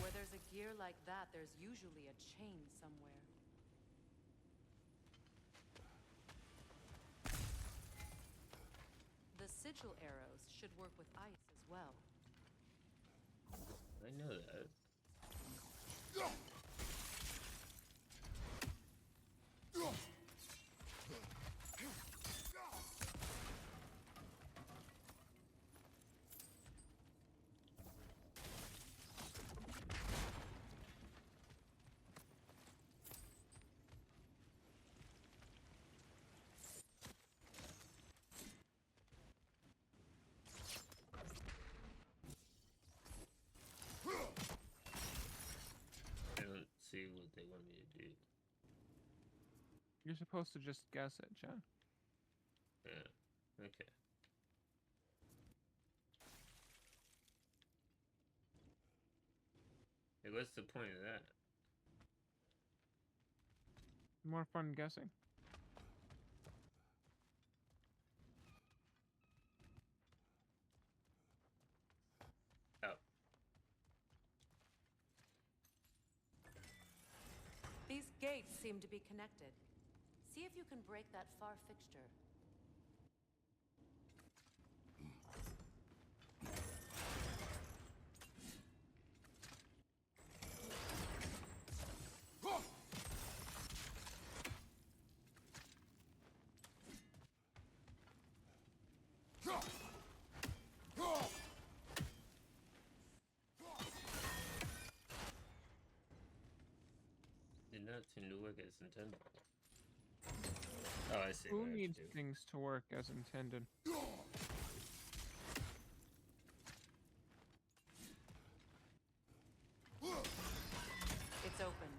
Where there's a gear like that, there's usually a chain somewhere. The sigil arrows should work with ice as well. I know that. I don't see what they want me to do. You're supposed to just guess it, John. Yeah. Okay. Like, what's the point of that? More fun guessing. Oh. These gates seem to be connected. See if you can break that far fixture. Did not seem to work as intended. Oh, I see. Who what I have to needs do. things to work as intended? It's open.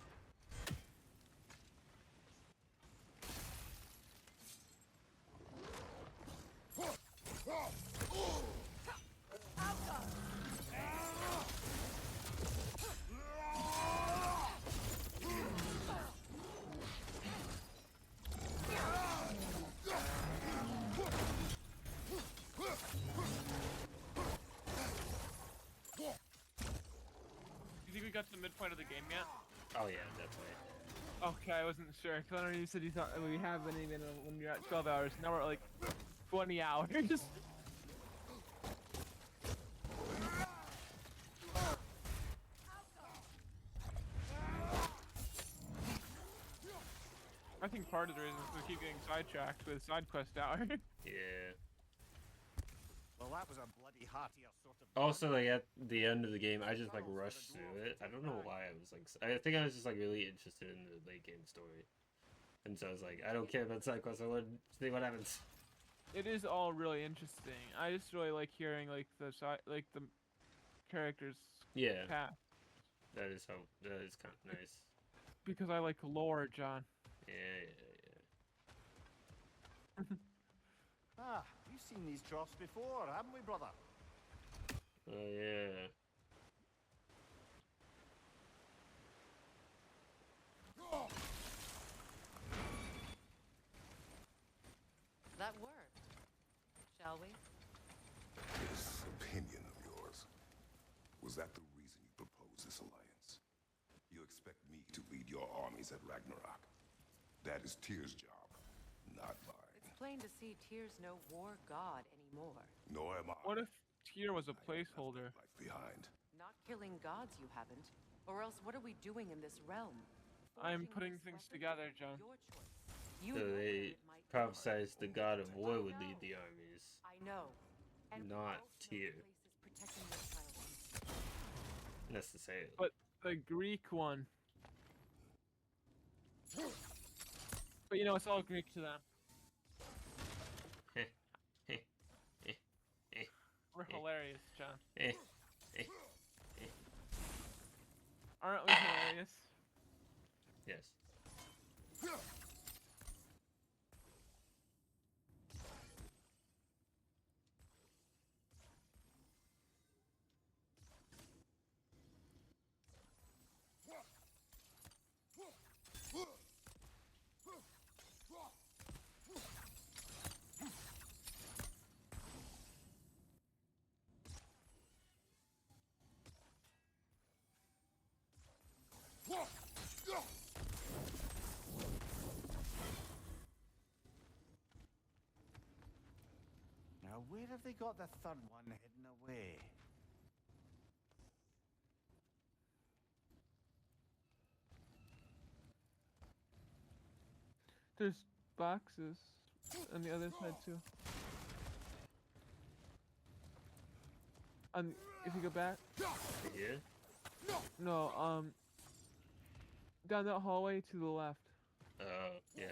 You think we got to the midpoint of the game yet? Oh yeah, definitely. Okay, I wasn't sure. Cause I know you said you thought we haven't even when you're at 12 hours. Now we're at like 20 hours. I think part of the reason is we keep getting sidetracked with side quest hour. Yeah. Well, that was a bloody heartier sort of. Also, like at the end of the game, I just like rushed through it. I don't know why I was like. I think I was just like really interested in the late game story, and so I was like, I don't care about side quests. I want to see what happens. It is all really interesting. I just really like hearing like the characters' Yeah, path that is kind of nice. because I like lore, John. Yeah. Ah, we've seen these troughs before, haven't we, brother? Oh yeah. That worked. Shall we? This opinion of yours, was that the reason you proposed this alliance? You expect me to lead your armies at Ragnarok? That is Tyr's job, not mine. It's plain to see Tyr's no war god anymore. Nor am I. What if Tyr was a I have left placeholder? my life behind. Not killing gods, you haven't. Or else, what are we doing in this realm? I'm Forging putting this things weapon? together, John. Your choice. You So know where they it might go. prophesized the god of war would lead the armies. I know. And we Not both know Tyr. the place is protecting your child. Necessarily. But the Greek one. But you know, it's all Greek to them. We're hilarious, John. Aren't we hilarious? Yes. Now, where have they got the third one hidden away? There's boxes on the other side too. If you go back. Here? No, down that hallway to the left. Oh, yeah.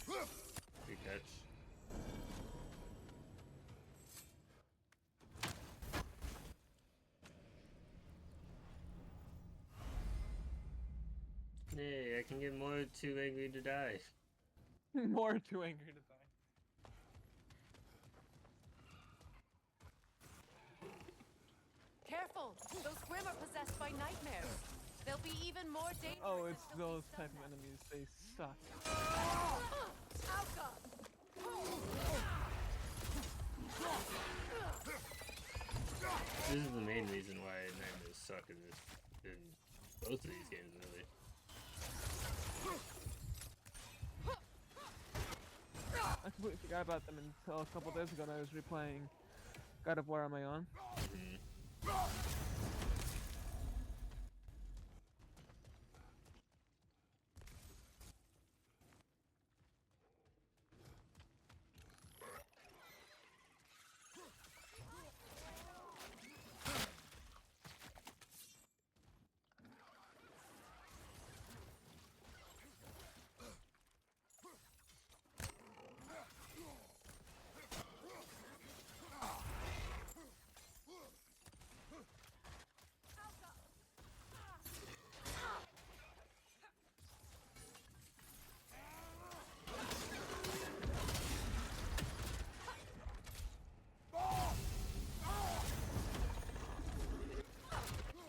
Good catch. Hey, I can get more too angry to die. More too angry to die. Careful! careful! Those Grim are possessed by nightmares. They'll be even more dangerous. Oh, if it's Sophie those stuns type of them. enemies. They suck. Alka! This is the main reason why nightmares suck in both of these games, really. I completely forgot about them until a couple days ago when I was replaying God of War on my own.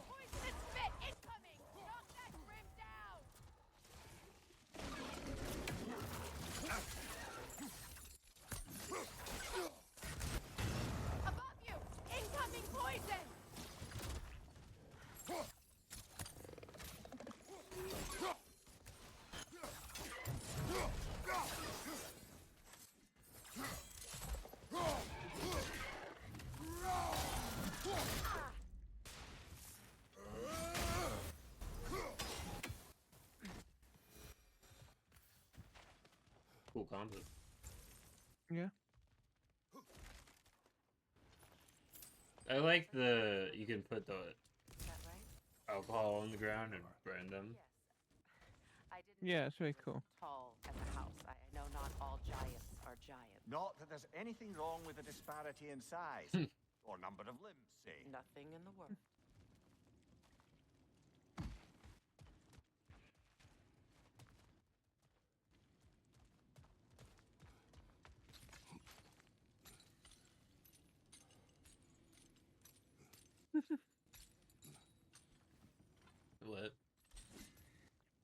Poisonous spit incoming! Knock that Grim down! Above you! Incoming poison! Cool combo. Yeah. I like you can put the Is that right? alcohol on the ground and burn them. Yes. I didn't Yeah, it's very cool. tall as a house. I know not all giants are giants. Not that there's anything wrong with the disparity in size. Or number of limbs, say. Nothing in the world. What?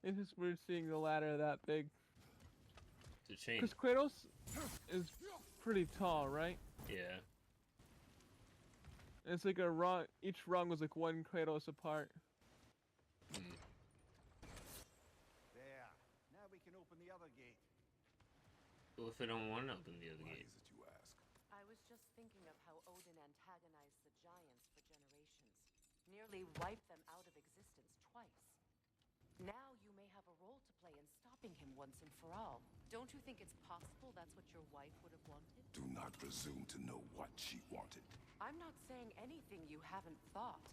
It's just weird seeing the ladder that big. To change. Because Kratos is pretty tall, right? Yeah. And it's like a rung. Each rung was like one Kratos apart. There. Now we can open the other gate. Well, if I don't want to open the other Why gate. is it you ask? I was just thinking of how Odin antagonized the giants for generations. Nearly wiped them out of existence twice. Now you may have a role to play in stopping him once and for all. Don't you think it's possible that's what your wife would have wanted? Do not presume to know what she wanted. I'm not saying anything you haven't thought.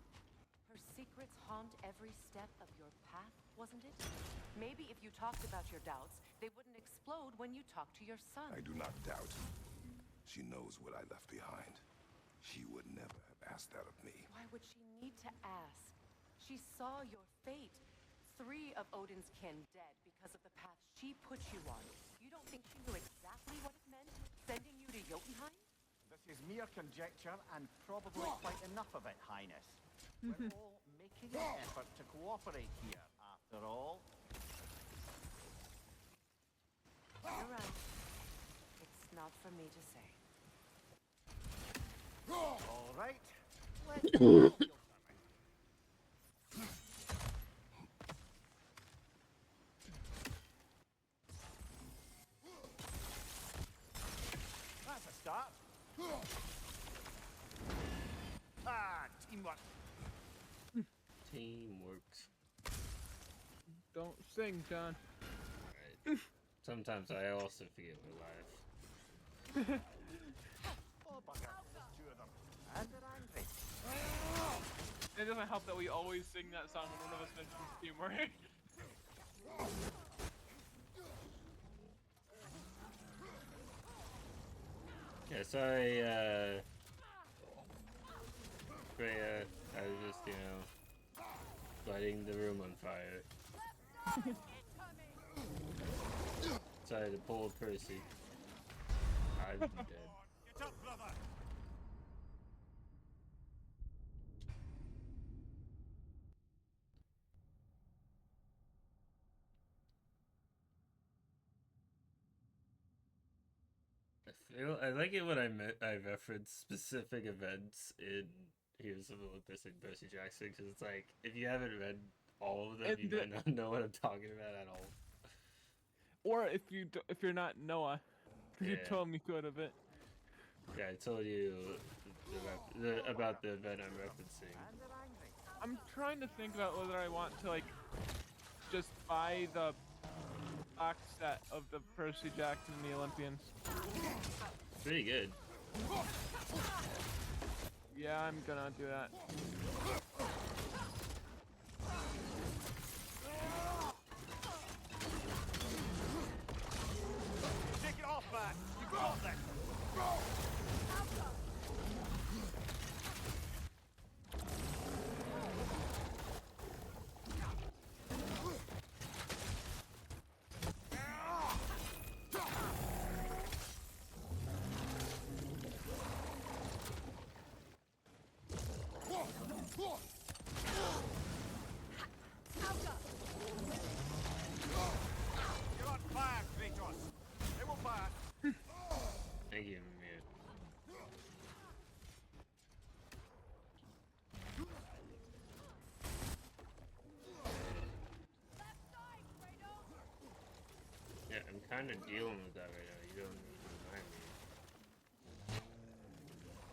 Her secrets haunt every step of your path, wasn't it? Maybe if you talked about your doubts, they wouldn't explode when you talk to your son. I do not doubt. She knows what I left behind. She would never have asked that of me. Why would she need to ask? She saw your fate. 3 of Odin's kin dead because of the path she put you on. You don't think she knew exactly what it meant, sending you to Jotunheim? This is mere conjecture and probably quite enough of it, Highness. We're all making an effort to cooperate here, after all. You're right. It's not for me to say. All right. Let's go. That's a start. Ah, teamwork. Teamworks. Don't sing, John. Right. Sometimes I also forget we're live. Oh, bugger. There's 2 of them. And they're angry. It doesn't help that we always sing that song when one of us mentions teamwork. Yeah, sorry, Freya, I was just, lighting the room on fire. Sorry to pull Percy. I'm dead. Get up, brother. I like it when I reference specific events in Heroes of Olympus and Percy Jackson, because it's like, if you haven't read all of them, And you might not know what I'm talking about at all. Or if you're not Noah, because you Yeah. told me good of it. Yeah, I told you about the event I'm referencing. I'm trying to think about whether I want to like just buy the box set of the Percy Jackson and the Olympians. Pretty good. Yeah, I'm gonna do that. Take it off, man. You got this. You're on fire, Kratos. It will pass. Thank you, man. Yeah, I'm kind of dealing with that right now. You don't need to remind me.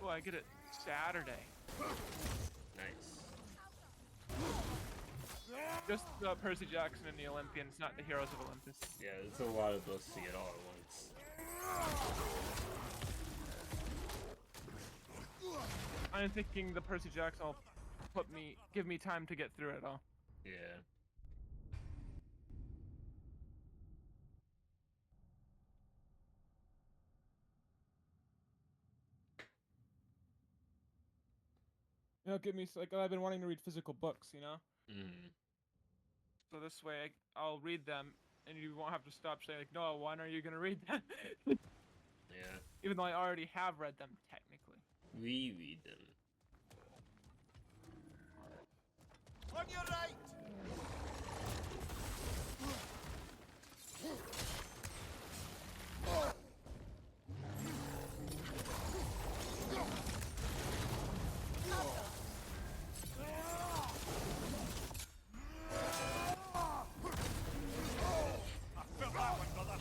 Oh, I get it Saturday. Nice. Just the Percy Jackson and the Olympians, not the Heroes of Olympus. Yeah, it's a lot of books to get all at once. I'm thinking the Percy Jackson will give me time to get through it all. Yeah. Give me like I've been wanting to read physical books, Mm. So this way I'll read them, and you won't have to stop saying like, no, when are you gonna read them? Yeah. Even though I already have read them technically. We read them. On your right. I felt that one, brother.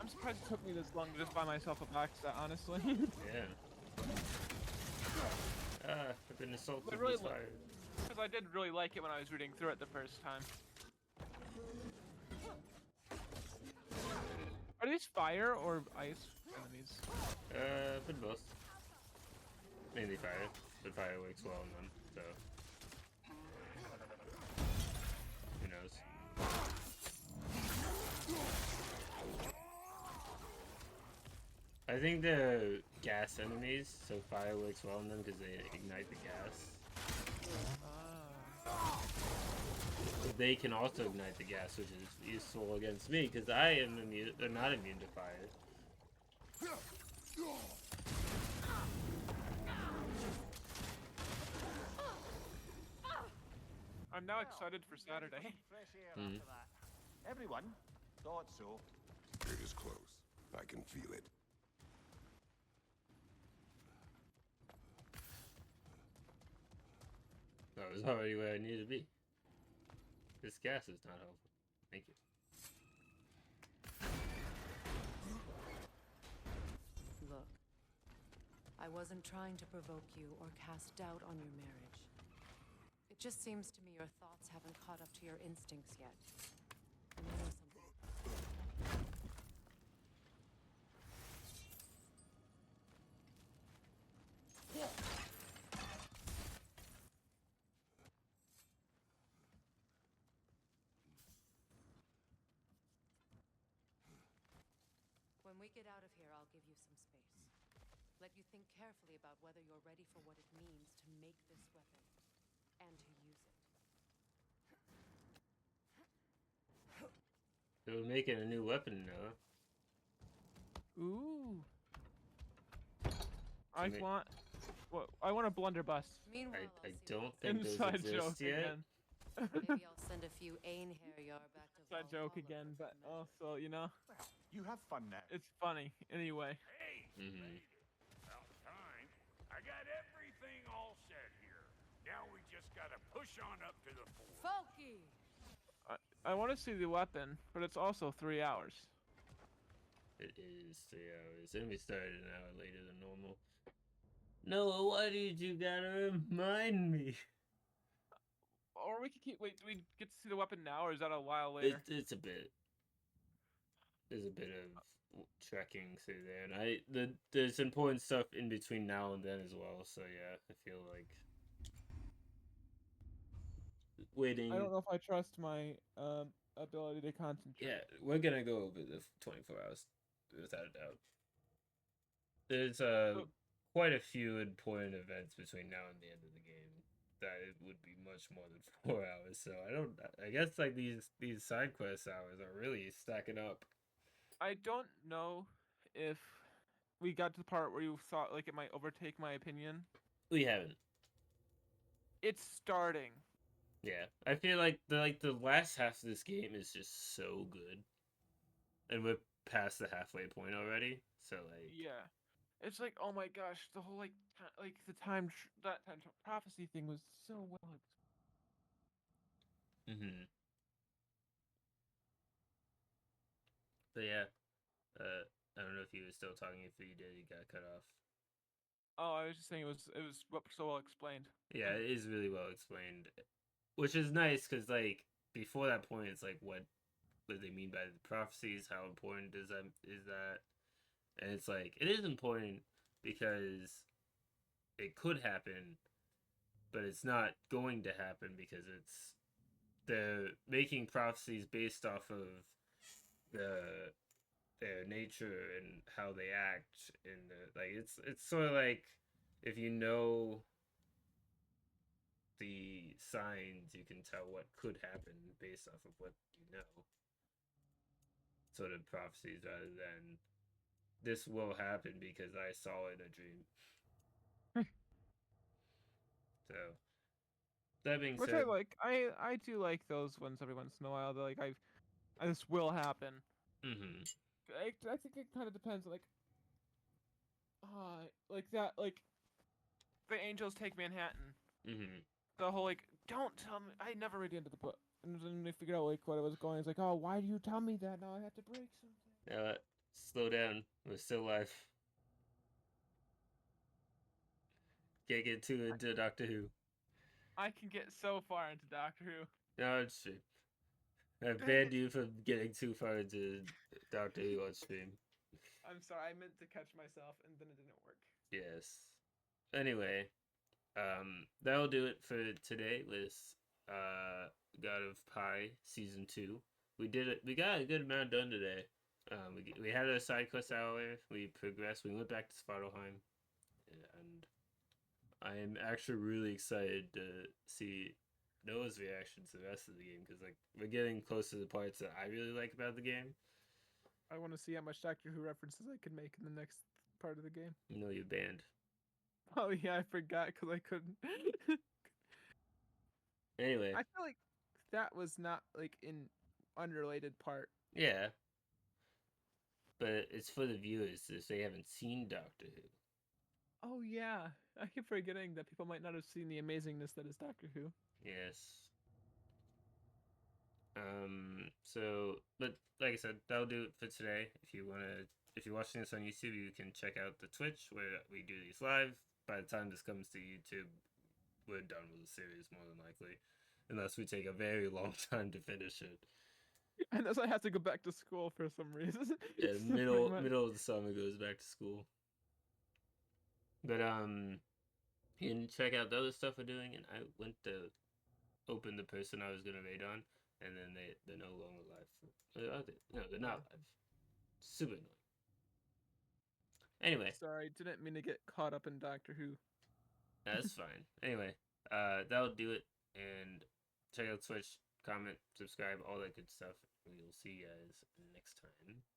I'm surprised it took me this long to just buy myself a box set, honestly. Yeah. I've been assaulted But really, with fire. because I did really like it when I was reading through it the first time. Are these fire or ice enemies? Been both. Mainly fire, but fire works well on them, so. Who knows? I think they're gas enemies, so fire works well on them because they ignite the gas. But they can also ignite the gas, which is useful against me because I am not immune to fire. I'm now excited for Saturday. Fresh air after that. Everyone thought so. It is close. I can feel it. I was already where I needed to be. This gas is not helpful. Thank you. Look, I wasn't trying to provoke you or cast doubt on your marriage. It just seems to me your thoughts haven't caught up to your instincts yet. And you know something. When we get out of here, I'll give you some space. Let you think carefully about whether you're ready for what it means to make this weapon. and to use it. They're making a new weapon now. Ooh. I ma- want. What? I want a blunderbuss. Meanwhile, I I'll see don't what think those Inside exist joke yet. again. Maybe I'll send a few Einherjar back to Inside joke Valhalla again, for but good measure. also, you know, Well, you have fun now. it's funny anyway. Hey, Mhm. about time. I got everything all set here. Now we just gotta push on up to the fort. Folky! I want to see the weapon, but it's also 3 hours. It is 3 hours, and we started an hour later than normal. Noah, why did you gotta remind me? Or we could keep. Wait, do we get to see the weapon now, or is that a while later? It's a bit. There's a bit of trekking through there, and there's important stuff in between now and then as well. So yeah, I feel like waiting. I don't know if I trust my ability to concentrate. Yeah, we're gonna go over the 24 hours without a doubt. There's quite a few important events between now and the end of the game that it would be much more than 4 hours. So I guess like these side quest hours are really stacking up. I don't know if we got to the part where you thought like it might overtake my opinion. We haven't. It's starting. Yeah, I feel like the last half of this game is just so good, and we're past the halfway point already. So like, Yeah, it's like, oh my gosh, the whole like the that time prophecy thing was so well. mm-hmm. But yeah, I don't know if you were still talking. If you did, you got cut off. Oh, I was just saying it was so well explained. Yeah, it is really well explained, which is nice because like before that point, it's like what do they mean by the prophecies? How important is that? And it's like it is important because it could happen, but it's not going to happen because they're making prophecies based off of their nature and how they act, and like it's sort of like if you know the signs, you can tell what could happen based off of what you know. Sort of prophecies rather than this will happen because I saw it in a dream. So that being Which said, I like. I do like those ones every once in a while. They're like this will happen. mm-hmm. I think it kind of depends. Like that. Like the angels take Manhattan. Mm-hmm. The whole like, don't tell me. I never read into the book, and then they figured out like what it was going. It's like, oh, why do you tell me that? Now I have to break something. Slow down. We're still alive. Can't get too into Doctor Who. I can get so far into Doctor Who. No, it's true. I've banned you from getting too far into Doctor Who on stream. I'm sorry, I meant to catch myself, and then it didn't work. Yes. Anyway, that'll do it for today with God of Pi Season 2. We did it. We got a good amount done today. We had a side quest hour. We progressed. We went back to Svartalheim, and I am actually really excited to see Noah's reaction to the rest of the game because like we're getting close to the parts that I really like about the game. I want to see how much Doctor Who references I can make in the next part of the game. You know, you're banned. Oh yeah, I forgot because I couldn't. Anyway, I feel like that was not like in unrelated part. yeah, but it's for the viewers if they haven't seen Doctor Who. Oh yeah, I keep forgetting that people might not have seen the amazingness that is Doctor Who. Yes. So, but like I said, that'll do it for today. If you're watching this on YouTube, you can check out the Twitch where we do these live. By the time this comes to YouTube, we're done with the series more than likely, unless we take a very long time to finish it. Unless I have to go back to school for some reason. Yeah, middle of the summer goes back to school. But you can check out the other stuff we're doing, and I went to open the person I was gonna raid on, and then they're no longer live. No, they're not live. Super annoying. Anyway, Sorry, didn't mean to get caught up in Doctor Who. that's fine. Anyway, that'll do it And check out Twitch, comment, subscribe, all that good stuff. We will see you guys next time.